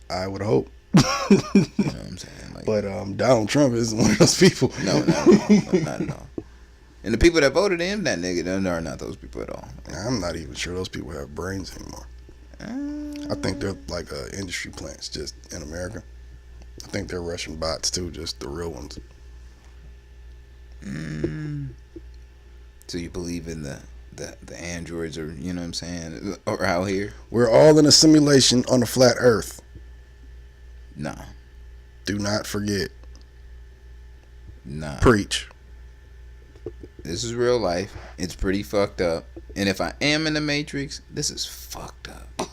I would hope. You know what I'm saying? Like, But Donald Trump isn't one of those people. no, not at all. And the people that voted him, that nigga, they are not those people at all. I'm not even sure those people have brains anymore. I think they're like industry plants just in America. I think they're Russian bots too, just the real ones. So you believe in the androids, or you know what I'm saying, or out here? We're all in a simulation on a flat Earth. Nah. Do not forget. Nah. Preach. This is real life. It's pretty fucked up. And if I am in the Matrix, this is fucked up.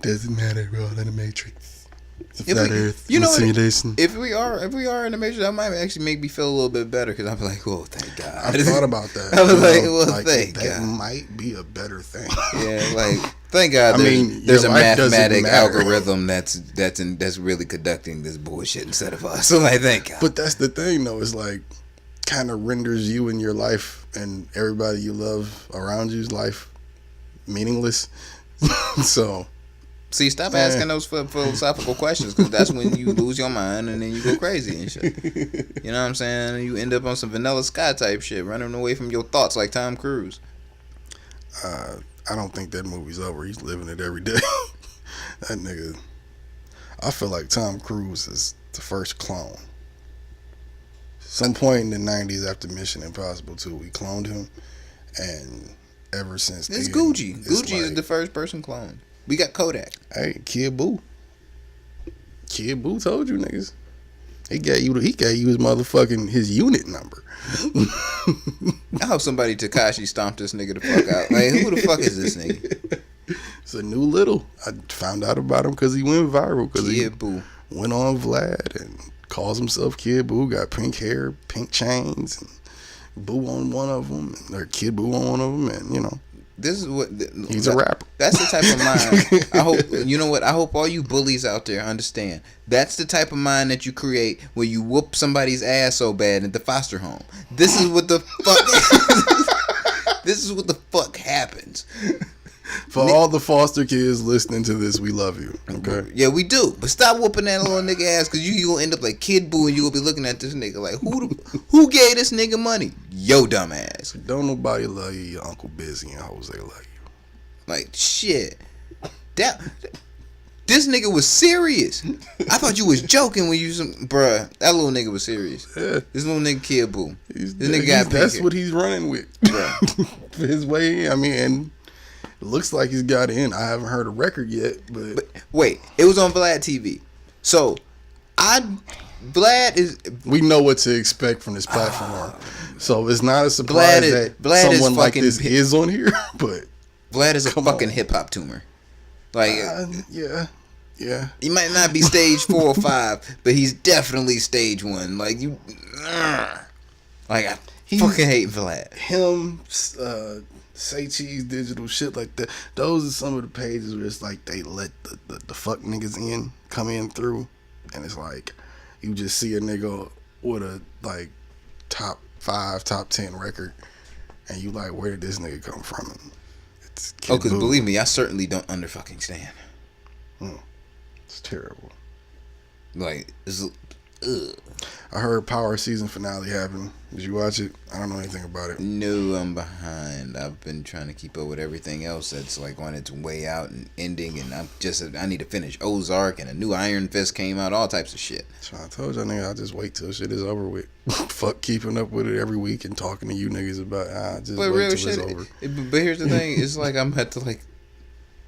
Doesn't matter. We're all in the Matrix. It's a If flat we- Earth. you know what? simulation. If we are in the Matrix, that might actually make me feel a little bit better, because I'm like, oh, thank God. I thought about that. I was You like, know, well, thank that God. might be a better thing. Yeah, like, thank God. I There's, mean, there's a your life doesn't mathematic matter. algorithm that's really conducting this bullshit instead of us. So like, thank God. But that's the thing, though. It's like kind of renders you and your life and everybody you love around you's life meaningless. So See, stop asking those philosophical questions, because that's when you lose your mind and then you go crazy and shit. You know what I'm saying? You end up on some Vanilla Sky type shit, running away from your thoughts like Tom Cruise. I don't think that movie's over. He's living it every day. That nigga. I feel like Tom Cruise is the first clone. Some point in the 90s after Mission Impossible 2, we cloned him, and ever since It's then, Gucci. it's Gucci is like, the first person cloned. We got Kodak. Hey, Kid Boo. Kid Boo told you niggas. He gave you his motherfucking his unit number. I hope somebody Tekashi stomped this nigga the fuck out. Like, who the fuck is this nigga? It's a new little. I found out about him because he went viral. Because he Kid Boo. went on Vlad and calls himself Kid Boo. Got pink hair, pink chains, and Boo on one of them, or Kid Boo on one of them, and you know. This is what He's a rapper. That's the type of mind. I hope you know what. I hope all you bullies out there understand. That's the type of mind that you create when you whoop somebody's ass so bad at the foster home. This is what the fuck. This is what the fuck happens. For all the foster kids listening to this, we love you. Okay. Yeah, we do. But stop whooping that little nigga ass, because you gonna end up like Kid Boo, and you gonna be looking at this nigga like, who gave this nigga money? Yo, dumb ass. Don't nobody love you. Your Uncle Busy and Jose love you. Like, shit. This nigga was serious. I thought you was joking when you bruh. That little nigga was serious. Yeah. This little nigga Kid Boo. This nigga got that's pink what he's running with. Bruh. For his way, I mean, and it looks like he's got in. I haven't heard a record yet, but Wait, it was on Vlad TV. So, Vlad is we know what to expect from this platform. So it's not a surprise that Vlad is someone like fucking this is on here. But Vlad is a Come fucking on. hip hop tumor. Like, yeah. he might not be stage 4 or 5, but he's definitely stage 1. Like, you, like, I fucking hate Vlad. Him, Say Cheese Digital, shit like that. Those are some of the pages where it's like they let the fuck niggas come in through, and it's like you just see a nigga with a like top 5, top 10 record, and you like, where did this nigga come from? And it's Kid Because Boo. believe me, I certainly don't under fucking stand. It's terrible. Like, it's, I heard Power season finale happened. Did you watch it? I don't know anything about it. no, I'm behind. I've been trying to keep up with everything else that's like on its way out and ending, and I need to finish Ozark, and a new Iron Fist came out, all types of shit. So I told y'all nigga, I'll just wait till shit is over with. Fuck keeping up with it every week and talking to you niggas about just But wait real till shit. it's over. But here's the thing: it's like I'm at the like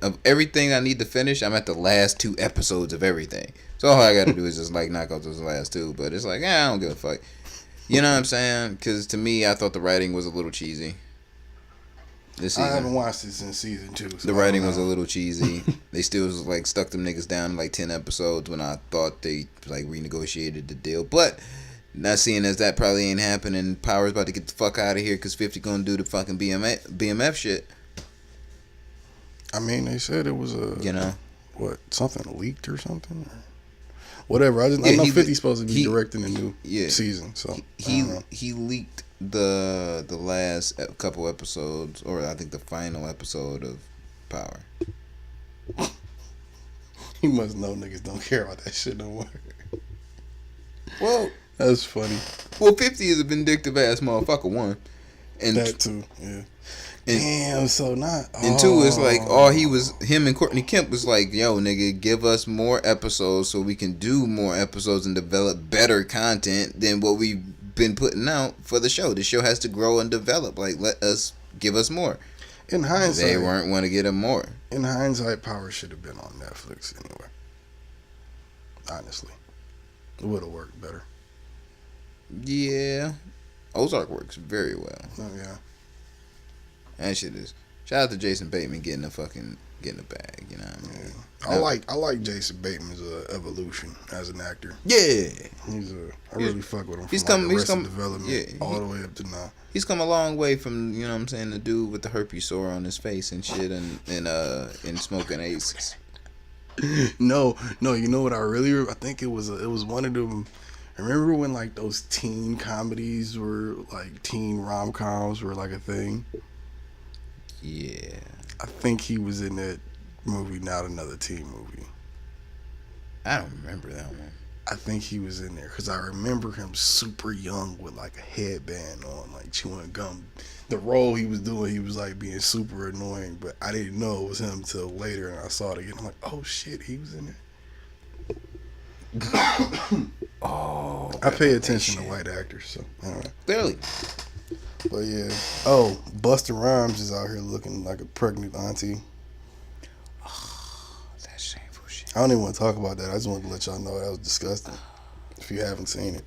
of everything I need to finish. I'm at the last 2 episodes of everything. So all I got to do is just like knock out those last 2. But it's like, I don't give a fuck. You know what I'm saying? Because to me, I thought the writing was a little cheesy. This I season, haven't watched it since season 2. So the I writing don't was a know. little cheesy. They still was like stuck them niggas down in like 10 episodes when I thought they like renegotiated the deal. But not seeing as that probably ain't happening. Power's about to get the fuck out of here because 50 gonna do the fucking BMF shit. I mean, they said it was You know. something leaked or something, or whatever. I know he- 50's supposed to be he- directing the new yeah. season, so I He don't know. he leaked the last couple episodes, or I think the final episode of Power. He must know niggas don't care about that shit no more. Well, That's funny. 50 is a vindictive ass motherfucker. One, and That too. Yeah. Damn. So not. and two is like all he was. Him and Courtney Kemp was like, yo, nigga, give us more episodes so we can do more episodes and develop better content than what we've been putting out for the show. The show has to grow and develop. Like, give us more. In hindsight, They weren't want to get him more. In hindsight, Power should have been on Netflix anyway. Honestly, it would have worked better. Yeah, Ozark works very well. Oh yeah. That shit is. Shout out to Jason Bateman getting the bag. You know what I mean? Yeah. I like Jason Bateman's evolution as an actor. Yeah, I really fuck with him. He's From come. Development all the way up to now. He's come a long way from, you know what I'm saying, the dude with the herpes sore on his face and shit and smoking aces. No, you know what I think it was one of them. Remember when like those teen comedies were like teen rom-coms were like a thing? Yeah. I think he was in that movie, Not Another Teen Movie. I don't remember that one. I think he was in there because I remember him super young with like a headband on, like chewing gum. The role he was doing, he was like being super annoying, but I didn't know it was him until later, and I saw it again. I'm like, oh shit, he was in there. Oh, I pay attention to white actors, so clearly. But yeah. Oh, Busta Rhymes is out here looking like a pregnant auntie. That's shameful shit. I don't even want to talk about that. I just wanted to let y'all know that was disgusting. If you haven't seen it.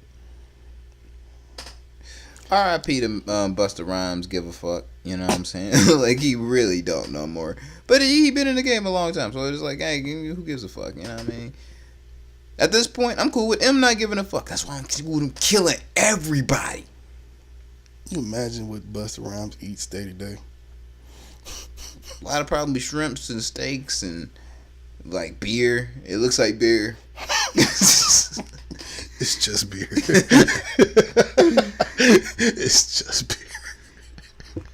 R.I.P. to Busta Rhymes, give a fuck. You know what I'm saying? Like, he really don't no more. But he been in the game a long time, so it's like, hey, who gives a fuck? You know what I mean? At this point, I'm cool with him not giving a fuck. That's why I'm cool with him killing everybody. Can you imagine what Busta Rhymes eats day to day? A lot of probably shrimps and steaks and like beer. It looks like beer. It's just beer. It's just beer.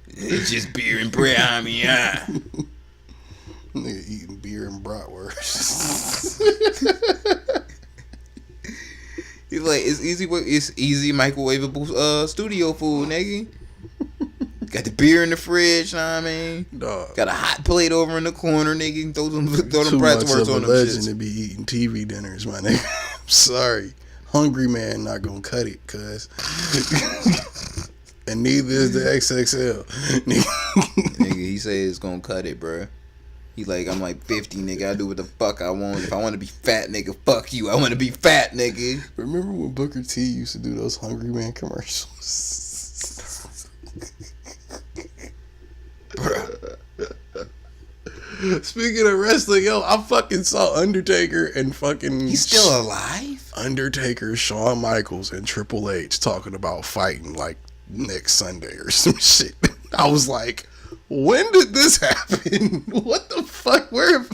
It's just beer and bread. I mean, yeah. Nigga eating beer and bratwurst. He's like, it's easy microwavable studio food, nigga. Got the beer in the fridge, know what I mean? Dog. Got a hot plate over in the corner, nigga. Throw them Too much bratwurst of a on them legend shits. to be eating TV dinners, my nigga. I'm sorry. Hungry man not gonna cut it, cuz. And neither is the XXL. Nigga, he say it's gonna cut it, bro. He like, I'm like 50, nigga. I do what the fuck I want. If I want to be fat, nigga, fuck you. I want to be fat, nigga. Remember when Booker T used to do those Hungry Man commercials? Speaking of wrestling, yo, I fucking saw Undertaker and fucking... He's still alive? Undertaker, Shawn Michaels, and Triple H talking about fighting like next Sunday or some shit. I was like, when did this happen? What the fuck? Where?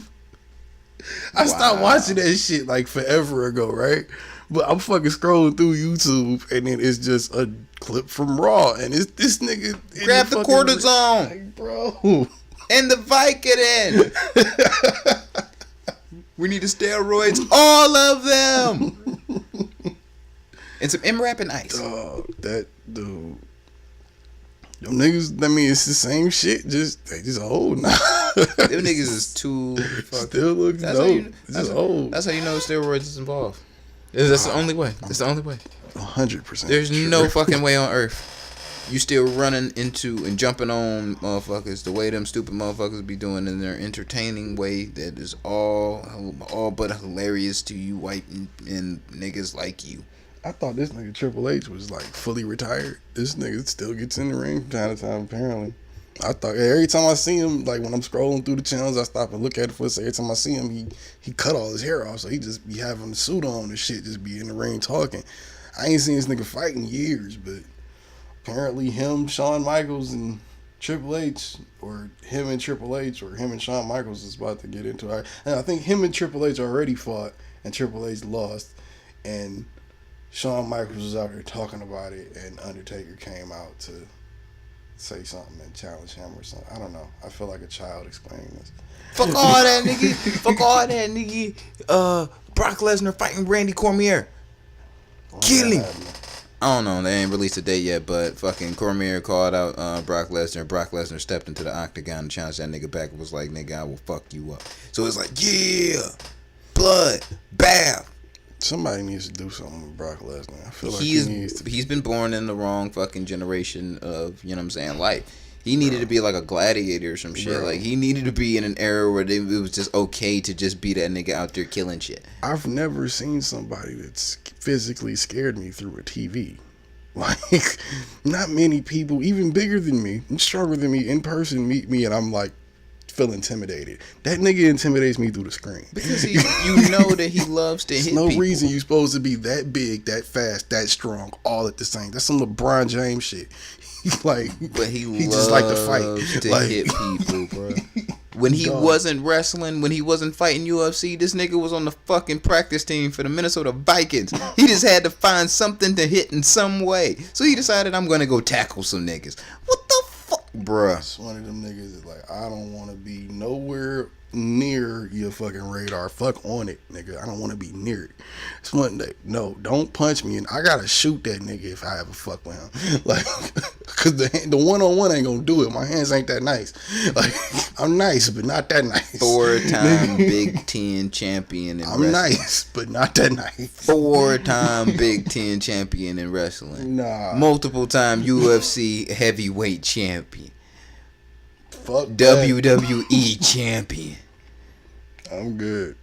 I stopped watching that shit like forever ago, right? But I'm fucking scrolling through YouTube and then it's just a clip from Raw and it's this nigga. Grab the cortisone. Like, bro. And the Vicodin. We need the steroids. All of them. And some M-Rap and ice. That dude. Them niggas, I mean, it's the same shit. They just old now. Them niggas is too fucking... Still looks dope. Just old. That's how you know steroids is involved. That's the only way. That's the only way. 100%. There's no fucking way on earth. You still running into and jumping on motherfuckers the way them stupid motherfuckers be doing in their entertaining way that is all but hilarious to you white and niggas like you. I thought this nigga Triple H was like fully retired. This nigga still gets in the ring from time to time, apparently. I thought every time I see him, like when I'm scrolling through the channels, I stop and look at it for a second. Every time I see him, he cut all his hair off, so he just be having the suit on and shit, just be in the ring talking. I ain't seen this nigga fight in years, but apparently him, Shawn Michaels, and Triple H, or him and Triple H, or him and Shawn Michaels is about to get into it. And I think him and Triple H already fought, and Triple H lost, and Shawn Michaels was out there talking about it, and Undertaker came out to say something and challenge him or something. I don't know. I feel like a child explaining this. Fuck all that, nigga. Fuck all that, nigga. Brock Lesnar fighting Randy Cormier. Kill him. I don't know. They ain't released a date yet, but fucking Cormier called out Brock Lesnar. Brock Lesnar stepped into the octagon and challenged that nigga back and was like, nigga, I will fuck you up. So it's like, yeah, blood, bath. Somebody needs to do something with Brock Lesnar. I feel like he needs to. He's been born in the wrong fucking generation of, you know what I'm saying, life. He needed to be like a gladiator or some shit. Bro. Like, he needed to be in an era where it was just okay to just be that nigga out there killing shit. I've never seen somebody that's physically scared me through a TV. Like, not many people, even bigger than me, stronger than me, in person, meet me and I'm like, feel intimidated. That nigga intimidates me through the screen. Because you know that he loves to hit no people. reason you supposed to be that big, that fast, that strong, all at the same. That's some LeBron James shit. Like, but he just like to fight. To Like, hit people, bro. When he wasn't wrestling, when he wasn't fighting UFC, this nigga was on the fucking practice team for the Minnesota Vikings. He just had to find something to hit in some way. So he decided, I'm gonna go tackle some niggas. What the fuck, bruh? It's one of them niggas that like, I don't want to be nowhere near your fucking radar. Fuck on it, nigga. I don't want to be near it. It's one day. No, don't punch me, and I gotta shoot that nigga if I ever fuck with him. Like, cause the 1-on-1 ain't gonna do it. My hands ain't that nice. Like, I'm nice, but not that nice. 4-time Big Ten champion in I'm wrestling. nice, but not that nice. 4-time Big Ten champion in wrestling. Nah. Multiple-time UFC heavyweight champion. Fuck that. WWE champion. I'm good.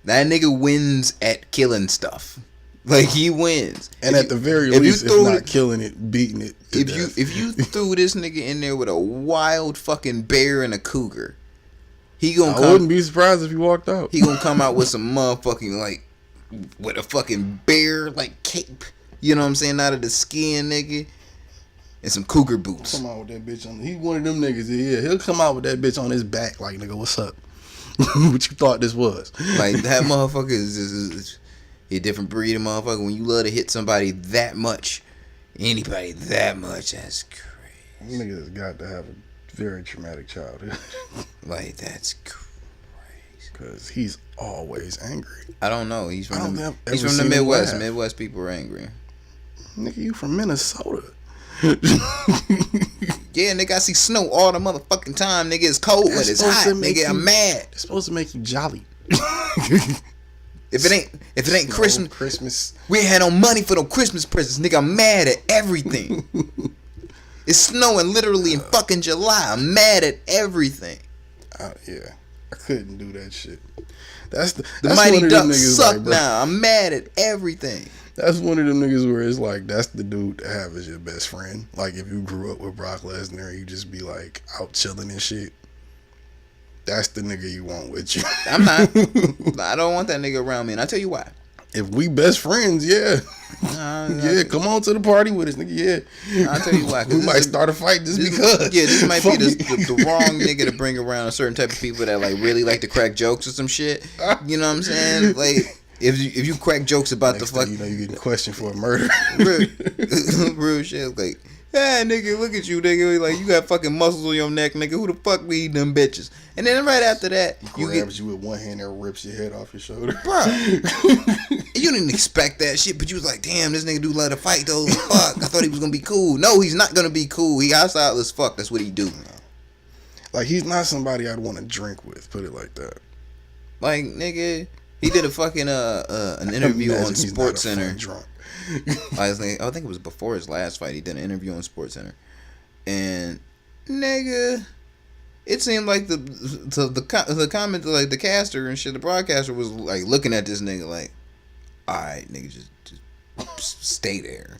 That nigga wins at killing stuff. Like, he wins. And If at the very if least, you if threw not it- killing it, beating it to death. if you threw this nigga in there with a wild fucking bear and a cougar, he gonna I wouldn't come. be surprised if he walked out. He gonna come out with some motherfucking, like, with a fucking bear like cape. You know what I'm saying? Out of the skin, nigga, and some cougar boots. Come out with that bitch on. He one of them niggas. Yeah, he'll come out with that bitch on his back, like, nigga, what's up? What you thought this was? Like, that motherfucker is a different breed of motherfucker. When you love to hit somebody that much, anybody that much, that's crazy. Nigga has got to have a very traumatic childhood. Like, that's crazy. Because he's always angry. I don't know. He's I from don't the, have he's ever from the seen him Midwest. laugh. Midwest people are angry. Nigga, you from Minnesota. Yeah, nigga, I see snow all the motherfucking time. Nigga, it's cold, but That's it's supposed hot. to make Nigga, I'm you- mad. It's supposed to make you jolly. If it ain't Christmas, Christmas. we ain't had no money for no Christmas presents. Nigga, I'm mad at everything. It's snowing literally in fucking July. I'm mad at everything. Yeah, I couldn't do that shit. That's The that's Mighty one of them Ducks niggas, suck like, bro, now. I'm mad at everything. That's one of them niggas where it's like, that's the dude to have as your best friend. Like, if you grew up with Brock Lesnar, you just be like out chilling and shit. That's the nigga you want with you. I'm not. I don't want that nigga around me, and I tell you why. If we best friends, yeah. Yeah, come on to the party with us, nigga. Yeah. I'll tell you why. 'cause We this might is- start a fight just This, because. yeah, this might be Fuck me. the wrong nigga to bring around a certain type of people that like really like to crack jokes or some shit. You know what I'm saying? Like if you crack jokes about Next the fuck thing you know, you getting questioned for a murder. real shit, like, yeah, nigga, look at you, nigga. Like, you got fucking muscles on your neck, nigga. Who the fuck be eating them bitches? And then right after that, you get, Grabs you with one hand and rips your head off your shoulder. bro. You didn't expect that shit, but you was like, damn, this nigga do love to fight though. Fuck, I thought he was gonna be cool. No, he's not gonna be cool. He hostile as fuck. That's what he do. Like, he's not somebody I'd want to drink with. Put it like that. Like, nigga, he did a fucking an interview Imagine on he's Sports not a Center. fun drunk. I think it was before his last fight. He did an interview on Sports Center, and nigga, it seemed like the comment, like the caster and shit, the broadcaster was like looking at this nigga like, all right, nigga, just stay there,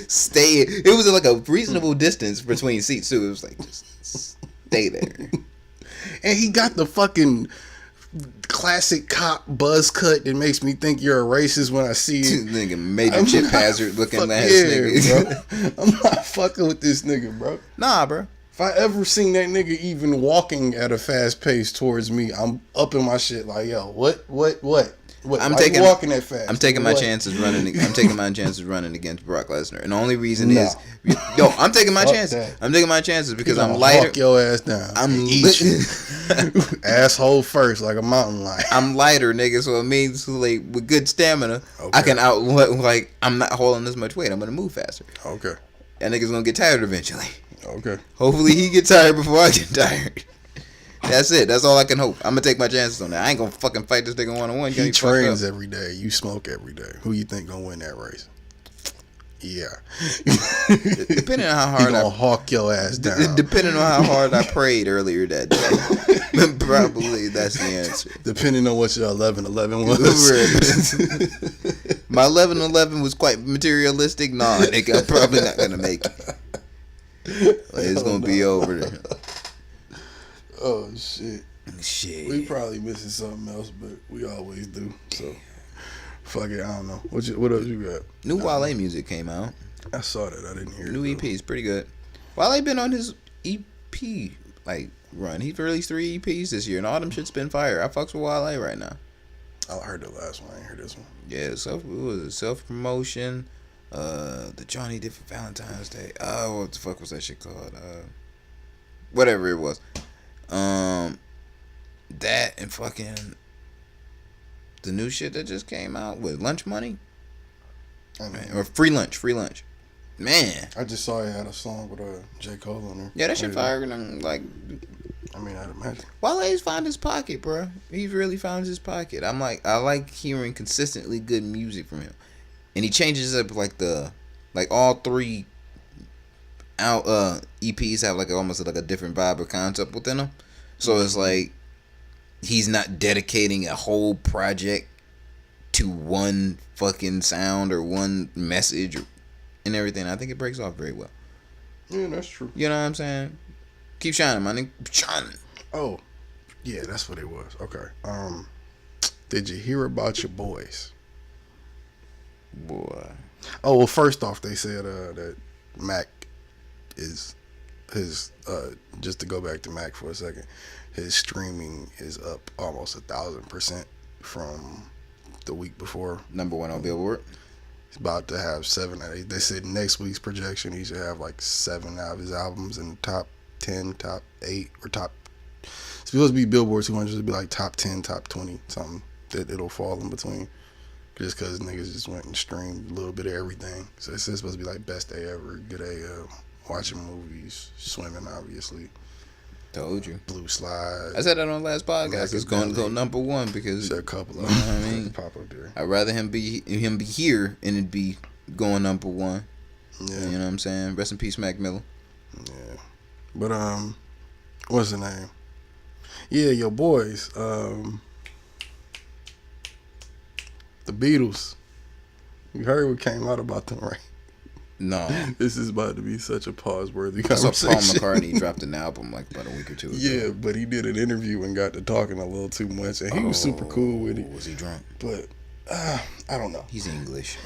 stay. It was like a reasonable distance between seats too. It was like, just stay there. And he got the fucking classic cop buzz cut that makes me think you're a racist when I see This it. nigga major I'm chip not hazard looking fuck- ass yeah, nigga. bro. I'm not fucking with this nigga, bro. Nah, bro. If I ever seen that nigga even walking at a fast pace towards me, I'm up in my shit like, yo, what? What, I'm why you taking walking that fast. I'm taking my What? chances running. I'm taking my chances running against Brock Lesnar, and the only reason No. is, yo, I'm taking my Fuck chances. that. I'm taking my chances because He I'm gonna lighter. hawk your ass down. I'm and eat you. Asshole first, like a mountain lion. I'm lighter, nigga. So it means like with good stamina, Okay. I can like I'm not holding as much weight. I'm gonna move faster. Okay. That nigga's gonna get tired eventually. Okay. Hopefully he get tired before I get tired. That's it. That's all I can hope. I'm gonna take my chances on that. I ain't gonna fucking fight this nigga 1-on-1. He trains every day. You smoke every day. Who you think gonna win that race? Yeah. Depending on how He hard gonna hawk your ass down. depending on how hard I prayed earlier that day, probably that's the answer. Depending on what your 11-11 was. My 11-11 was quite materialistic. Nah, nigga, I'm probably not gonna make it. Like, it's gonna be over there. Oh shit. Shit. We probably missing something else, but we always do. So fuck it. I don't know. What else you got? New Wale music came out. I saw that. I didn't hear New it. EP is pretty good. Wale been on his EP like run. He's released 3 EPs this year, and all them shit's been fire. I fucks with Wale right now. I heard the last one. I ain't heard this one. Yeah, self promotion. The Johnny did for Valentine's Day. Oh, what the fuck was that shit called? Whatever it was. That and fucking the new shit that just came out with Lunch Money I know. or Free Lunch. Man, I just saw he had a song with J. Cole on there. yeah, that shit fire. Like, I mean, I'd imagine. Wale's found his pocket, bro. He's really found his pocket. I like hearing consistently good music from him, and he changes up like all 3 out EPs have like almost like a different vibe or concept within them. So it's like he's not dedicating a whole project to one fucking sound or one message and everything. I think it breaks off very well. Yeah, that's true. You know what I'm saying? Keep shining, my nigga. Shining. Oh, yeah, that's what it was. Okay. Did you hear about your boys? Boy. Oh, well, first off, they said that Mac is his. Just to go back to Mac for a second, his streaming is up almost 1,000% from the week before. #1 on Billboard. He's about to have 7. They said next week's projection he should have like 7 out of his albums in the top 10, top 8, or top. It's supposed to be Billboard 200. It'll be like top 10, top 20, something that it'll fall in between. Just because niggas just went and streamed a little bit of everything. So it's supposed to be like best day ever, good day, watching movies, swimming, obviously. Told you. Blue Slide. I said that on the last podcast. It's going to go #1 because Said a couple of you know what I mean? pop up there. I'd rather him be here and it be going #1. Yeah. You know what I'm saying? Rest in peace, Mac Miller. Yeah. But what's the name? Yeah, your boys. The Beatles. You heard what came out about them, right? No. This is about to be such a pause-worthy I saw conversation. Paul McCartney dropped an album like about a week or 2 ago. Yeah, but he did an interview and got to talking a little too much, and he was super cool with it. Was he drunk? But I don't know. He's English.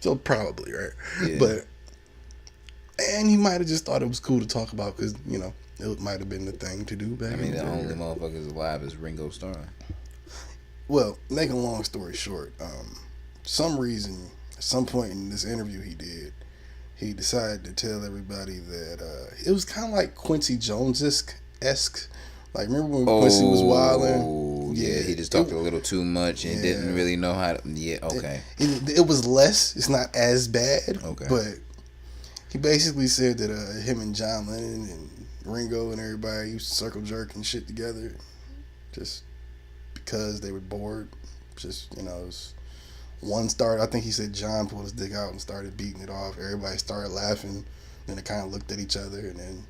So probably right, Yeah. but and he might have just thought it was cool to talk about because it might have been the thing to do back. I mean, in the day. only motherfuckers alive is Ringo Starr. Well, make a long story short, some reason, at some point in this interview he did, he decided to tell everybody that it was kind of like Quincy Jones-esque. Like, remember when Quincy was wilding? Oh, yeah, he just talked a little too much and didn't really know how to. Yeah, okay. It was less. It's not as bad. Okay. But he basically said that him and John Lennon and Ringo and everybody used to circle jerk and shit together just because they were bored. Just, it was one started. I think he said John pulled his dick out and started beating it off. Everybody started laughing. Then they kind of looked at each other and then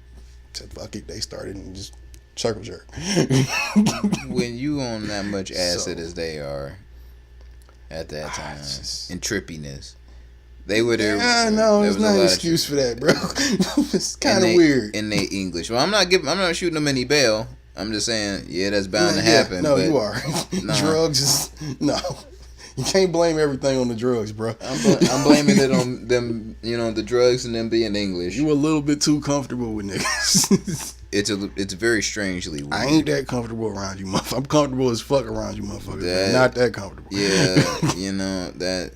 said, fuck it. They started and just circle jerk. When you on that much acid So- as they are at that time, and trippiness, they would have. No, there's not an excuse for that, bro. It's kind of weird. in they English. Well, I'm not shooting them any bail. I'm just saying, yeah, that's bound to happen. No, but you are. Nah. Drugs is no. You can't blame everything on the drugs, bro. I'm blaming it on them. The drugs and them being English. You a little bit too comfortable with niggas. it's very strangely weird. I ain't that comfortable around you, motherfucker. I'm comfortable as fuck around you, motherfuckers. That- Not that comfortable. Yeah, you know that.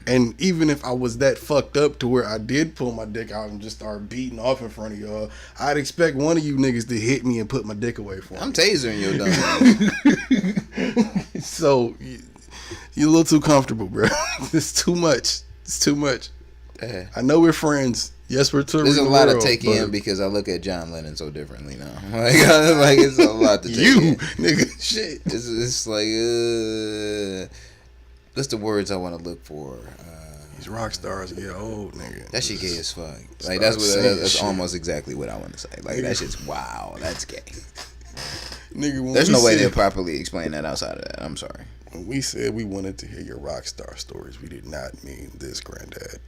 And even if I was that fucked up to where I did pull my dick out and just start beating off in front of y'all, I'd expect one of you niggas to hit me and put my dick away for I'm me. tasering your dumb. So you're a little too comfortable, bro. It's too much. It's too much. Yeah. I know we're friends. Yes, we're touring There's a the lot world, to take but in because I look at John Lennon so differently now. Like it's a lot to take you, in. nigga, shit. It's like what's the words I want to look for? These rock stars get old, nigga. That shit gay as fuck. Start Like that's saying shit. almost exactly what I want to say. Like that shit's wow. That's gay. Nigga, when There's we no way said- to properly explain that outside of that. I'm sorry. When we said we wanted to hear your rock star stories, we did not mean this, granddad.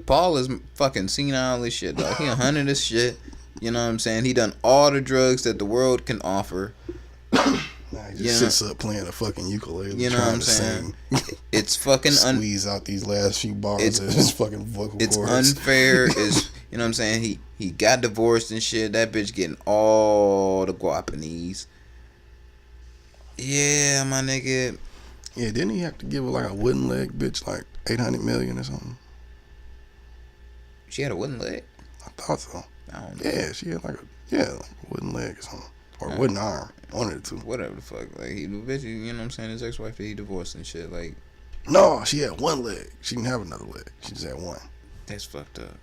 Paul is fucking senile as shit, dog. He 100 as shit. You know what I'm saying? He done all the drugs that the world can offer. Nah, he just Yeah. sits up playing a fucking ukulele, You know what trying I'm to saying? sing. It's fucking Squeeze out these last few bars It's- of his fucking vocal it's cords. unfair. Is you know what I'm saying? He got divorced and shit. That bitch getting all the guapanese. Yeah, my nigga. Yeah, didn't he have to give her like a wooden leg bitch like 800 million or something? She had a wooden leg. I thought so. I don't know. Yeah, she had like a wooden leg or something. Or a wooden arm. One of the two. Whatever the fuck. Like he, bitch, you know what I'm saying? His ex-wife that he divorced and shit. Like No, she had one leg. She didn't have another leg. She just had one. that's fucked up.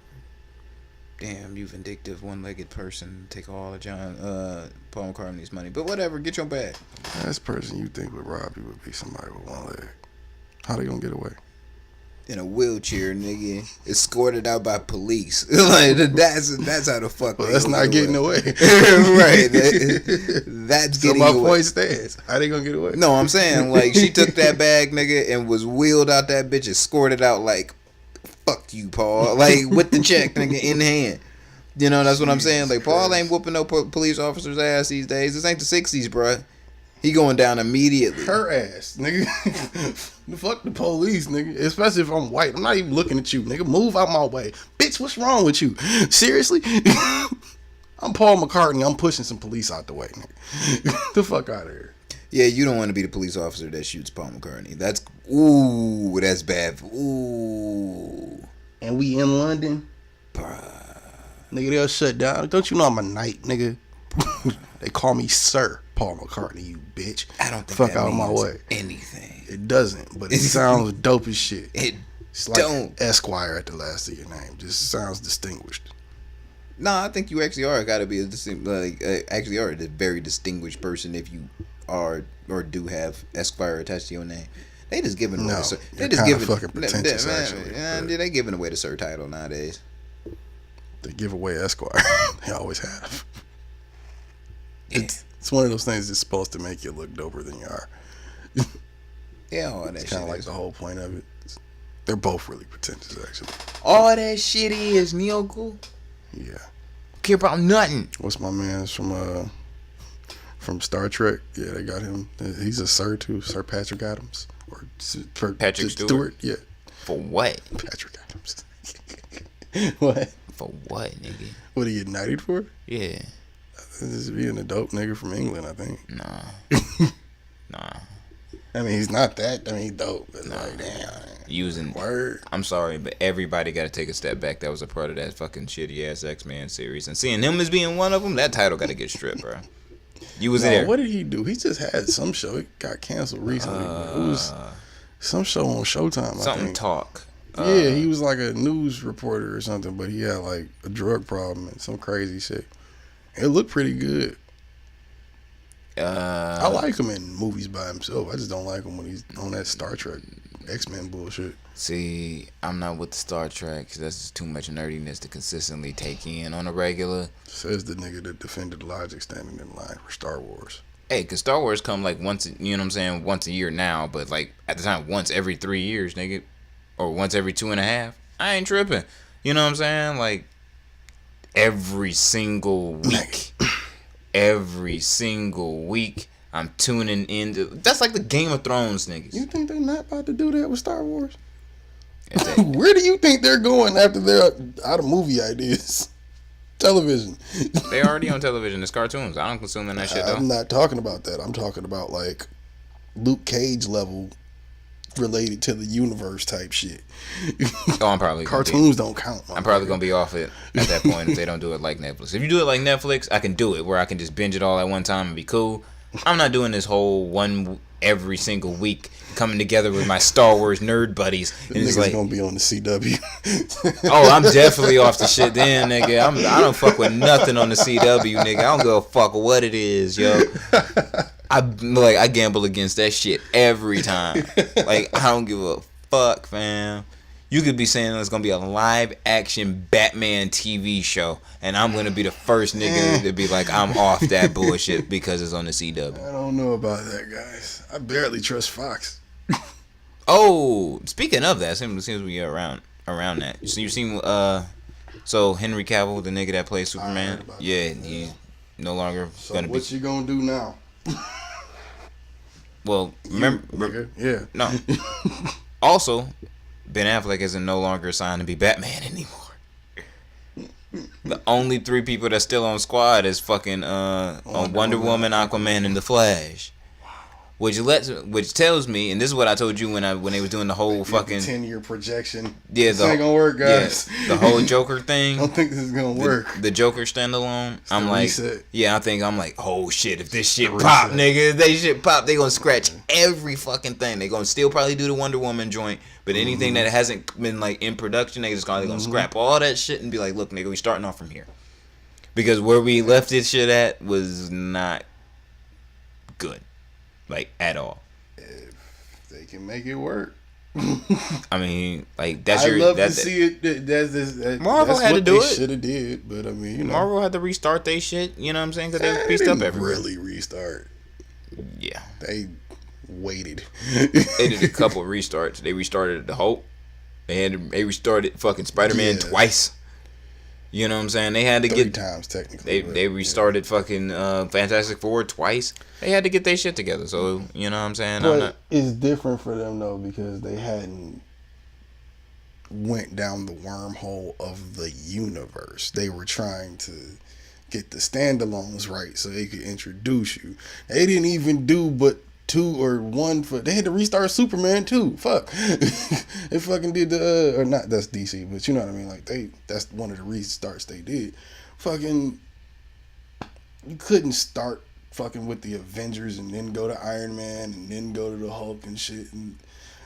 Damn, you vindictive one-legged person. Take all of Paul McCartney's money. But whatever, get your bag. Last person you think would rob you would be somebody with one leg. How they gonna get away? In a wheelchair, nigga, escorted out by police. Like that's how the fuck. Well, they that's gonna not get getting away. Right. That's So getting my away. point stands. How they gonna get away? No, I'm saying like she took that bag, nigga, and was wheeled out that bitch, escorted out like, fuck you, Paul, like with the check, nigga, in hand. You know, that's what I'm saying. Like Paul ain't whooping no police officer's ass these days. This ain't the '60s, bruh. He going down immediately. Her ass, nigga. Fuck the police, nigga. Especially if I'm white. I'm not even looking at you, nigga. Move out my way. Bitch, what's wrong with you? Seriously? I'm Paul McCartney. I'm pushing some police out the way, nigga. Get the fuck out of here. Yeah, you don't want to be the police officer that shoots Paul McCartney. That's ooh, that's bad. Ooh, And we in London. bruh. Nigga, they'll shut down. Don't you know I'm a knight, nigga? They call me Sir Paul McCartney, you bitch. I don't think Fuck that out of my means way. anything. It doesn't, but it sounds dope as shit. It It's like don't. Esquire at the last of your name. Just sounds distinguished. No, I think you actually are got to be a actually are a very distinguished person if you are or do have Esquire attached to your name. They just giving away No, the sir. They you're just kinda giving fucking pretentious, actually, but- they giving away the sir title nowadays. They give away Esquire. They always have. It's one of those things that's supposed to make you look doper than you are. Yeah, all that It's shit. kind of like the whole point of it. They're both really pretentious, actually. All that shit is Neocool. Yeah. Care about nothing. What's my man's from Star Trek? Yeah, they got him. He's a Sir too, Sir Patrick Adams or Patrick Stewart? Yeah, For what? Patrick Adams. What? For what, nigga? What are you get knighted for? Yeah. This is being a dope nigga from England, I think. Nah. I mean, he's not that. I mean, he's dope. But like, damn. Using. Word. I'm sorry, but everybody got to take a step back. That was a part of that fucking shitty ass X-Men series, and seeing him as being one of them, that title got to get stripped, bro. You was No, there. what did he do? He just had some show. It got canceled recently. But it was some show on Showtime, I Something think. talk. Yeah, he was like a news reporter or something, but he had like a drug problem and some crazy shit. It looked pretty good. I like him in movies by himself. I just don't like him when he's on that Star Trek X-Men bullshit. See, I'm not with the Star Trek 'cause that's just too much nerdiness to consistently take in on a regular. Says the nigga that defended logic standing in line for Star Wars. Hey, 'cause Star Wars come like once, you know what I'm saying, once a year now, but like at the time, once every 3 years, nigga, or once every 2.5. I ain't tripping. You know what I'm saying? Like every single week, I'm tuning into. That's like the Game of Thrones niggas. You think they're not about to do that with Star Wars? If they- Where do you think they're going after they're out of movie ideas? television. They already on television. It's cartoons. I don't consume that shit though. I'm not talking about that. I'm talking about like Luke Cage level related to the universe type shit. Oh, I'm probably Cartoons don't count. I'm probably gonna be off it at that point if they don't do it like Netflix. If you do it like Netflix, I can do it where I can just binge it all at one time and be cool. I'm not doing this whole one every single week coming together with my Star Wars nerd buddies. And Niggas it's like, gonna be on the CW. oh, I'm definitely off the shit then, nigga. I don't fuck with nothing on the CW, nigga. I don't give a fuck what it is, yo. I gamble against that shit every time. Like, I don't give a fuck, fam. You could be saying there's gonna be a live action Batman TV show, and I'm gonna be the first nigga to be like, I'm off that bullshit because it's on the CW. I don't know about that, guys. I barely trust Fox. Oh, speaking of that, seems we are around that. So you seen so Henry Cavill, the nigga that plays Superman, yeah, he's no longer So gonna be. what you gonna do now? Well, remember, Nigga, yeah. no. Also, Ben Affleck isn't no longer signed to be Batman anymore. The only 3 people that's still on squad is fucking on Wonder Woman, Aquaman, and The Flash. Which tells me, and this is what I told you when they was doing the whole fucking 10-year projection. Yeah, this ain't gonna work, guys. Yeah, the whole Joker thing. I don't think this is gonna work. The Joker standalone. It's the reset. I'm like, oh shit, if this shit The pop, reset. nigga, if they shit pop, they gonna scratch every fucking thing. They gonna still probably do the Wonder Woman joint, but anything that hasn't been like in production, they just gonna scrap all that shit and be like, look, nigga, we starting off from here. Because where we left this shit at was not good. Like, at all. They can make it work. I mean, like, that's I your... love to see it. Marvel that's had what to do they it. Should have did, but I mean, you know, Marvel had to restart they shit, you know what I'm saying? Because they they pieced up didn't everywhere. really restart. Yeah. They waited. They did a couple restarts. They restarted the Hulk. They restarted fucking Spider-Man Yeah. twice. You know what I'm saying? They had to 3 get... times technically. They restarted fucking Fantastic Four twice. They had to get their shit together. So, you know what I'm saying? But it's different for them though because they hadn't went down the wormhole of the universe. They were trying to get the standalones right so they could introduce you. They didn't even do but 2 or 1 for. They had to restart Superman too. Fuck, they fucking did the or not. That's DC, but you know what I mean. Like that's one of the restarts they did. Fucking, you couldn't start fucking with the Avengers and then go to Iron Man and then go to the Hulk and shit. And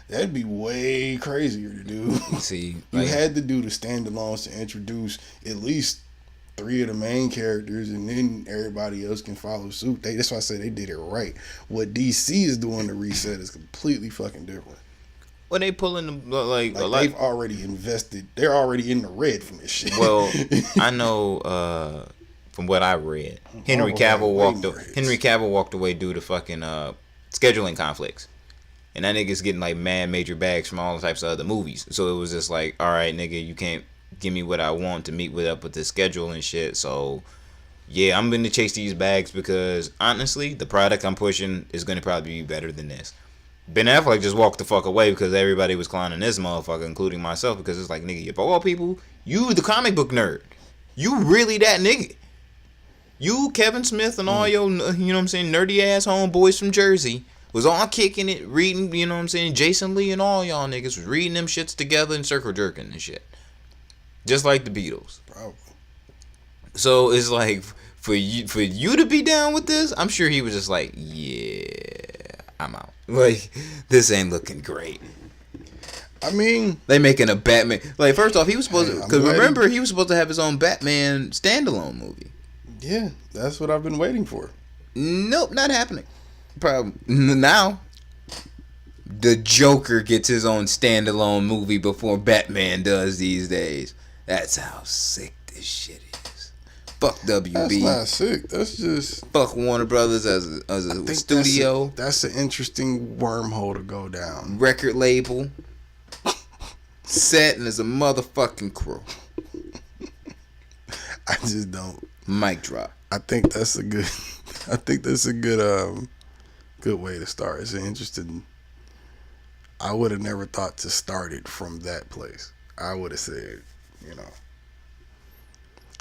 that'd be way crazier to do. See, You like, had to do the standalones to introduce at least 3 of the main characters, and then everybody else can follow suit. That's why I say they did it right. What DC is doing to reset is completely fucking different. when they pulling the like They've already invested. They're already in the red from this shit. well, I know from what I read, Henry Marvel Cavill had way more hits. Henry Cavill walked away due to fucking scheduling conflicts. And that nigga's getting like mad major bags from all types of other movies. So it was just like, all right, nigga, you can't give me what I want to meet up with the schedule and shit. So yeah, I'm going to chase these bags because honestly, the product I'm pushing is going to probably be better than this. Ben Affleck just walked the fuck away because everybody was clowning this motherfucker, including myself, because it's like, nigga, of all people, you the comic book nerd. You really that nigga. You, Kevin Smith, and all your, you know what I'm saying, nerdy ass homeboys from Jersey was all kicking it, reading, you know what I'm saying, Jason Lee and all y'all niggas was reading them shits together and circle jerking and shit. Just like the Beatles. Probably. So it's like, for you to be down with this, I'm sure he was just like, yeah, I'm out. Like, this ain't looking great. I mean, They making a Batman. Like, first off, he was supposed Hey, to, I'm because ready. remember, he was supposed to have his own Batman standalone movie. yeah, that's what I've been waiting for. Nope, not happening. Problem now, the Joker gets his own standalone movie before Batman does these days. That's how sick this shit is. Fuck That's WB. not sick. That's just Fuck Warner Brothers as a think studio, That's an interesting wormhole to go down. record label, set, and as a motherfucking crew. I just don't. Mic drop. I think that's a good. I think that's a good good way to start. It's an interesting. I would have never thought to start it from that place. I would have said, you know,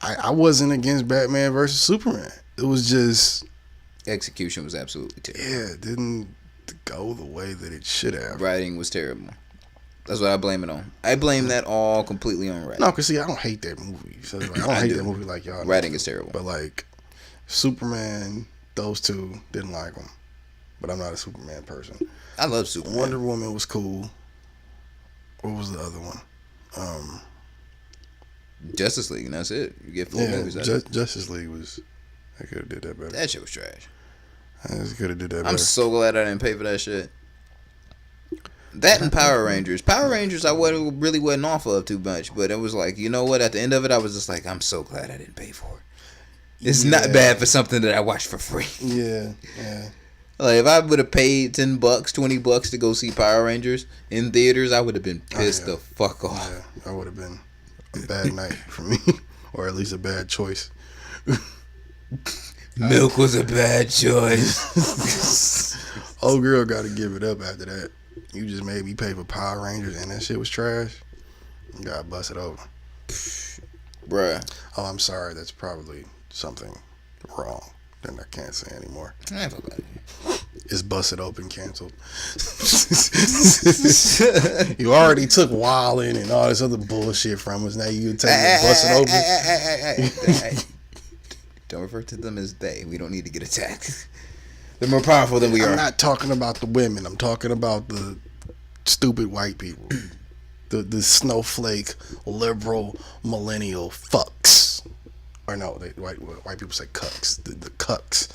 I wasn't against Batman versus Superman. It was just Execution was absolutely terrible. it didn't go the way that it should have. Writing was terrible. That's what I blame it on. I blame that all completely on writing. No, cause see, I don't hate that movie. So like, I don't hate that movie like y'all. Writing is terrible. But like Superman, those two didn't like them. But I'm not a Superman person. I love Superman. Wonder Woman was cool. What was the other one? Justice League, and that's it. You get 4 movies out of it. Justice League was. I could have did that better. That shit was trash. I just could have did that better. I'm so glad I didn't pay for that shit. That and Power Rangers. Power Rangers I really wasn't off of too much, but it was like, you know what? At the end of it, I was just like, I'm so glad I didn't pay for it. It's not bad for something that I watched for free. Yeah. Like, if I would have paid $10, $20 to go see Power Rangers in theaters, I would have been pissed the fuck off. Yeah, that would have been a bad night for me, or at least a bad choice. Milk was a bad choice. Old girl got to give it up after that. You just made me pay for Power Rangers, and that shit was trash. You got to bust it over. Bruh. Oh, I'm sorry. That's probably something wrong that I can't say anymore. It's busted open, canceled. You already took Wildin' and all this other bullshit from us. Now you take it busted open. Don't refer to them as they. We don't need to get attacked. They're more powerful than we are. I'm not talking about the women. I'm talking about the stupid white people. The snowflake, liberal, millennial fucks. Or no, white people say cucks. The cucks.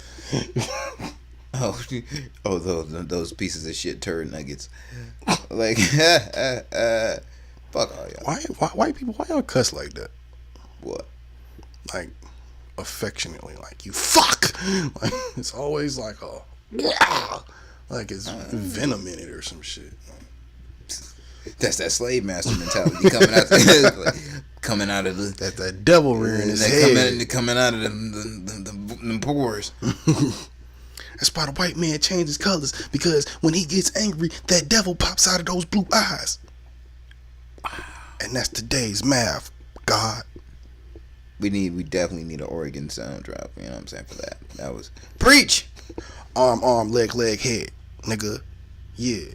Those pieces of shit turd nuggets. Like, fuck all y'all. Why white people? Why y'all cuss like that? What? Like affectionately, like you fuck. Like it's always like like it's venom in it or some shit. That's that slave master mentality coming out of the that devil rearing his head. coming out of the pores. That's why the white man changes colors, because when he gets angry, that devil pops out of those blue eyes. And that's today's math, God. We definitely need an Oregon sound drop. You know what I'm saying, for that. That was preach. Arm, leg, head, nigga. Yeah.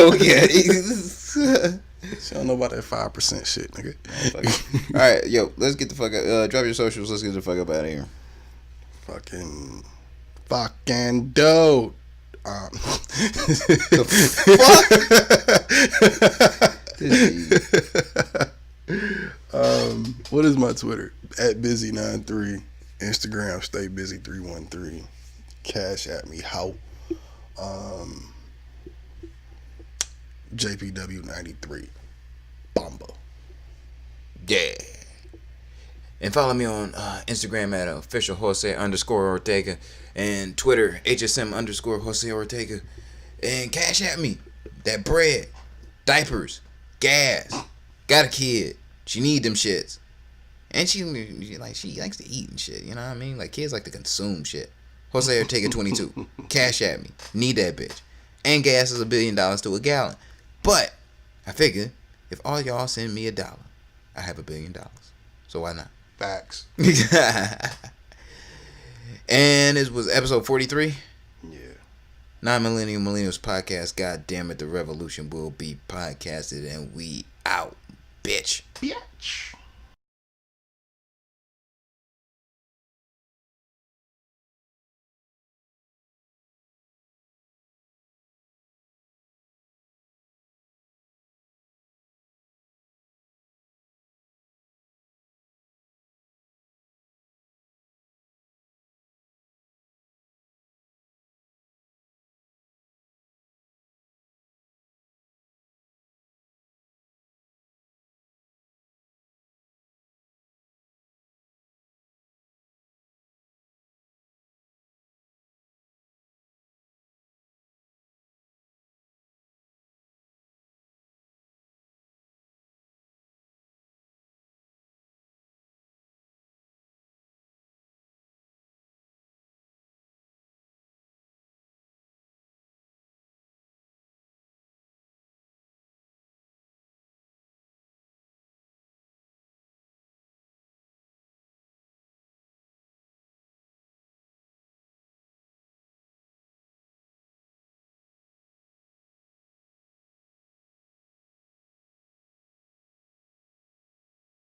Okay. She don't know about that 5% shit, nigga. All right, yo, let's get the fuck out. Drop your socials. Let's get the fuck up out of here. Fucking dope. What is my Twitter? @busy93. Instagram staybusy313. Cash at me how. JPW93. Bomba. Yeah. And follow me on Instagram at official Jose _Ortega and Twitter HSM _Jose Ortega. And cash at me that bread, diapers, gas. Got a kid. She need them shits. And she likes to eat and shit. You know what I mean? Like, kids like to consume shit. Jose Ortega 22. Cash at me. Need that bitch. And gas is $1 billion to a gallon. But I figure if all y'all send me $1, I have $1 billion. So why not? Facts. And it was episode 43. Yeah. Non-Millennial Millennials Podcast. God damn it, the revolution will be podcasted, and we out, bitch. Bitch.